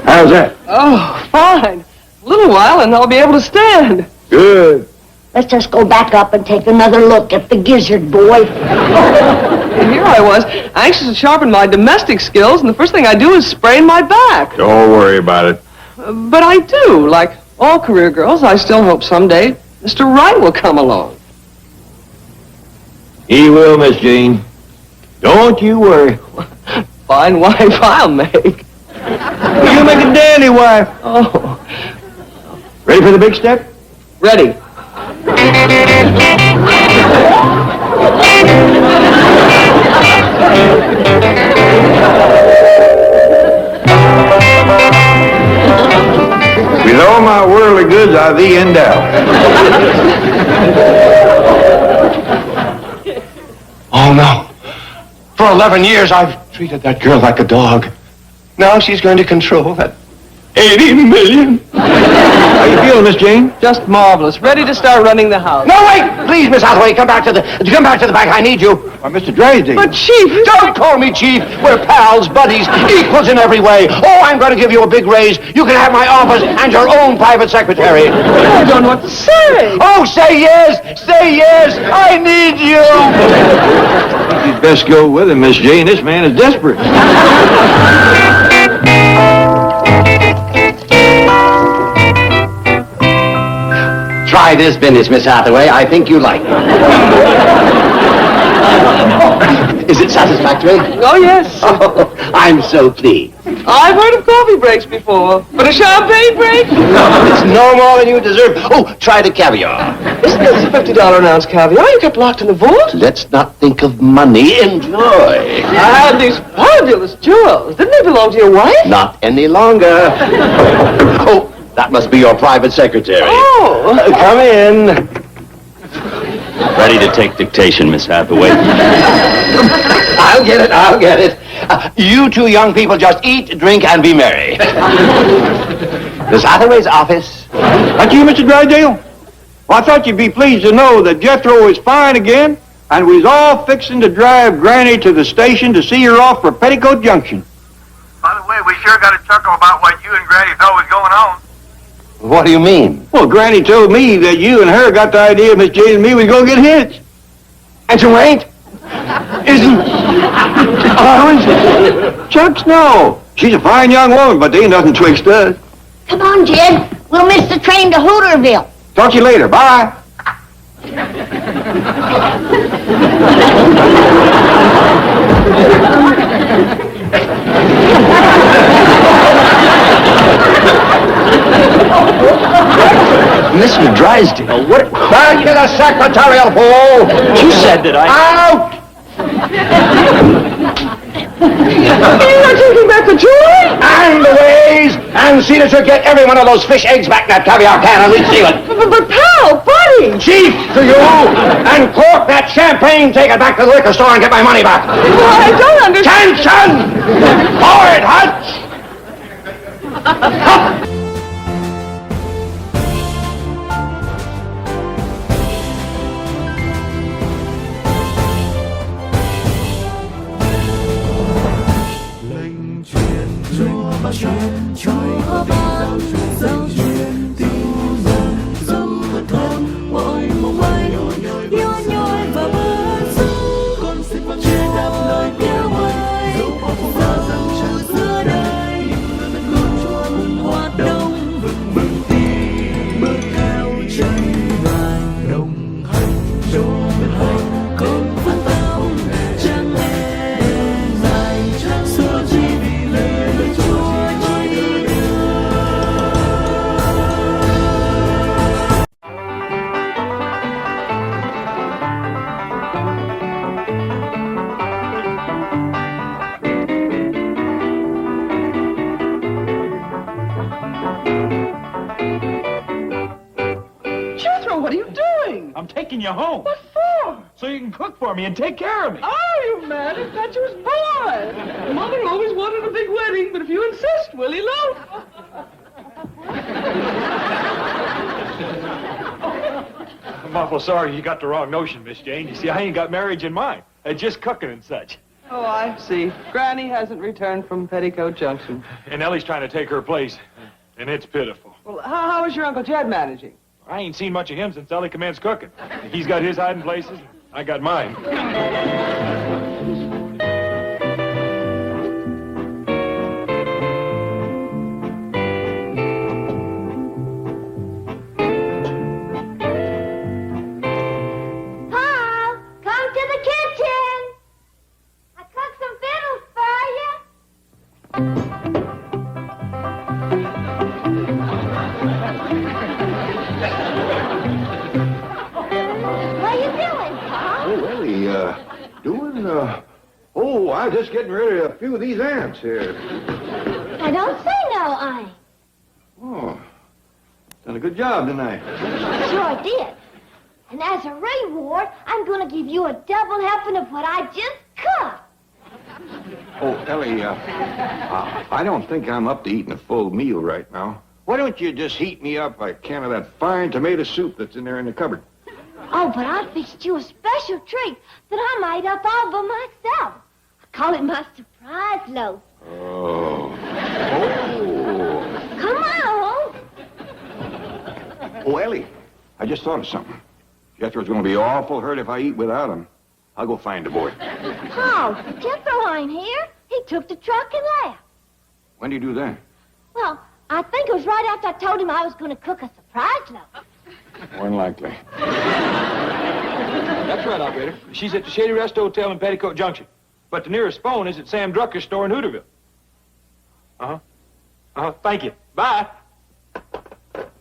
How's that? Oh, fine. A little while and I'll be able to stand. Good. Let's just go back up and take another look at the gizzard boy. And here I was, anxious to sharpen my domestic skills, and the first thing I do is sprain my back. Don't worry about it. But I do. Like all career girls, I still hope someday Mr. Right will come along. He will, Miss Jean. Don't you worry. Fine wife I'll make. You'll make a dandy wife. Oh. Ready for the big step? Ready. With all my worldly goods, I thee endow. Oh, no. For 11 years, I've treated that girl like a dog. Now she's going to control that 80 million. How you feeling, Miss Jane? Just marvelous. Ready to start running the house. No, wait! Please, Miss Hathaway, come back to the back. I need you. Why, Mr. Drysdale. But, Chief, Don't call me Chief. We're pals, buddies, equals in every way. Oh, I'm going to give you a big raise. You can have my office and your own private secretary. I don't know what to say. Oh, say yes! Say yes! I need you! You'd best go with him, Miss Jane. This man is desperate. Try this business, Miss Hathaway. I think you like it. Is it satisfactory? Oh, yes. Oh, I'm so pleased. I've heard of coffee breaks before, but a champagne break? No, it's no more than you deserve. Oh, try the caviar. Isn't this a $50 an ounce caviar you kept locked in the vault? Let's not think of money. Enjoy. I had these fabulous jewels. Didn't they belong to your wife? Not any longer. Oh, that must be your private secretary. Oh. Come in. Ready to take dictation, Miss Hathaway. I'll get it. You two young people just eat, drink, and be merry. Miss Hathaway's office. That's you, Mr. Drysdale? Well, I thought you'd be pleased to know that Jethro is fine again, and we's all fixing to drive Granny to the station to see her off for Petticoat Junction. By the way, we sure got a chuckle about what you and Granny thought was going on. What do you mean? Well, Granny told me that you and her got the idea Miss Jane and me was going to get hitched. And you ain't? Isn't ours? Chucks, no. She's a fine young woman, but there ain't nothing twixt us. Come on, Jed. We'll miss the train to Hooterville. Talk to you later. Bye. Mr. Drysdale, what? Back to the secretarial pool. You said that Out! You're not taking back the jewelry? And the ways! And see that you get every one of those fish eggs back in that caviar can and we'll seal it. But pal, buddy! Chief, to you! And cork that champagne, take it back to the liquor store and get my money back. Well, I don't understand. Attention! Forward, Hutch! What are you doing? I'm taking you home. What for? So you can cook for me and take care of me. Oh, you mad impetuous boy. Mother always wanted a big wedding, but if you insist, we'll elope. I'm awful sorry you got the wrong notion, Miss Jane. You see, I ain't got marriage in mind. Just cooking and such. Oh, I see. Granny hasn't returned from Petticoat Junction. And Ellie's trying to take her place, and it's pitiful. Well, how is your Uncle Jed managing? I ain't seen much of him since Ellie commenced cooking. He's got his hiding places, I got mine. Paul, come to the kitchen. I cooked some fiddles for you. What are you doing, Paul? Oh, Ellie, doing, oh, I was just getting rid of a few of these ants here. I don't say no, I. Oh, done a good job, didn't I? Sure did. And as a reward, I'm going to give you a double helping of what I just cooked. Oh, Ellie, I don't think I'm up to eating a full meal right now. Why don't you just heat me up a can of that fine tomato soup that's in there in the cupboard? Oh, but I fixed you a special treat that I made up all by myself. I call it my surprise loaf. Oh. Come on. Oh, Ellie, I just thought of something. Jethro's going to be awful hurt if I eat without him. I'll go find the boy. Paul, Jethro ain't here. He took the truck and left. When do you do that? Well, I think it was right after I told him I was going to cook a surprise loaf. More than likely. That's right, operator. She's at the Shady Rest Hotel in Petticoat Junction. But the nearest phone is at Sam Drucker's store in Hooterville. Thank you. Bye.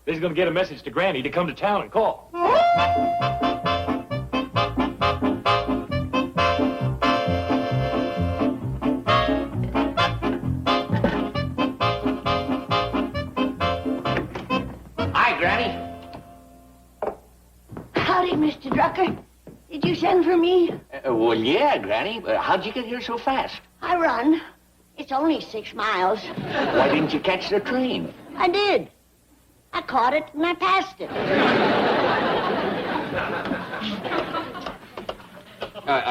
He's going to get a message to Granny to come to town and call. Hi, Granny. Howdy, Mr. Drucker. Did you send for me? Well, yeah, Granny. How'd you get here so fast? I run. It's only 6 miles. Why didn't you catch the train? I did. I caught it and I passed it.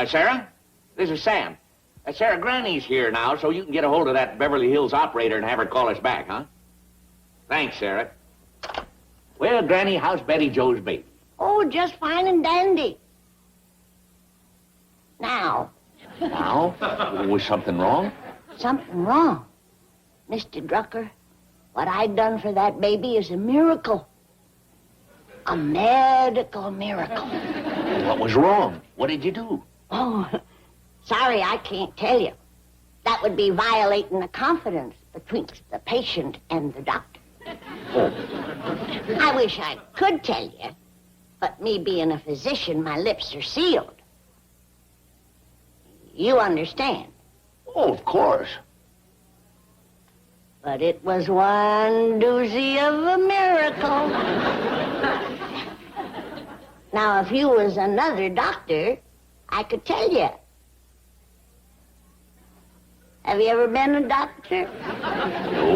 Sarah? This is Sam. Sarah, Granny's here now, so you can get a hold of that Beverly Hills operator and have her call us back, huh? Thanks, Sarah. Well, Granny, how's Betty Joe's baby? Oh, just fine and dandy. Now. Now? Was something wrong? Something wrong. Mr. Drucker, what I done for that baby is a miracle. A medical miracle. What was wrong? What did you do? Oh, sorry, I can't tell you. That would be violating the confidence between the patient and the doctor. Oh. I wish I could tell you, but me being a physician, my lips are sealed. You understand? Oh, of course. But it was one doozy of a miracle. Now, if you was another doctor, I could tell you. Have you ever been a doctor? No.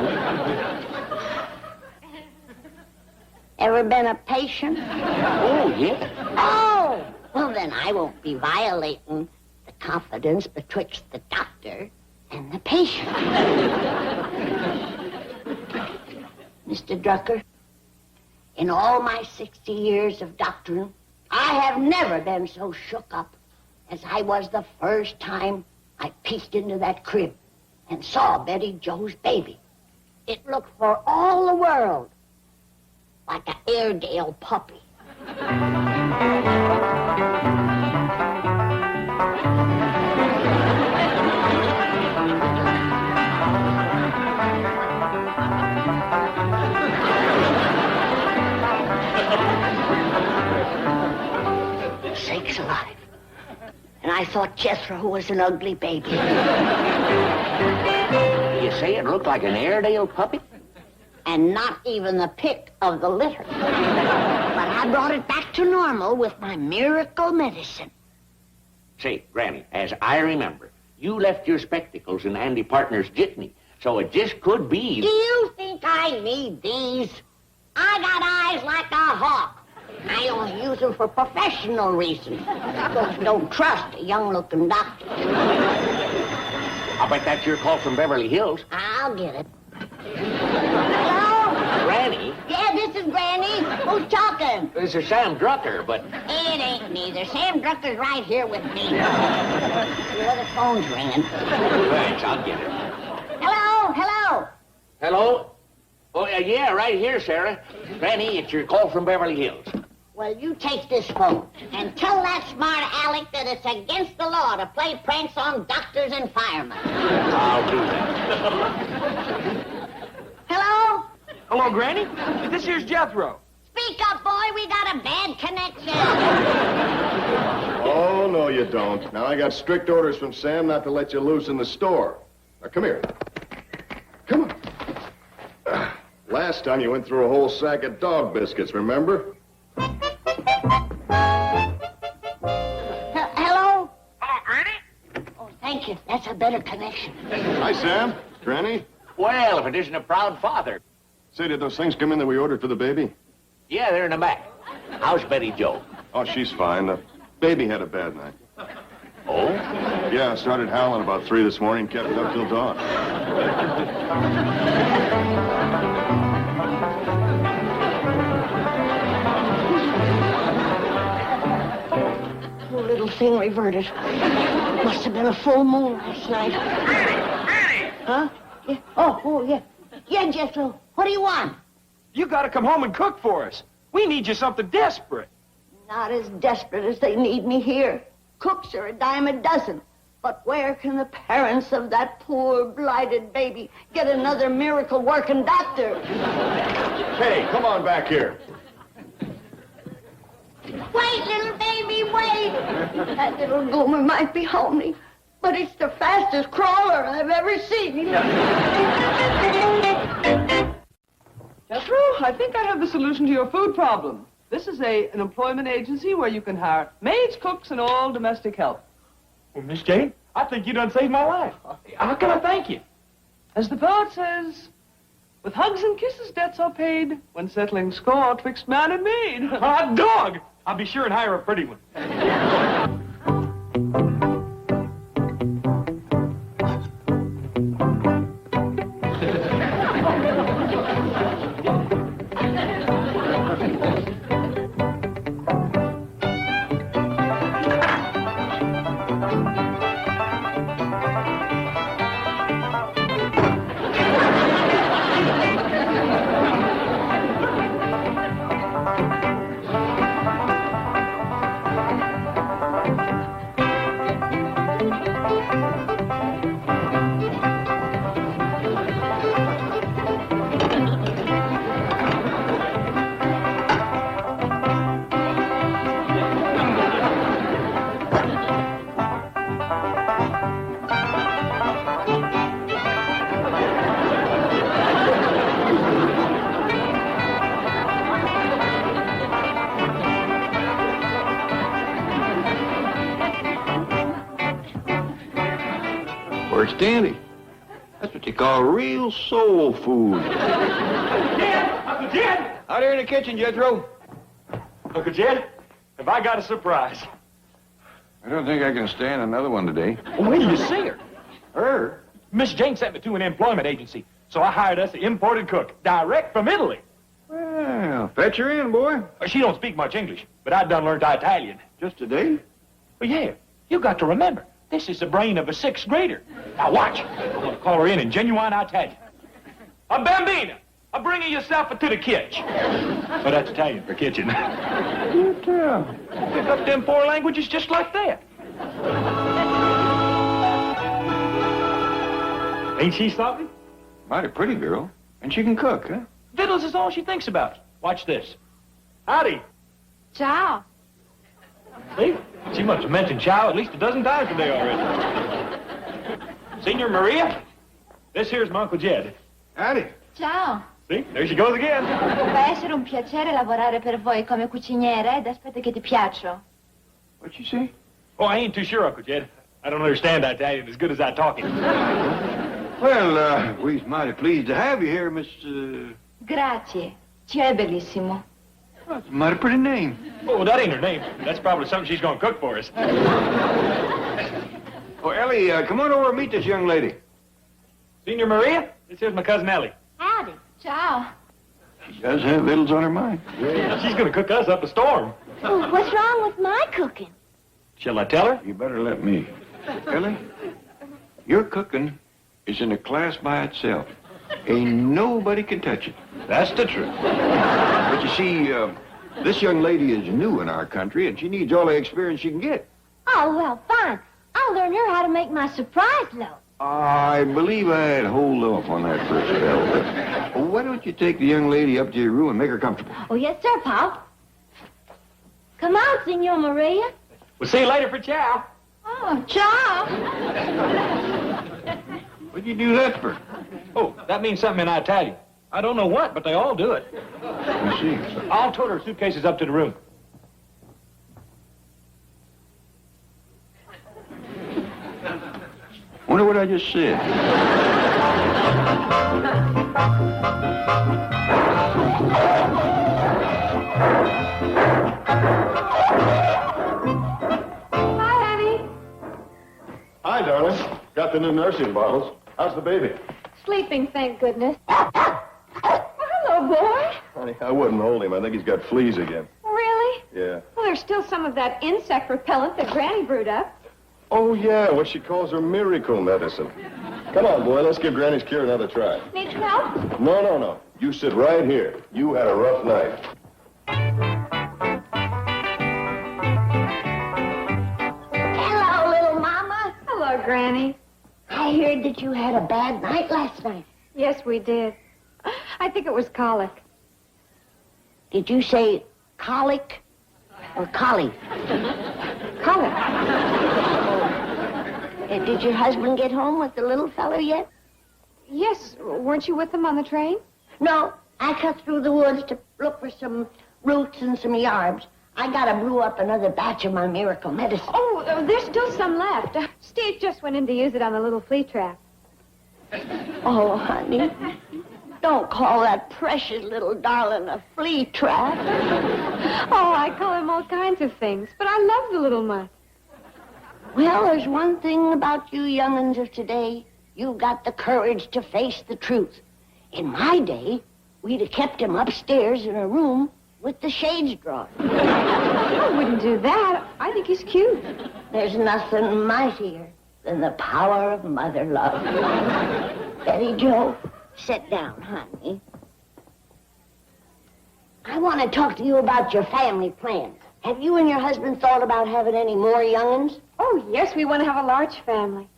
Ever been a patient? Oh, yeah. Oh! Well, then I won't be violating the confidence betwixt the doctor and the patient. Mr. Drucker, in all my 60 years of doctoring, I have never been so shook up as I was the first time I peeked into that crib and saw Betty Joe's baby. It looked for all the world like an Airedale puppy. Sakes alive. And I thought Jethro was an ugly baby. You say it looked like an Airedale puppy? And not even the pick of the litter. But I brought it back to normal with my miracle medicine. Say, Granny, as I remember, you left your spectacles in Andy Partner's jitney, so it just could be... Do you think I need these? I got eyes like a hawk. I only use them for professional reasons. Folks don't trust a young-looking doctor. I'll bet that's your call from Beverly Hills. I'll get it. Hello? Granny? Yeah, this is Granny. Who's talking? This is Sam Drucker, but... It ain't neither. Sam Drucker's right here with me. Your other phone's ringing. Thanks, I'll get it. Hello? Hello? Hello? Oh, yeah, right here, Sarah. Granny, it's your call from Beverly Hills. Well, you take this phone and tell that smart aleck that it's against the law to play pranks on doctors and firemen. I'll do that. Hello? Hello, Granny? This here's Jethro. Speak up, boy. We got a bad connection. Oh, no, you don't. Now, I got strict orders from Sam not to let you loose in the store. Now, come here. Come on. Last time you went through a whole sack of dog biscuits, remember? Hello? Hello, Granny? Oh, thank you. That's a better connection. Hi, Sam. Granny? Well, if it isn't a proud father. Say, did those things come in that we ordered for the baby? Yeah, they're in the back. How's Betty Joe? Oh, she's fine. The baby had a bad night. Oh? Yeah, started howling about 3 this morning, kept it up till dawn. Poor little thing reverted. Must have been a full moon last night. Granny! Huh? Yeah. Oh, yeah. Yeah, Jethro. What do you want? You gotta come home and cook for us. We need you something desperate. Not as desperate as they need me here. Cooks are a dime a dozen. But where can the parents of that poor, blighted baby get another miracle-working doctor? Hey, come on back here. Wait, little baby, wait! That little boomer might be homely, but it's the fastest crawler I've ever seen. Jethro, I think I have the solution to your food problem. This is an employment agency where you can hire maids, cooks, and all domestic help. Well, Miss Jane, I think you done saved my life. How can I thank you? As the poet says, with hugs and kisses debts are paid, when settling score twixt man and maid. Hot dog! I'll be sure and hire a pretty one. Where's Danny? That's what they call real soul food. Jed! Uncle Jed! Out here in the kitchen, Jethro. Uncle Jed, have I got a surprise? I don't think I can stand another one today. Well, when did you see her? Her? Miss Jane sent me to an employment agency, so I hired us an imported cook, direct from Italy. Well, fetch her in, boy. She don't speak much English, but I done learned Italian. Just today? Well, yeah, you got to remember, this is the brain of a 6th grader. Now watch. I'm going to call her in genuine Italian. A bambina, a bringing yourself to the kitchen. Oh, that's Italian for kitchen. You tell. Pick up them 4 languages just like that. Ain't she something? Mighty pretty girl. And she can cook, huh? Vittles is all she thinks about. Watch this. Howdy. Ciao. See? She must have mentioned chow at least a dozen times today already. Senor Maria, this here's my Uncle Jed. Howdy. Ciao. See? There she goes again. Deve essere un piacere lavorare per voi come cuciniere ed aspetto che ti piaccio. What'd you say? Oh, I ain't too sure, Uncle Jed. I don't understand Italian as good as I talk it. Well, we're mighty pleased to have you here, Miss... Grazie. Ci è bellissimo. That's a mighty pretty name. Oh, that ain't her name. That's probably something she's gonna cook for us. Oh, Ellie, come on over and meet this young lady. Senor Maria, this here's my cousin Ellie. Howdy. Ciao. She does have vittles on her mind. Yeah, she's gonna cook us up a storm. Oh, what's wrong with my cooking? Shall I tell her? You better let me. Ellie, your cooking is in a class by itself. Ain't nobody can touch it. That's the truth. But you see, this young lady is new in our country, and she needs all the experience she can get. Oh, well, fine. I'll learn her how to make my surprise loaf. I believe I'd hold off on that for a spell. But why don't you take the young lady up to your room and make her comfortable? Oh, yes, sir, Pop. Come on, Senor Maria. We'll see you later for chow. Oh, ciao. What'd you do that for? Oh, that means something in Italian. I don't know what, but they all do it. I see. I'll tote her suitcases up to the room. Wonder what I just said. Hi, honey. Hi, darling. Got the new nursing bottles. How's the baby? Sleeping, thank goodness. Hello, boy. Honey, I wouldn't hold him. I think he's got fleas again. Really? Yeah. Well, there's still some of that insect repellent that Granny brewed up. Oh, yeah, what she calls her miracle medicine. Come on, boy, let's give Granny's cure another try. Need some help? No, no, no. You sit right here. You had a rough night. Hello, little mama. Hello, Granny. I heard that you had a bad night last night. Yes, we did. I think it was colic. Did you say colic or collie? Colic. Did your husband get home with the little fella yet? Yes, weren't you with them on the train? No, I cut through the woods to look for some roots and some yarbs. I gotta brew up another batch of my miracle medicine. Oh, there's still some left. Steve just went in to use it on the little flea trap. Oh, honey, don't call that precious little darling a flea trap. Oh, I call him all kinds of things, but I love the little mutt. Well, there's one thing about you young'uns of today. You've got the courage to face the truth. In my day, we'd have kept him upstairs in a room with the shades drawn. I wouldn't do that. I think he's cute. There's nothing mightier than the power of mother love. Betty Jo, sit down, honey. I want to talk to you about your family plans. Have you and your husband thought about having any more young'uns? Oh, yes, we want to have a large family.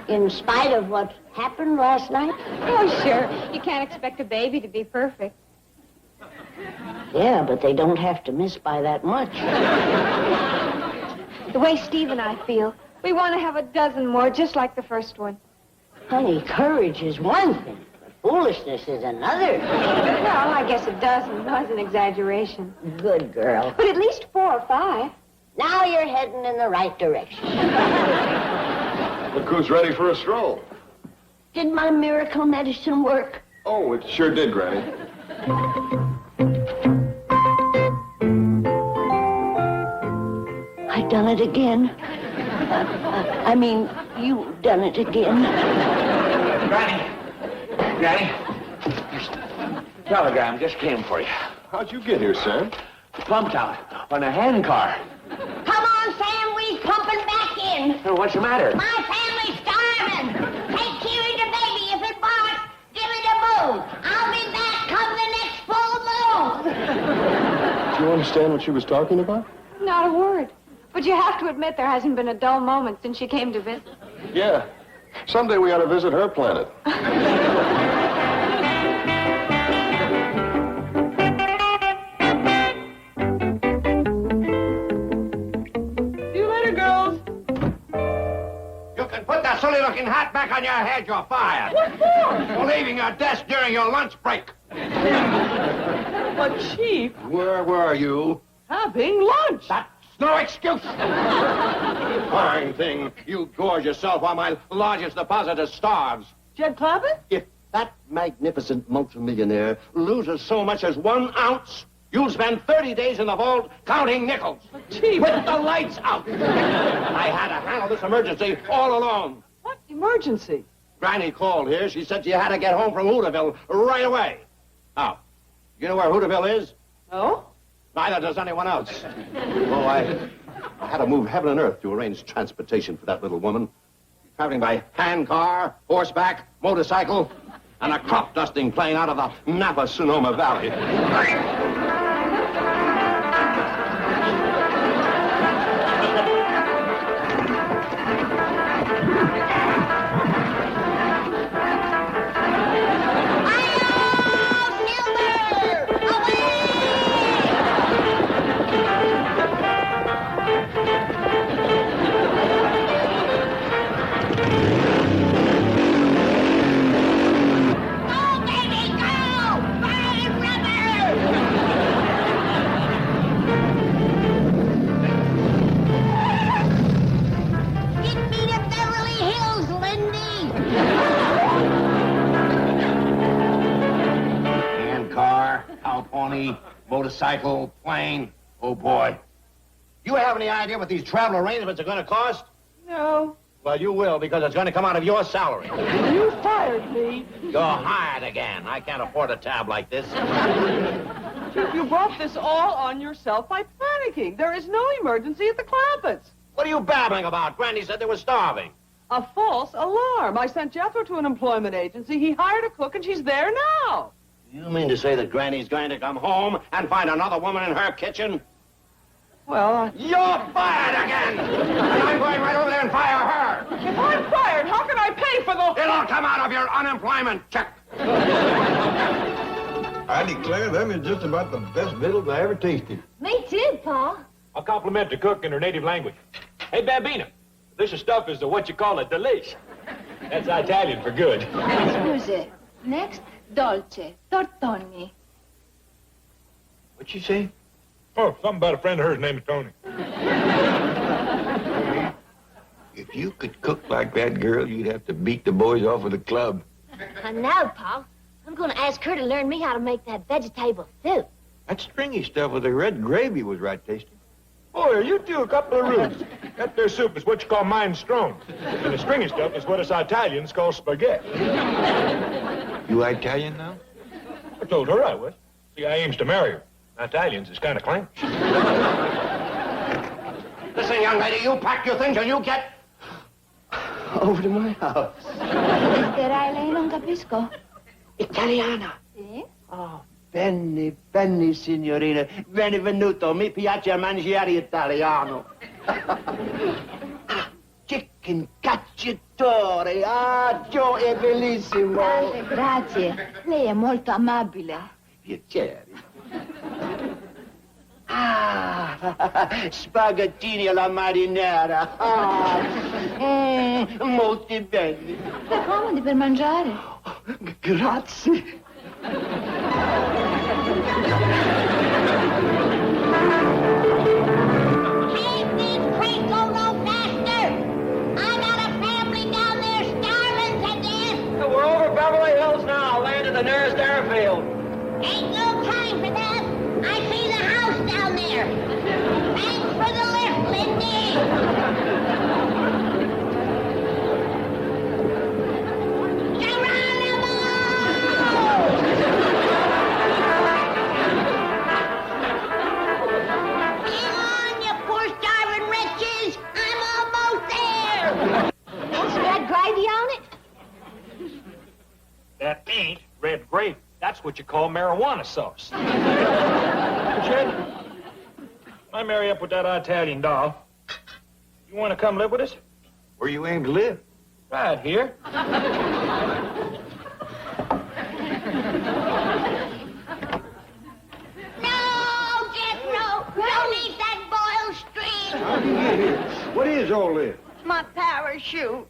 In spite of what happened last night? Oh, sure. You can't expect a baby to be perfect. Yeah, but they don't have to miss by that much. The way Steve and I feel, we want to have a dozen more, just like the first one. Honey, courage is one thing, but foolishness is another. Well, I guess a dozen was an exaggeration. Good girl. But at least 4 or 5. Now you're heading in the right direction. Look who's ready for a stroll. Did my miracle medicine work? Oh, it sure did, Granny. I done it again. I mean, you done it again. Granny, telegram just came for you. How'd you get here, Sam? Pumped out on a hand car. Come on, Sam, we pumping back in. Oh, what's the matter? My family's starving. Take care of the baby. If it barks, give it a moon. I'll be back come the next full moon. Do you understand what she was talking about? Not a word. But you have to admit there hasn't been a dull moment since she came to visit. Yeah. Someday we ought to visit her planet. See you later, girls. You can put that silly-looking hat back on your head. You're fired. What for? For leaving your desk during your lunch break. But, Chief, Where were you? having lunch. That's no excuse. Fine thing. You gorge yourself while my largest depositor starves. Jed Clampett? If that magnificent multimillionaire loses so much as 1 ounce, you'll spend 30 days in the vault counting nickels. Chief. With the lights out. I had to handle this emergency all alone. What emergency? Granny called here. She said she had to get home from Hooterville right away. Now, you know where Hooterville is? No? Neither does anyone else. Oh, I had to move heaven and earth to arrange transportation for that little woman. Traveling by hand car, horseback, motorcycle, and a crop dusting plane out of the Napa-Sonoma Valley. Get me to Beverly Hills, Lindy. Hand car, cow pony, motorcycle, plane. Oh, boy. You have any idea what these travel arrangements are going to cost? No. Well, you will, because it's going to come out of your salary. You fired me. You're hired again. I can't afford a tab like this. Chief, you brought this all on yourself by panicking. There is no emergency at the Clampetts. What are you babbling about? Granny said they were starving. A false alarm. I sent Jethro to an employment agency. He hired a cook, and she's there now. You mean to say that Granny's going to come home and find another woman in her kitchen? Well, You're fired again! And I'm going right over there and fire her! If I'm fired, how can I pay for the... It'll come out of your unemployment check. I declare them is just about the best victuals I ever tasted. Me too, Pa. I'll compliment the cook in her native language. Hey, Bambina, this stuff is what you call a delish. That's Italian for good. Scusi. Next, dolce, tortoni. What'd you say? Oh, something about a friend of hers named Tony. If you could cook like that girl, you'd have to beat the boys off with a club. I know, Pa. I'm going to ask her to learn me how to make that vegetable soup. That stringy stuff with the red gravy was right tasty. Boy, you two a couple of roots. That there soup is what you call minestrone. And the stringy stuff is what us Italians call spaghetti. You Italian now? I told her I was. See, I aims to marry her. Italians is kind of clannish. Listen, young lady, you pack your things and you get... over to my house. Mister, lei non capisco. Italiana. Sì? Oh, Benny, signorina. Benvenuto. Mi piace mangiare italiano. Chicken cacciatore. Ah, Joe è bellissimo. Grazie. Lei è molto amabile. Piacere. Ah, spaghettini alla marinara. Ah, molti belli. Comodi per mangiare. Grazie. Can't this train go no faster? I got a family down there starving to death. We're over Beverly Hills now, land of the nearest airfield. Ain't no time for that. I see the house down there. Thanks for the lift, Lindy. Geronimo! Hang on, you poor starving wretches. I'm almost there. What's that gravy on it? That ain't red gravy. That's what you call marijuana sauce. Jed, I marry up with that Italian doll. You want to come live with us? Where you aim to live? Right here. No, Jethro, don't eat that boiled string. How did you get here? What is all this? My parachute.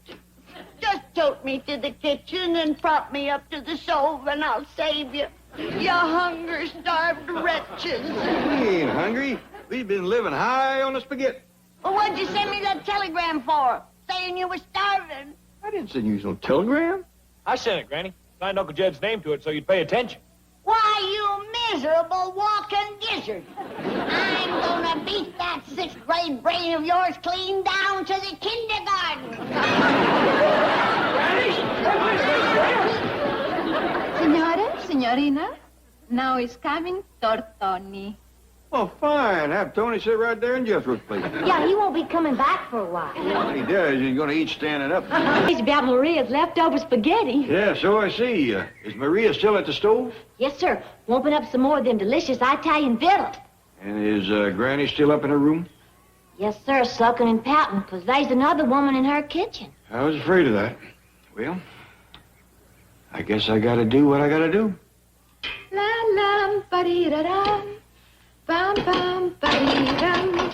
Just tote me to the kitchen and prop me up to the stove and I'll save you. You hunger-starved wretches. We ain't hungry. We've been living high on the spaghetti. Well, what'd you send me that telegram for? Saying you were starving. I didn't send you no telegram. I sent it, Granny. Signed Uncle Jed's name to it so you'd pay attention. Why, you miserable walking gizzard. I'm gonna beat that 6th grade brain of yours clean down to the kindergarten. Signore, signorina, now is coming tortoni. Well, fine. Have Tony sit right there in Jethro's place. Yeah, he won't be coming back for a while. When he does, he's going to eat standing up. He's about Maria's leftover spaghetti. Yeah, so I see. Is Maria still at the stove? Yes, sir. Warming up some more of them delicious Italian victuals. And is Granny still up in her room? Yes, sir, sucking and pouting, 'cause there's another woman in her kitchen. I was afraid of that. Well, I guess I got to do what I got to do. La lam pariraram, pam pam pariram,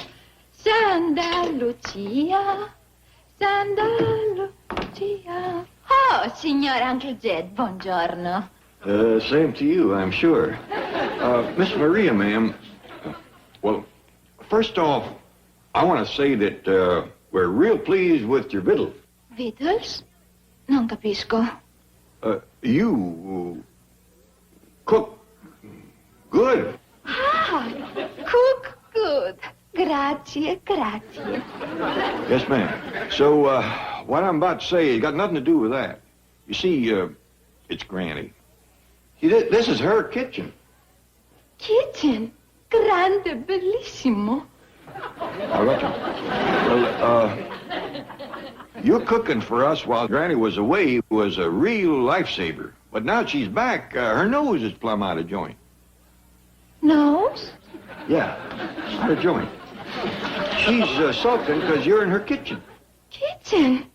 Santa Lucia, Santa Lucia. Oh, signor Uncle Jed, buongiorno. Same to you, I'm sure. Miss Maria, ma'am. Well, first off, I want to say that we're real pleased with your victuals. Victuals? Non capisco. You cook good. Ah, cook good. Grazie, grazie. Yes, ma'am. So, what I'm about to say has got nothing to do with that. You see, it's Granny. See, this is her kitchen. Kitchen? Grande, bellissimo. I got you. Well, your cooking for us while Granny was away was a real lifesaver. But now she's back, her nose is plumb out of joint. Nose? Yeah, out of joint. She's sulking because you're in her kitchen. Kitchen?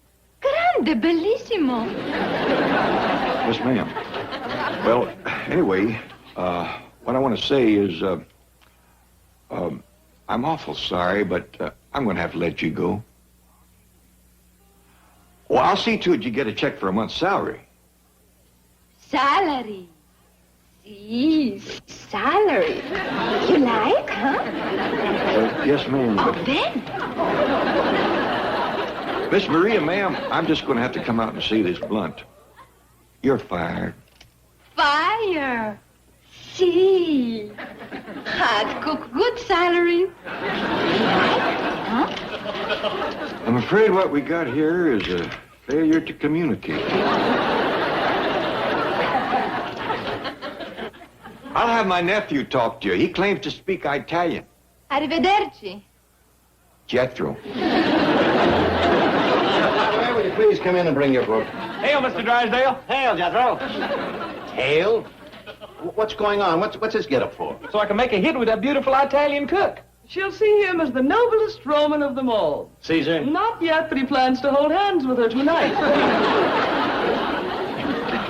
grande, bellissimo. Yes, ma'am. Well, anyway, what I want to say is, I'm awful sorry, but I'm going to have to let you go. Well, I'll see to it you get a check for a month's salary. Salary. Si, salary. You like, huh? Yes, ma'am. Oh, But then. Miss Maria, ma'am, I'm just going to have to come out and say this blunt. You're fired. Fire. Si. Hot cook, good salary. Huh? I'm afraid what we got here is a failure to communicate. I'll have my nephew talk to you. He claims to speak Italian. Arrivederci. Jethro. Will you please come in and bring your book? Hail, Mr. Drysdale. Hail, Jethro. Hail? What's going on? What's this get up for? So I can make a hit with that beautiful Italian cook. She'll see him as the noblest Roman of them all. Caesar? Not yet, but he plans to hold hands with her tonight.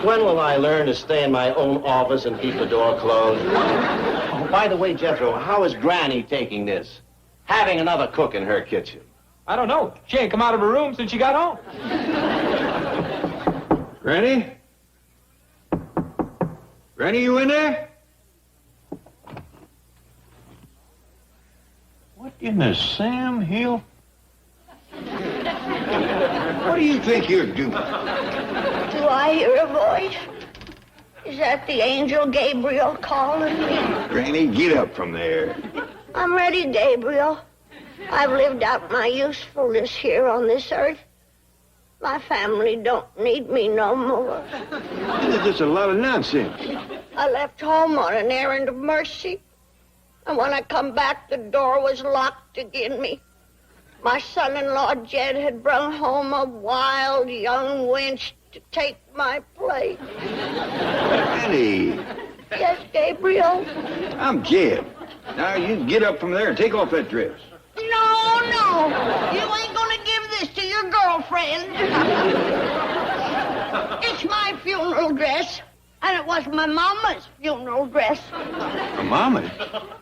When will I learn to stay in my own office and keep the door closed? Oh, by the way, Jethro, how is Granny taking this? Having another cook in her kitchen. I don't know. She ain't come out of her room since she got home. Granny? Granny, you in there? What in the Sam Hill? What do you think you're doing? Do I hear a voice? Is that the angel Gabriel calling me? Granny, get up from there. I'm ready, Gabriel. I've lived out my usefulness here on this earth. My family don't need me no more. This is just a lot of nonsense. I left home on an errand of mercy. And when I come back, the door was locked again me. My son-in-law, Jed, had brought home a wild young wench to take my place. Granny, Yes, Gabriel? I'm Jed. Now you get up from there and take off that dress. No, no. You ain't gonna give this to your girlfriend. It's my funeral dress. And it was my mama's funeral dress. Mama?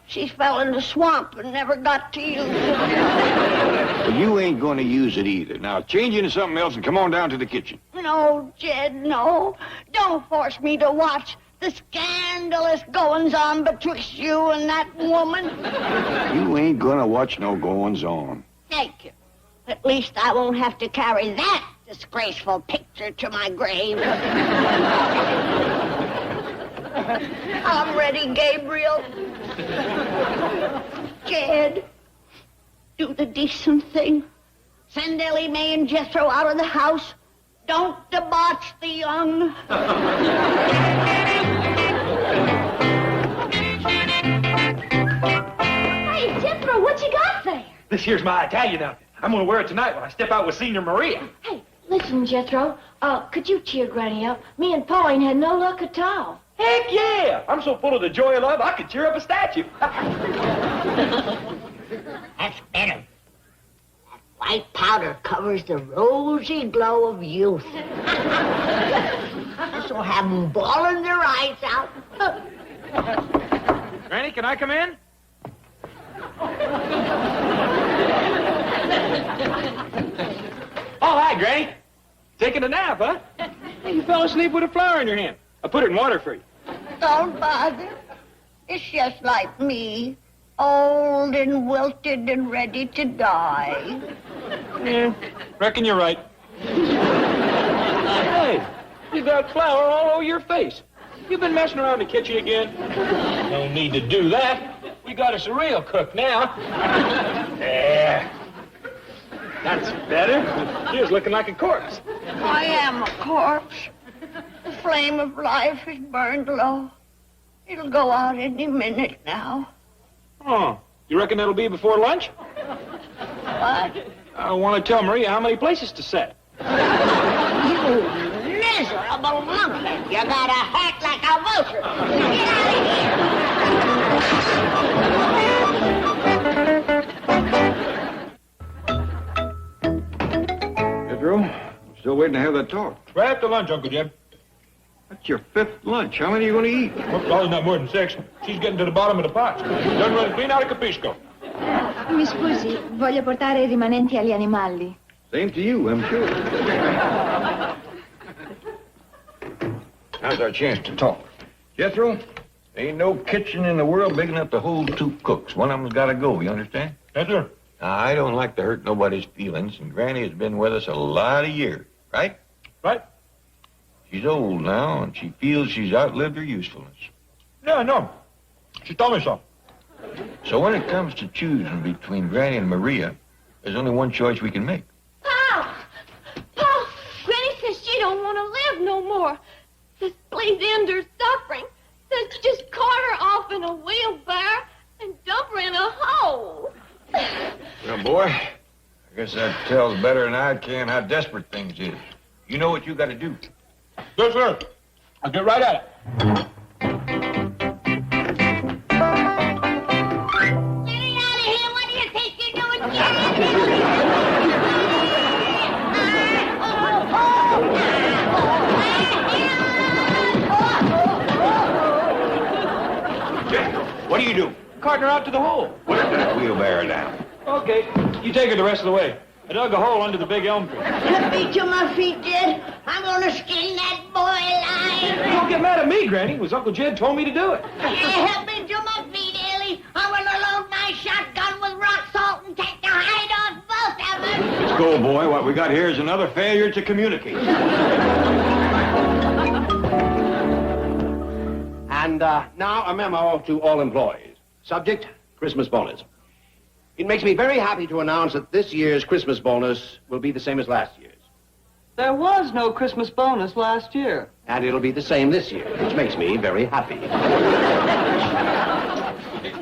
She fell in the swamp and never got to use it. Well, you ain't going to use it either. Now, change into something else and come on down to the kitchen. No, Jed, no. Don't force me to watch the scandalous goings-on betwixt you and that woman. You ain't going to watch no goings-on. Thank you. At least I won't have to carry that disgraceful picture to my grave. I'm ready, Gabriel. Jed, do the decent thing. Send Ellie Mae and Jethro out of the house. Don't debauch the young. Hey, Jethro, what you got there? This here's my Italian outfit. I'm gonna wear it tonight when I step out with Senior Maria. Hey, listen, Jethro. Could you cheer Granny up? Me and Pa ain't had no luck at all. Heck yeah! I'm so full of the joy of love, I could cheer up a statue. That's better. That white powder covers the rosy glow of youth. This will have them bawling their eyes out. Granny, can I come in? Oh, hi, Granny. Taking a nap, huh? Hey, you fell asleep with a flower in your hand. I put it in water for you. Don't bother. It's just like me. Old and wilted and ready to die. Yeah, reckon you're right. Hey, you got flour all over your face. You been messing around the kitchen again? No need to do that. We got us a real cook now. There. That's better. You're looking like a corpse. I am a corpse. The flame of life is burned low. It'll go out any minute now. Oh, you reckon that'll be before lunch? What? I want to tell Maria how many places to set. You miserable monkey. You got a heart like a vulture. Get out Pedro, I'm so still waiting to have that talk. Right after lunch, Uncle Jeb. That's your 5th lunch. How many are you going to eat? Well, probably not more than 6. She's getting to the bottom of the pot. Done run clean out of Capisco. Mi scusi, voglio portare i rimanenti agli animali. Same to you, I'm sure. Now's our chance to talk. Jethro, ain't no kitchen in the world big enough to hold 2 cooks. One of them's got to go, you understand? Yes, sir. Now, I don't like to hurt nobody's feelings, and Granny has been with us a lot of years, right? Right. She's old now, and she feels she's outlived her usefulness. Yeah, I know. She told me so. So when it comes to choosing between Granny and Maria, there's only one choice we can make. Pa! Pa! Granny says she don't want to live no more. Says please end her suffering. Says just cart her off in a wheelbarrow and dump her in a hole. Well, boy, I guess that tells better than I can how desperate things is. You know what you got to do. Yes, sir. I'll get right at it. What do you do? Carting her out to the hole. Put that wheelbarrow down. Okay. You take her the rest of the way. I dug a hole under the big elm tree. Help me to my feet, Jed. I'm gonna skin that boy alive. Don't get mad at me, Granny. It was Uncle Jed told me to do it. Help me to my feet, Ellie. I'm gonna load my shotgun with rock salt and take the hide off both of them. Let's go, boy. What we got here is another failure to communicate. And now a memo to all employees. Subject, Christmas bonus. It makes me very happy to announce that this year's Christmas bonus will be the same as last year's. There was no Christmas bonus last year. And it'll be the same this year, which makes me very happy.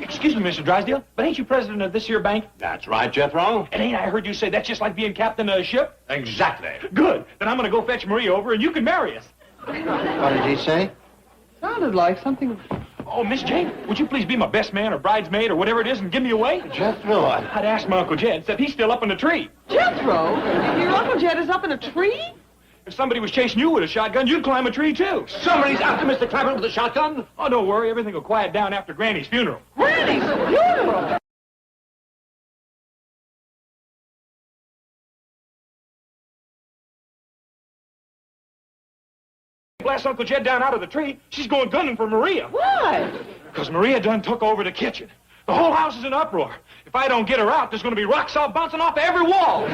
Excuse me, Mr. Drysdale, but ain't you president of this here bank? That's right, Jethro. And ain't I heard you say that's just like being captain of a ship? Exactly. Good. Then I'm going to go fetch Maria over and you can marry us. What did he say? Sounded like something... Oh, Miss Jane, would you please be my best man or bridesmaid or whatever it is and give me away? Jethro, I'd ask my Uncle Jed, except he's still up in the tree. Jethro? Your Uncle Jed is up in a tree? If somebody was chasing you with a shotgun, you'd climb a tree, too. Somebody's after Mr. Clampett with a shotgun? Oh, don't worry. Everything will quiet down after Granny's funeral. Granny's funeral? Blast Uncle Jed down out of the tree. She's going gunning for Maria. Why? Because Maria done took over the kitchen. The whole house is in uproar. If I don't get her out, there's going to be rock salt bouncing off every wall.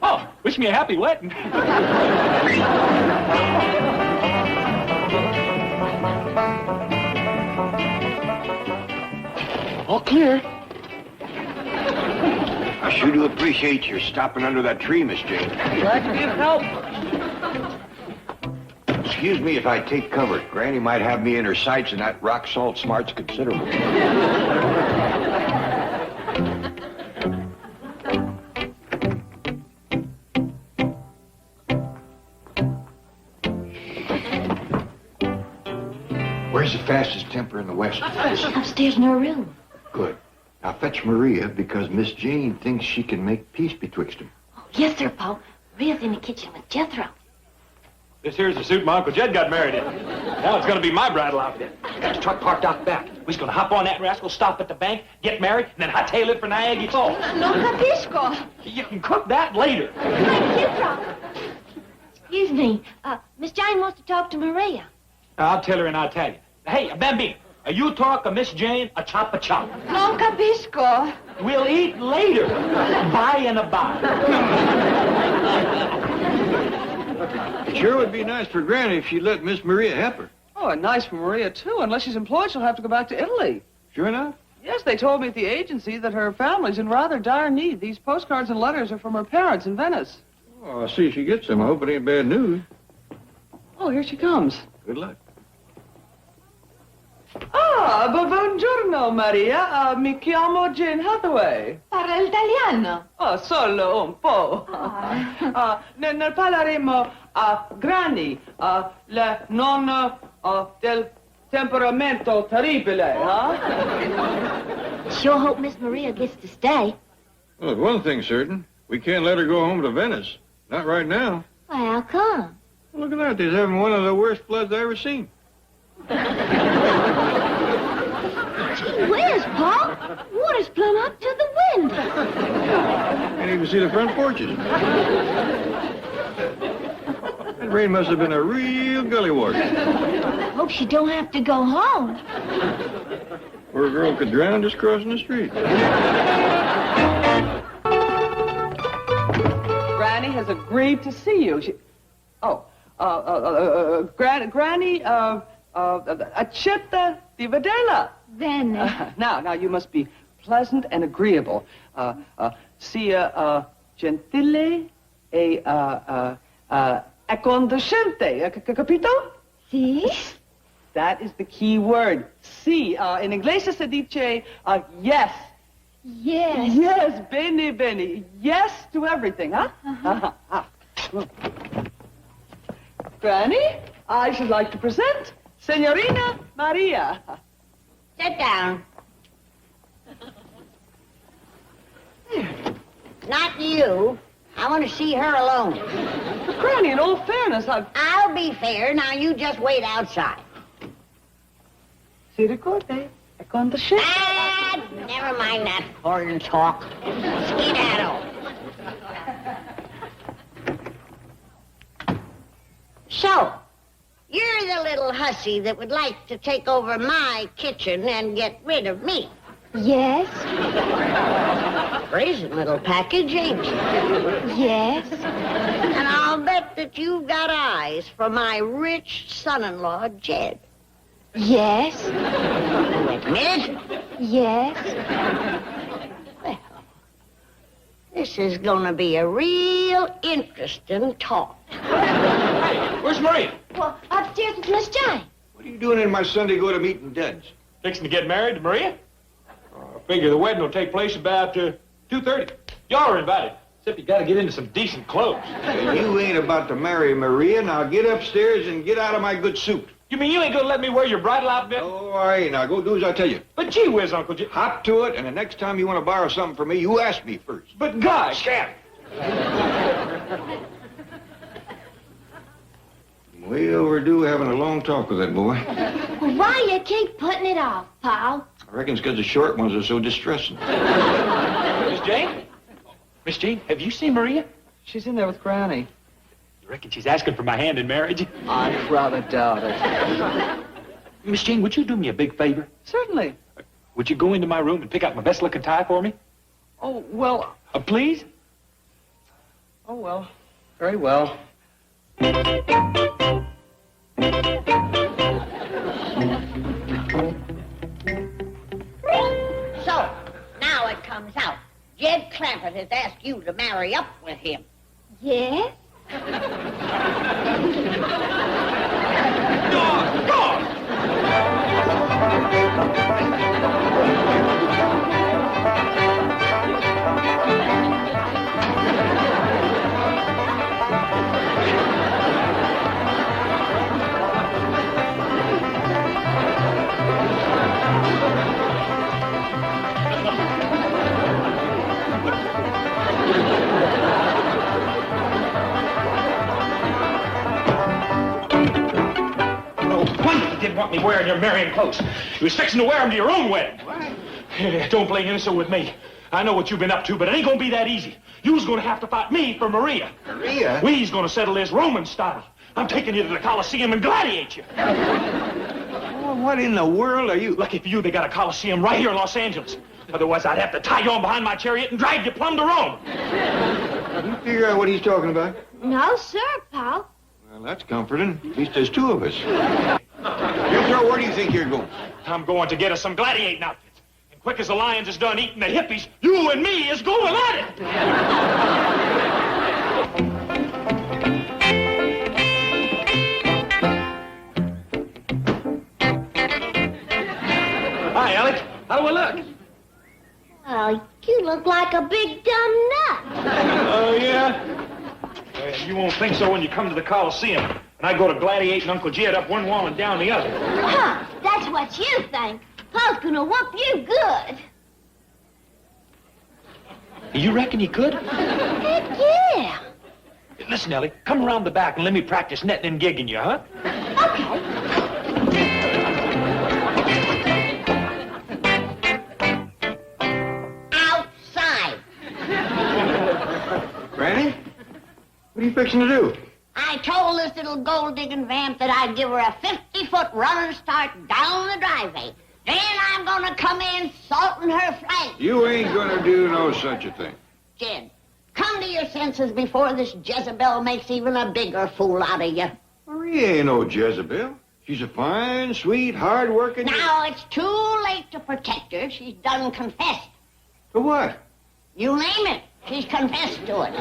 Oh, wish me a happy wedding. All clear. I sure do appreciate your stopping under that tree, Miss Jane. Glad to be of help. Excuse me if I take cover. Granny might have me in her sights, and that rock salt smart's considerable. Where's the fastest temper in the West? She's upstairs in her room. Good. Now fetch Maria, because Miss Jane thinks she can make peace betwixt them. Oh, yes, sir, Pa. Maria's in the kitchen with Jethro. This here's the suit my Uncle Jed got married in. Now it's going to be my bridal outfit. Got the truck parked out back. We're just going to hop on that rascal, stop at the bank, get married, and then hightail it for Niagara Falls. No capisco. You can cook that later. Jethro. Excuse me. Miss Jane wants to talk to Maria. I'll tell her in Italian. Hey, Bambi, you talk Miss Jane a chop. Non capisco. We'll eat later. By and a by. It sure would be nice for Granny if she'd let Miss Maria help her. Oh, and nice for Maria, too. Unless she's employed, she'll have to go back to Italy. Sure enough? Yes, they told me at the agency that her family's in rather dire need. These postcards and letters are from her parents in Venice. Oh, I'll see if she gets them. I hope it ain't bad news. Oh, here she comes. Good luck. Ah, buongiorno, Maria. Mi chiamo Jane Hathaway. Parla italiano. Oh, solo un po'. Ne parleremo a Granny, le non del temperamento terribile, huh? Sure hope Miss Maria gets to stay. Well, there's one thing certain. We can't let her go home to Venice. Not right now. Well, how come? Well, look at that. They're having one of the worst floods I ever seen. Gee whiz, Paul. Water's plumb up to the window. Can't even see the front porches. That rain must have been a real gully water. Hope she don't have to go home. Poor girl could drown just crossing the street. Granny has agreed to see you. Granny, accetta di vederla. Bene. Now, you must be pleasant and agreeable. Sia gentile e accondescente. Capito? Si? That is the key word. Si. In English se dice yes. Yes. Yes, bene. Yes to everything, huh? Granny, I should like to present Signorina Maria. Sit down. Not you. I want to see her alone. Granny, in all fairness, I'll be fair. Now you just wait outside. Si ricorde, è condescendente. Never mind that foreign talk. Skedaddle. So, you're the little hussy that would like to take over my kitchen and get rid of me. Yes. Brazen little package, ain't you? Yes. And I'll bet that you've got eyes for my rich son-in-law, Jed. Yes. You admit? Yes. Well, this is going to be a real interesting talk. Hey, where's Maria? Well, upstairs with Miss Jane. What are you doing in my Sunday go-to-meeting dens? Fixing to get married to Maria? I figure the wedding will take place about 2:30. Y'all are invited. Except you got to get into some decent clothes. And you ain't about to marry Maria. Now get upstairs and get out of my good suit. You mean you ain't gonna let me wear your bridal outfit? Oh, all right. Now go do as I tell you. But gee whiz, Uncle Jim. Hop to it, and the next time you want to borrow something from me, you ask me first. But gosh, Cap. Way overdue having a long talk with that boy. Well, why you keep putting it off, Paul? I reckon it's because the short ones are so distressing. Miss Jane? Miss Jane, have you seen Maria? She's in there with Granny. You reckon she's asking for my hand in marriage? I rather doubt it. Miss Jane, would you do me a big favor? Certainly. Would you go into my room and pick out my best-looking tie for me? Oh, well. Please? Oh, well. Very well. So, now it comes out. Jed Clampett has asked you to marry up with him. Yes. Didn't want me wearing your marrying clothes. You was fixing to wear them to your own wedding. What? Don't play innocent with me. I know what you've been up to, but it ain't gonna be that easy. You's gonna have to fight me for Maria. Maria? We's gonna settle this Roman style. I'm taking you to the Coliseum and gladiate you. Well, what in the world are you? Lucky for you, they got a Coliseum right here in Los Angeles. Otherwise, I'd have to tie you on behind my chariot and drag you plumb to Rome. You figure out what he's talking about? No, sir, Paul. Well, that's comforting. At least there's two of us. Pietro, where do you think you're going? I'm going to get us some gladiating outfits. And quick as the lions is done eating the hippies, you and me is going at it. Hi, Alec. How do I look? Oh, you look like a big dumb nut. Oh, yeah? You won't think so when you come to the Coliseum. And I go to gladiating Uncle Jed up one wall and down the other. Huh, that's what you think. Paul's gonna whoop you good. You reckon he could? Heck yeah. Listen, Ellie, come around the back and let me practice netting and gigging you, huh? Outside. Granny, what are you fixing to do? I told this little gold-digging vamp that I'd give her a 50-foot running start down the driveway. Then I'm gonna come in salting her flank. You ain't gonna do no such a thing. Jed, come to your senses before this Jezebel makes even a bigger fool out of you. Maria ain't no Jezebel. She's a fine, sweet, hard-working... Now it's too late to protect her. She's done confessed. For what? You name it. She's confessed to it.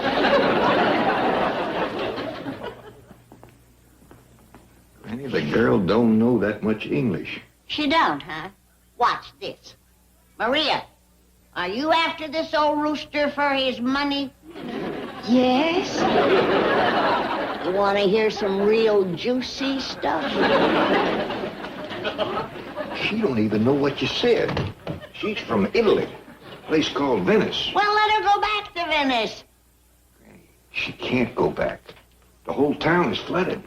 Granny, the girl don't know that much English. She don't, huh? Watch this. Maria, are you after this old rooster for his money? Yes? You want to hear some real juicy stuff? She don't even know what you said. She's from Italy, a place called Venice. Well, let her go back to Venice. She can't go back. The whole town is flooded.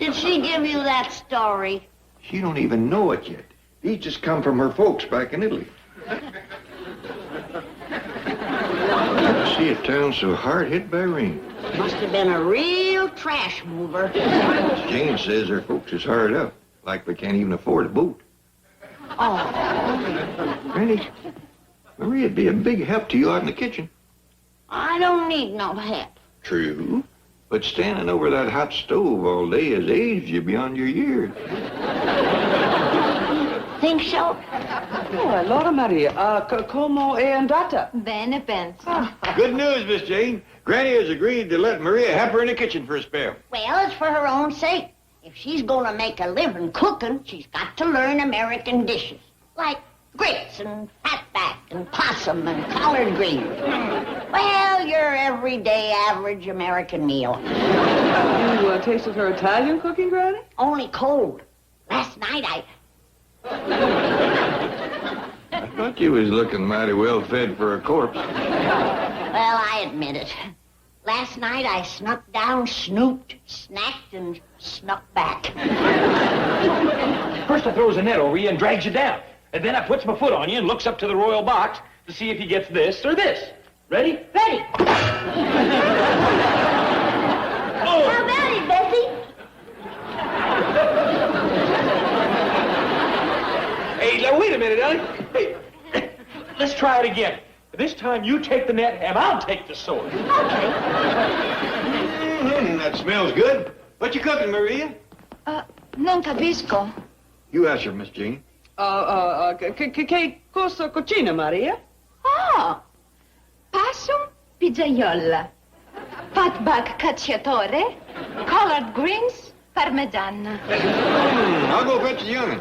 Did she give you that story? She don't even know it yet. These just come from her folks back in Italy. Never see a town so hard hit by rain. Must have been a real trash mover. Miss Jane says her folks is hard up, like they can't even afford a boat. Oh. Granny, Maria'd be a big help to you out in the kitchen. I don't need no help. True. But standing over that hot stove all day has aged you beyond your years. Think so? Oh, allora Maria, como è andata? Bene, penso. Good news, Miss Jane. Granny has agreed to let Maria help her in the kitchen for a spell. Well, it's for her own sake. If she's gonna make a living cooking, she's got to learn American dishes. Like grits and fatback and possum and collard greens. Well, your everyday average American meal. You tasted her Italian cooking, Granny? Only cold. Last night I thought you was looking mighty well fed for a corpse. Well, I admit it. Last night I snuck down, snooped, snacked, and snuck back. First I throws a net over you and drags you down. And then I puts my foot on you and looks up to the royal box to see if he gets this or this. Ready? Ready. Oh. How about it, Bessie? Hey, now wait a minute, Ellie. Hey, let's try it again. This time you take the net and I'll take the sword. Okay. That smells good. What you cooking, Maria? Non capisco. You ask her, Miss Jane. Che cosa cucina, Maria? Oh, possum pizzaiola, fatback cacciatore, collard greens, parmesan. I'll go fetch the young'un.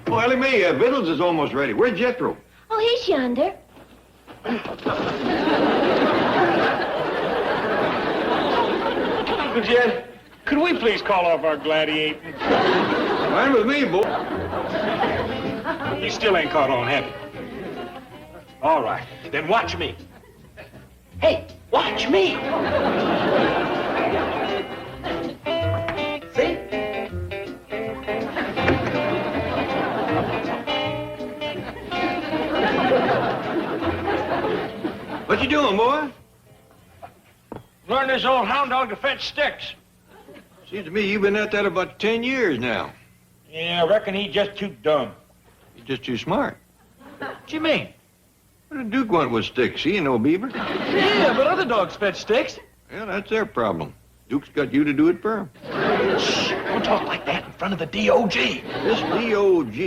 Oh, Ellie Mae, Vittles is almost ready. Where's Jethro? Oh, he's yonder. Uncle Jed, could we please call off our gladiating? Fine with me, boy. You still ain't caught on, have you? All right, then watch me. Hey, watch me. See? What you doing, boy? Learn this old hound dog to fetch sticks. Seems to me you've been at that about 10 years now. Yeah, I reckon he's just too dumb. He's just too smart. What you mean? What did Duke want with sticks? He ain't no beaver. Yeah, but other dogs fetch sticks. Well, that's their problem. Duke's got you to do it for him. Shh, don't talk like that in front of the DOG. This DOG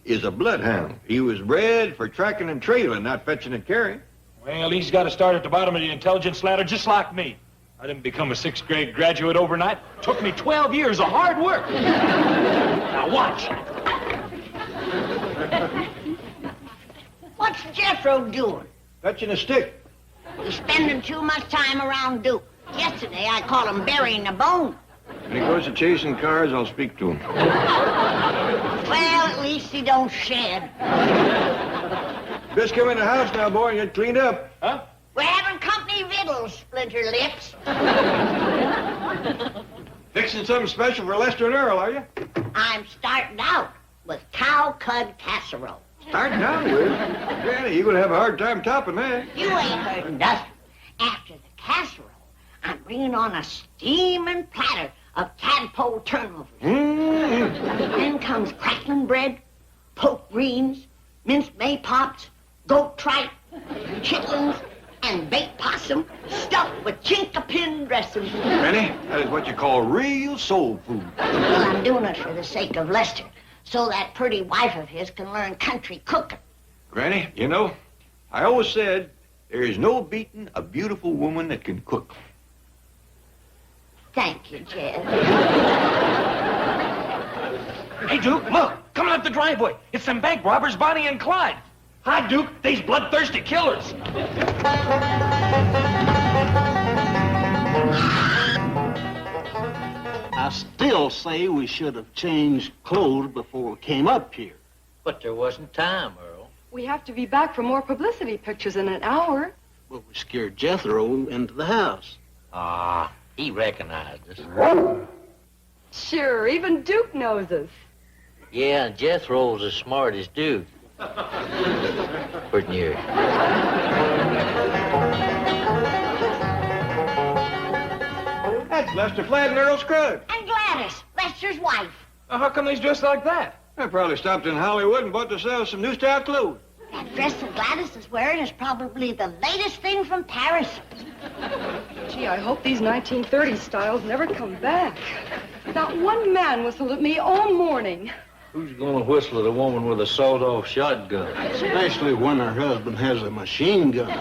is a bloodhound. He was bred for tracking and trailing, not fetching and carrying. Well, he's got to start at the bottom of the intelligence ladder just like me. I didn't become a 6th grade graduate overnight. Took me 12 years of hard work. Now watch. What's Jethro doing? Fetching a stick. He's spending too much time around Duke. Yesterday I caught him burying a bone. When he goes to chasing cars, I'll speak to him. Well, at least least he don't shed. Just come in the house now, boy, and get cleaned up. Huh? We're having company victuals, Splinter Lips. Fixing something special for Lester and Earl, are you? I'm starting out with cow cud casserole. Starting out with? Granny, you're going to have a hard time topping that. You ain't heard nothing. After the casserole, I'm bringing on a steaming platter of tadpole turnovers. Then comes crackling bread, poke greens, minced maypops, goat tripe, chitlins, and baked possum stuffed with chinkapin dressing. Granny, that is what you call real soul food. Well, I'm doing it for the sake of Lester, so that pretty wife of his can learn country cooking. Granny, you know, I always said there is no beating a beautiful woman that can cook. Thank you, Jed. Hey, Duke, look, coming up the driveway. It's them bank robbers, Bonnie and Clyde. Hi, Duke, these bloodthirsty killers. I still say we should have changed clothes before we came up here. But there wasn't time, Earl. We have to be back for more publicity pictures in an hour. Well, we scared Jethro into the house. Ah, he recognized us. Sure, even Duke knows us. Yeah, and Jethro's as smart as Duke. Pretty near. That's Lester Flatt and Earl Scruggs. And Gladys, Lester's wife. How come they's dressed like that? I probably stopped in Hollywood and bought themselves some new style clothes. That dress that Gladys is wearing is probably the latest thing from Paris. Gee, I hope these 1930s styles never come back. Not one man whistled at me all morning. Who's gonna whistle at a woman with a sawed-off shotgun? Especially when her husband has a machine gun.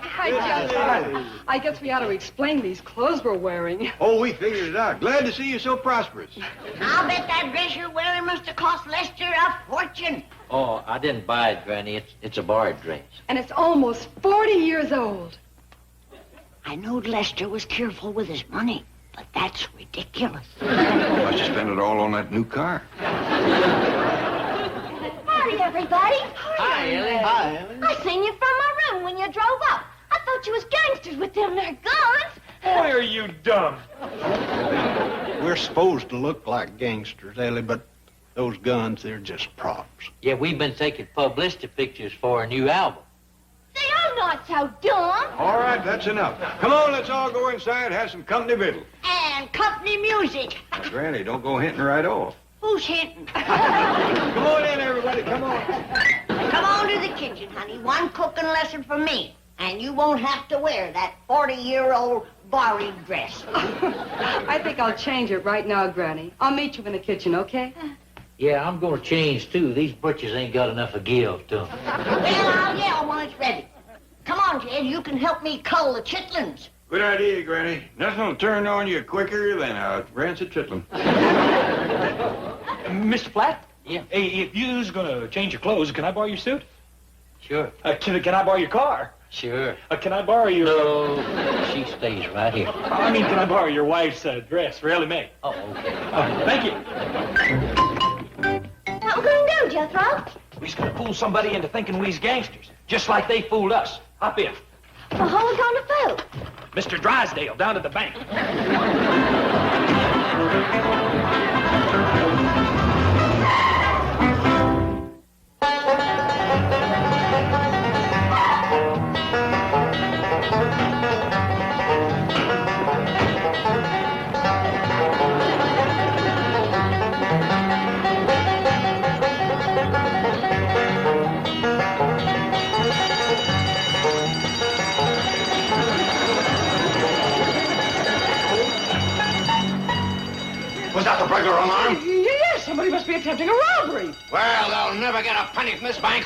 Hi, Jeff. I guess we ought to explain these clothes we're wearing. Oh, we figured it out. Glad to see you so prosperous. I'll bet that dress you're wearing must have cost Lester a fortune. Oh, I didn't buy it, Granny. It's a borrowed dress. And it's almost 40 years old. I knowed Lester was careful with his money, but that's ridiculous. Must have spent it all on that new car. Howdy, everybody. Hi, Ellie. Hi, Ellen. I seen you from my room when you drove up. I thought you was gangsters with them there guns. Boy, are you dumb. We're supposed to look like gangsters, Ellie, but those guns, they're just props. Yeah, we've been taking publicity pictures for a new album. See, I'm not so dumb. All right, that's enough. Come on, let's all go inside and have some company victuals. And company music. Now, Granny, don't go hinting right off. Who's hinting? Come on in, everybody, come on. Come on to the kitchen, honey. One cooking lesson for me. And you won't have to wear that 40-year-old borrowed dress. I think I'll change it right now, Granny. I'll meet you in the kitchen, okay? Yeah, I'm gonna change, too. These butchers ain't got enough of give to them. Well, I'll yell when it's ready. Come on, Jed. You can help me cull the chitlins. Good idea, Granny. Nothing will turn on you quicker than a rancid chitlin. Mr. Flatt? Yeah? Hey, if you's gonna change your clothes, can I borrow your suit? Sure. Can I borrow your car? Sure. Can I borrow your... No, she stays right here. I mean, can I borrow your wife's dress for Ellie Mae? Oh, okay. Thank you. What we gonna do, Jethro? We's gonna fool somebody into thinking we's gangsters, just like they fooled us. Hop in. Well, who we gonna fool? Mr. Drysdale down at the bank. Was that the burglar alarm? Yes, somebody must be attempting a robbery. Well, they'll never get a penny from this bank.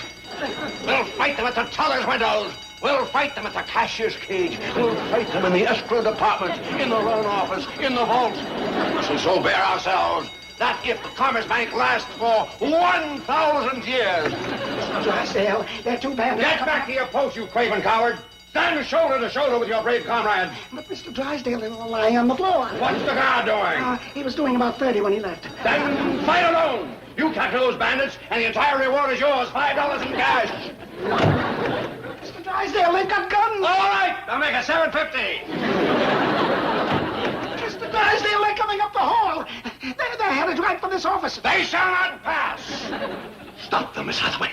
We'll fight them at the teller's windows. We'll fight them at the cashier's cage. We'll fight them in the escrow department, in the loan office, in the vault. We shall so bear ourselves that if the Commerce Bank lasts for 1,000 years... Drysdale, they're too bad. Get back to your post, you craven coward. Stand shoulder to shoulder with your brave comrades. But Mr. Drysdale is lying on the floor. What's the guard doing? He was doing about 30 when he left. Then fight alone. You capture those bandits, and the entire reward is yours, $5 in cash. Mr. Drysdale, they've got guns. All right, I'll make it $7.50. Mr. Drysdale, they're coming up the hall. They're headed right for this office. They shall not pass. Stop them, Miss Hathaway.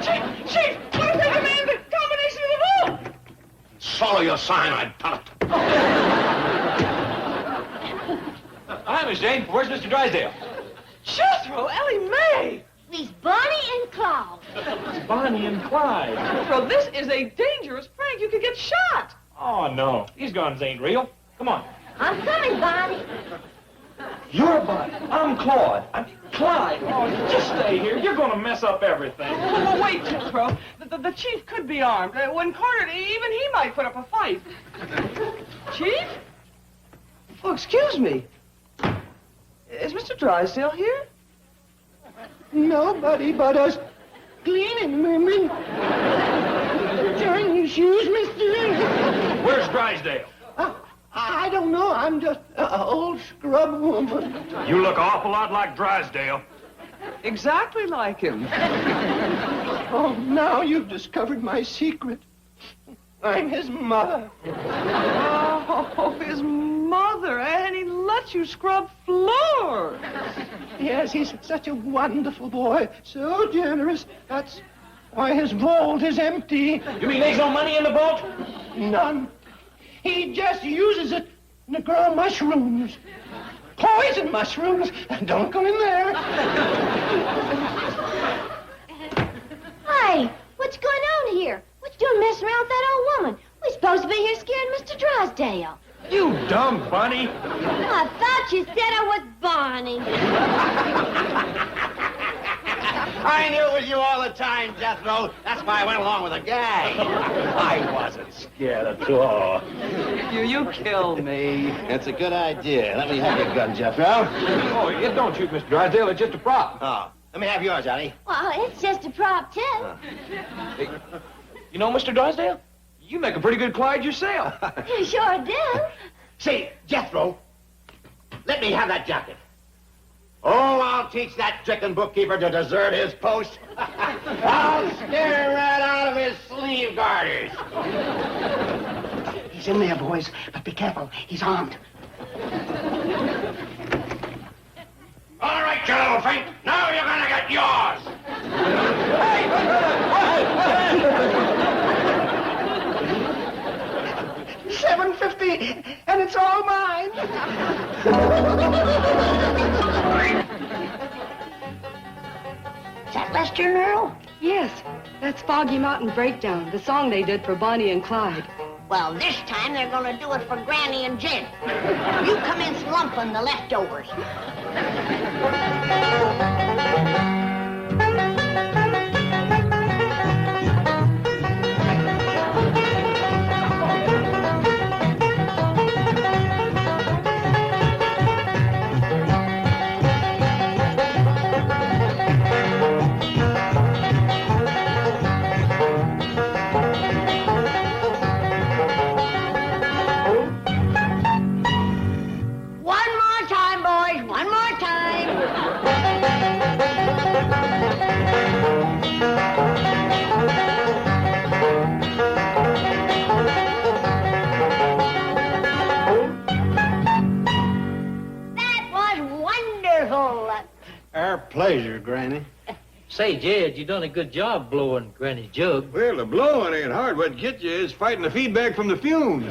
Chief, what if they demand the combination of the vault? Swallow your cyanide pellet. Hi, Miss Jane. Where's Mr. Drysdale? Jethro, Ellie Mae. These Bonnie and Claude. It's Bonnie and Clyde. Jethro, this is a dangerous prank. You could get shot. Oh, no. These guns ain't real. Come on. I'm coming, Bonnie. You're Bonnie. I'm Claude. I'm Clyde. Oh, just stay here. You're going to mess up everything. Well, wait, Jethro. The chief could be armed. When cornered, even he might put up a fight. Chief? Oh, excuse me. Is Mr. Drysdale here? Nobody but us cleaning women. Turn your shoes, mister. Where's Drysdale? I don't know. I'm just an old scrub woman. You look awful lot like Drysdale. Exactly like him. Oh, now you've discovered my secret. I'm his mother. Oh, his mother, and he lets you scrub floors. Yes, he's such a wonderful boy. So generous. That's why his vault is empty. You mean there's no money in the vault? None. He just uses it to grow mushrooms. Poison mushrooms. Don't go in there. Hey, what's going on here? What you doing messing around with that old woman? We're supposed to be here scaring Mr. Drysdale. You dumb bunny. I thought you said I was Bonnie. I knew it was you all the time, Jethro. That's why I went along with the gag. I wasn't scared at all. You kill me. That's a good idea. Let me have your gun, Jethro. Oh, it don't shoot, Mr. Drysdale. It's just a prop. Oh, let me have yours, Johnny. Well, it's just a prop, too. Hey, you know, Mr. Drysdale, you make a pretty good Clyde yourself. You sure do. Say, Jethro, let me have that jacket. Oh, I'll teach that chicken bookkeeper to desert his post. I'll scare him right out of his sleeve garters. He's in there, boys, but be careful. He's armed. All right, you little fink. Now you're gonna get yours. $7.50, and it's all mine. Is that Lester and Earl? Yes, that's Foggy Mountain Breakdown, the song they did for Bonnie and Clyde. Well, this time they're gonna do it for Granny and Jen. You come in slumping the leftovers. One more time, boys. One more time. That was wonderful. Our pleasure, Granny. Say, Jed, you done a good job blowing Granny's jug. Well, the blowing ain't hard. What gets you is fighting the feedback from the fumes.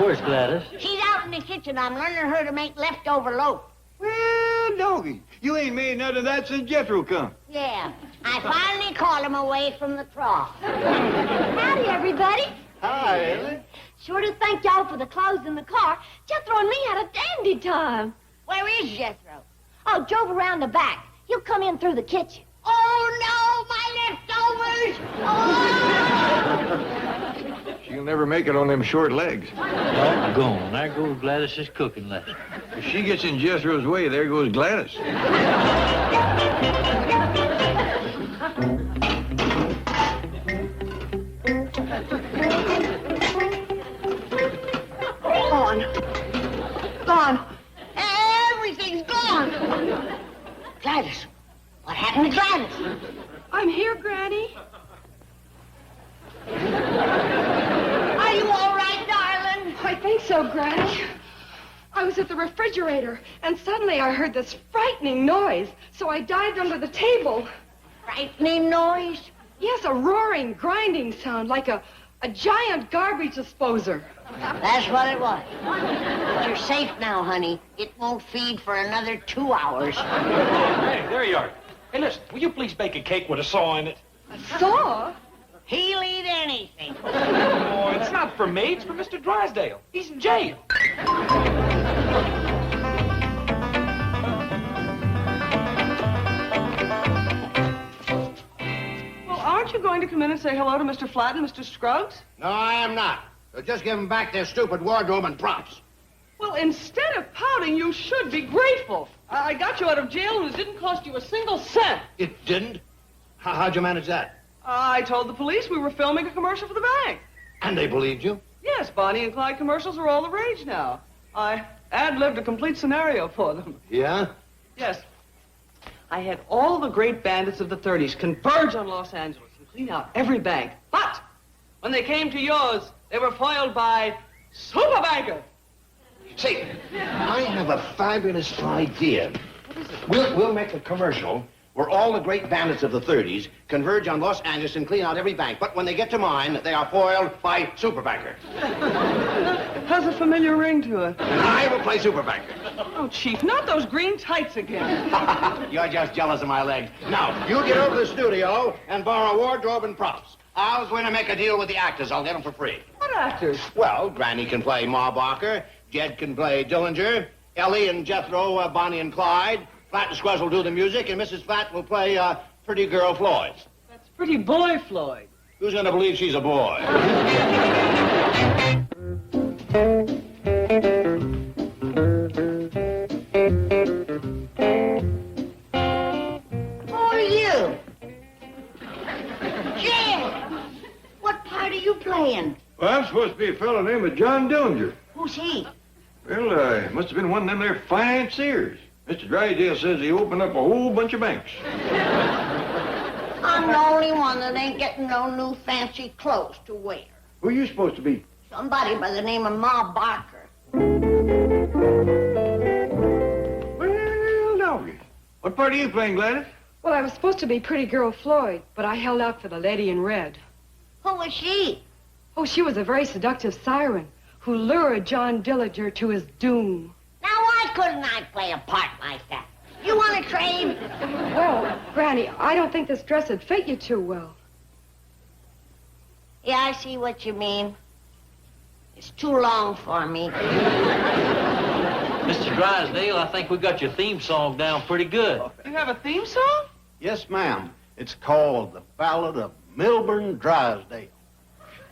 Where's Gladys? She's out in the kitchen. I'm learning her to make leftover loaf. Well, doggy, you ain't made none of that since Jethro come. Yeah, I finally called him away from the trough. Howdy, everybody. Hi, Ellie. Sure do thank y'all for the clothes in the car. Jethro and me had a dandy time. Where is Jethro? Oh, drove around the back. He'll come in through the kitchen. Oh, no, my leftovers! Oh! She'll never make it on them short legs. Doggone, there goes Gladys's cooking lesson. If she gets in Jethro's way, there goes Gladys. gone. Gone. Everything's gone. Gladys, what happened to Gladys? I'm here, Granny. Are you all right, darling? I think so, Granny. I was at the refrigerator, and suddenly I heard this frightening noise, so I dived under the table. Frightening noise? Yes, a roaring, grinding sound, like a giant garbage disposer. That's what it was. But you're safe now, honey. It won't feed for another 2 hours. Hey, there you are. Hey, listen, will you please bake a cake with a saw in it? A saw? He'll eat anything. Oh, it's not for me. It's for Mr. Drysdale. He's in jail. Well, aren't you going to come in and say hello to Mr. Flatt and Mr. Scruggs? No, I am not. So just give them back their stupid wardrobe and props. Well, instead of pouting, you should be grateful. I got you out of jail and it didn't cost you a single cent. It didn't? How'd you manage that? I told the police we were filming a commercial for the bank. And they believed you? Yes, Bonnie and Clyde commercials are all the rage now. I ad-libbed a complete scenario for them. Yeah? Yes. I had all the great bandits of the 30s converge on Los Angeles and clean out every bank. But when they came to yours, they were foiled by Super Banker. Say, I have a fabulous idea. We'll make a commercial where all the great bandits of the 30s converge on Los Angeles and clean out every bank. But when they get to mine, they are foiled by Super Banker. Has a familiar ring to it. And I will play Super Banker. Oh, Chief, not those green tights again. You're just jealous of my legs. Now, you get over to the studio and borrow wardrobe and props. I was going to make a deal with the actors. I'll get them for free. What actors? Well, Granny can play Ma Barker, Jed can play Dillinger, Ellie and Jethro, Bonnie and Clyde, Flat and Scruggs will do the music, and Mrs. Flat will play Pretty Girl Floyd. That's Pretty Boy Floyd. Who's going to believe she's a boy? Who are you? Jed! What part are you playing? Well, I'm supposed to be a fellow named John Dillinger. Who's he? Well, must have been one of them there financiers. Mr. Drysdale says he opened up a whole bunch of banks. I'm the only one that ain't getting no new fancy clothes to wear. Who are you supposed to be? Somebody by the name of Ma Barker. Well, now, what part are you playing, Gladys? Well, I was supposed to be Pretty Girl Floyd, but I held out for the lady in red. Who was she? Oh, she was a very seductive siren who lured John Dillinger to his doom. Now, why couldn't I play a part like that? You want to trade? Well, Granny, I don't think this dress would fit you too well. Yeah, I see what you mean. It's too long for me. Mr. Drysdale, I think we got your theme song down pretty good. You have a theme song? Yes, ma'am. It's called The Ballad of Milburn Drysdale.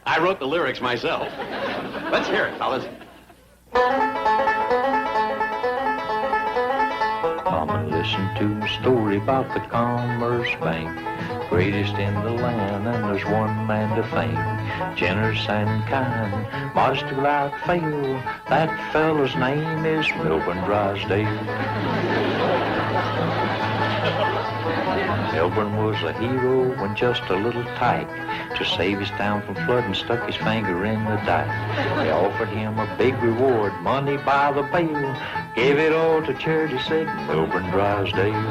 I wrote the lyrics myself. Let's hear it, fellas. Come and listen to a story about the Commerce Bank. Greatest in the land, and there's one man to thank. Generous and kind, modest without fail. That fellow's name is Milburn Drysdale. Milburn was a hero when just a little tyke. To save his town from flooding, stuck his finger in the dike. They offered him a big reward, money by the bale. Gave it all to charity, said Milburn Drysdale.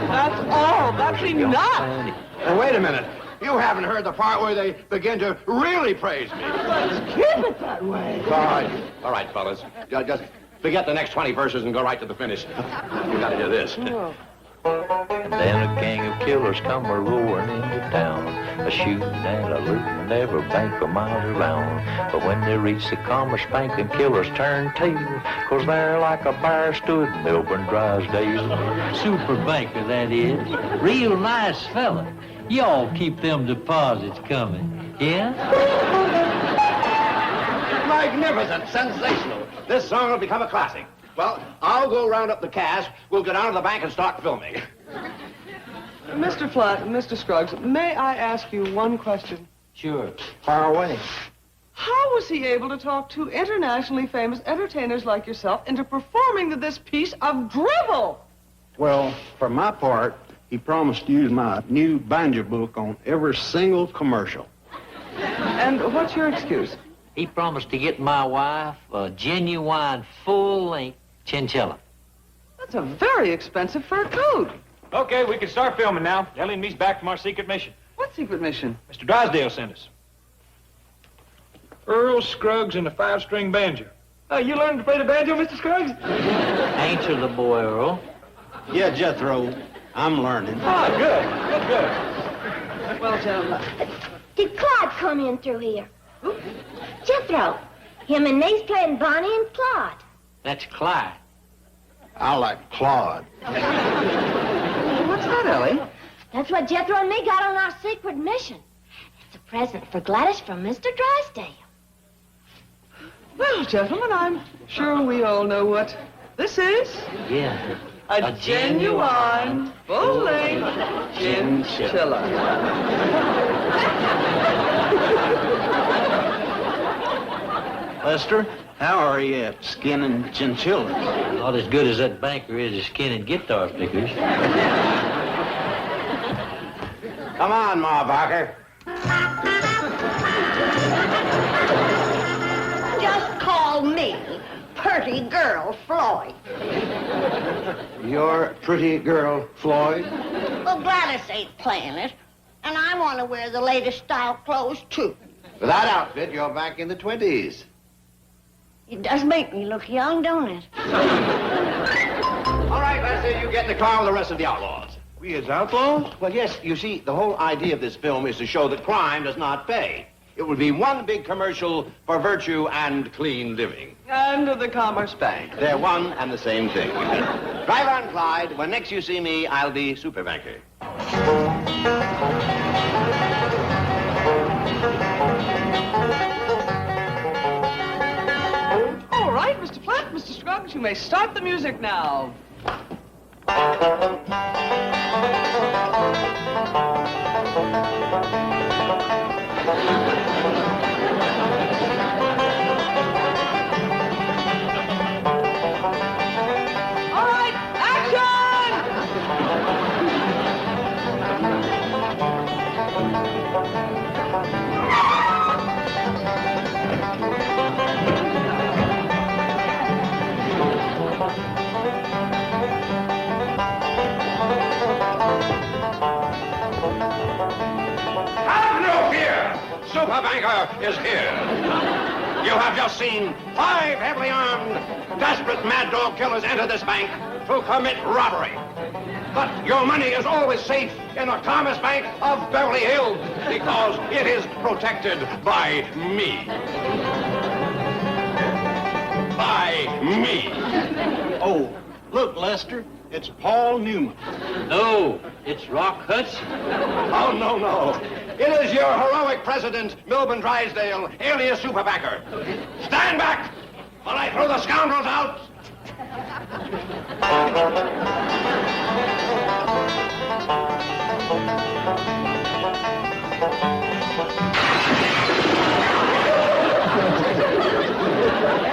That's all. That's enough. Well, wait a minute. You haven't heard the part where they begin to really praise me. Let's keep it that way. All right, fellas. Just forget the next 20 verses and go right to the finish. You gotta hear this. And then a gang of killers come a-roaring into town, a shooting and a looting and every bank for miles around. But when they reach the Commerce Bank, them killers turn tail, 'cause there like a bear stood Milburn Drysdale. Super banker, that is. Real nice fella. Y'all keep them deposits coming, yeah? Magnificent, sensational. This song will become a classic. Well, I'll go round up the cast. We'll go down to the bank and start filming. Mr. Flatt, Mr. Scruggs, may I ask you one question? Sure. Fire away. How was he able to talk two internationally famous entertainers like yourself into performing this piece of drivel? Well, for my part, he promised to use my new banjo book on every single commercial. And what's your excuse? He promised to get my wife a genuine full-length chinchilla. That's a very expensive fur coat. Okay, we can start filming now. Ellie and me's back from our secret mission. What secret mission? Mr. Drysdale sent us. Earl Scruggs and a 5-string banjo. Oh, you learned to play the banjo, Mr. Scruggs? Ain't you the boy, Earl? Yeah, Jethro, I'm learning. Ah, good. Well, gentlemen. Did Claude come in through here? Jethro. Him and me's playing Bonnie and Claude. That's Clyde. I like Claude. What's that, Ellie? That's what Jethro and me got on our secret mission. It's a present for Gladys from Mr. Drysdale. Well, gentlemen, I'm sure we all know what this is. Yeah. A genuine, full-length chinchilla. Lester, how are you at skinning chinchillas? Not as good as that banker is at skinning guitar pickers. Come on, Ma Barker. Just call me Pretty Girl Floyd. You're pretty girl, Floyd? Well, Gladys ain't playing it, and I want to wear the latest style clothes, too. With that outfit, you're back in the 20s. It does make me look young, don't it? All right, Lester, you get in the car with the rest of the outlaws. We as outlaws? Well, yes. You see, the whole idea of this film is to show that crime does not pay. It would be one big commercial for virtue and clean living. And the Commerce Bank. They're one and the same thing. Drive on, Clyde. When next you see me, I'll be super banker. All right, Mr. Platt, Mr. Scruggs, you may start the music now. All right, Have no fear! Super Banker is here. You have just seen 5 heavily armed, desperate mad dog killers enter this bank to commit robbery. But your money is always safe in the Commerce Bank of Beverly Hills because it is protected by me. By me. Oh, look, Lester, it's Paul Newman. No, it's Rock Hudson. Oh, no, no. It is your heroic president, Milburn Drysdale, alias Superbacker. Stand back while I throw the scoundrels out.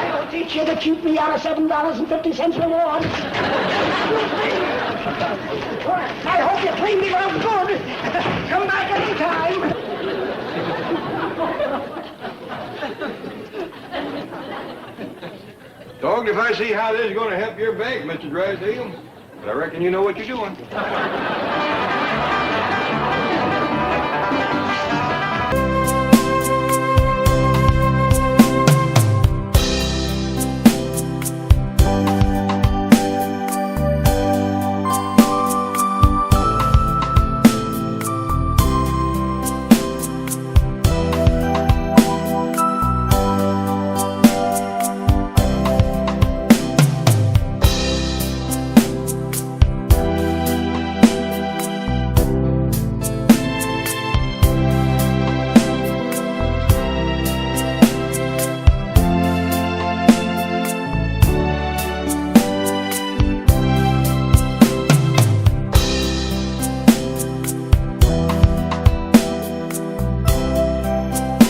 I'll teach you to keep me out of $7.50 reward. I hope you clean me up good. Come back anytime. Dogged if I see how this is going to help your bank, Mr. Drysdale. But I reckon you know what you're doing.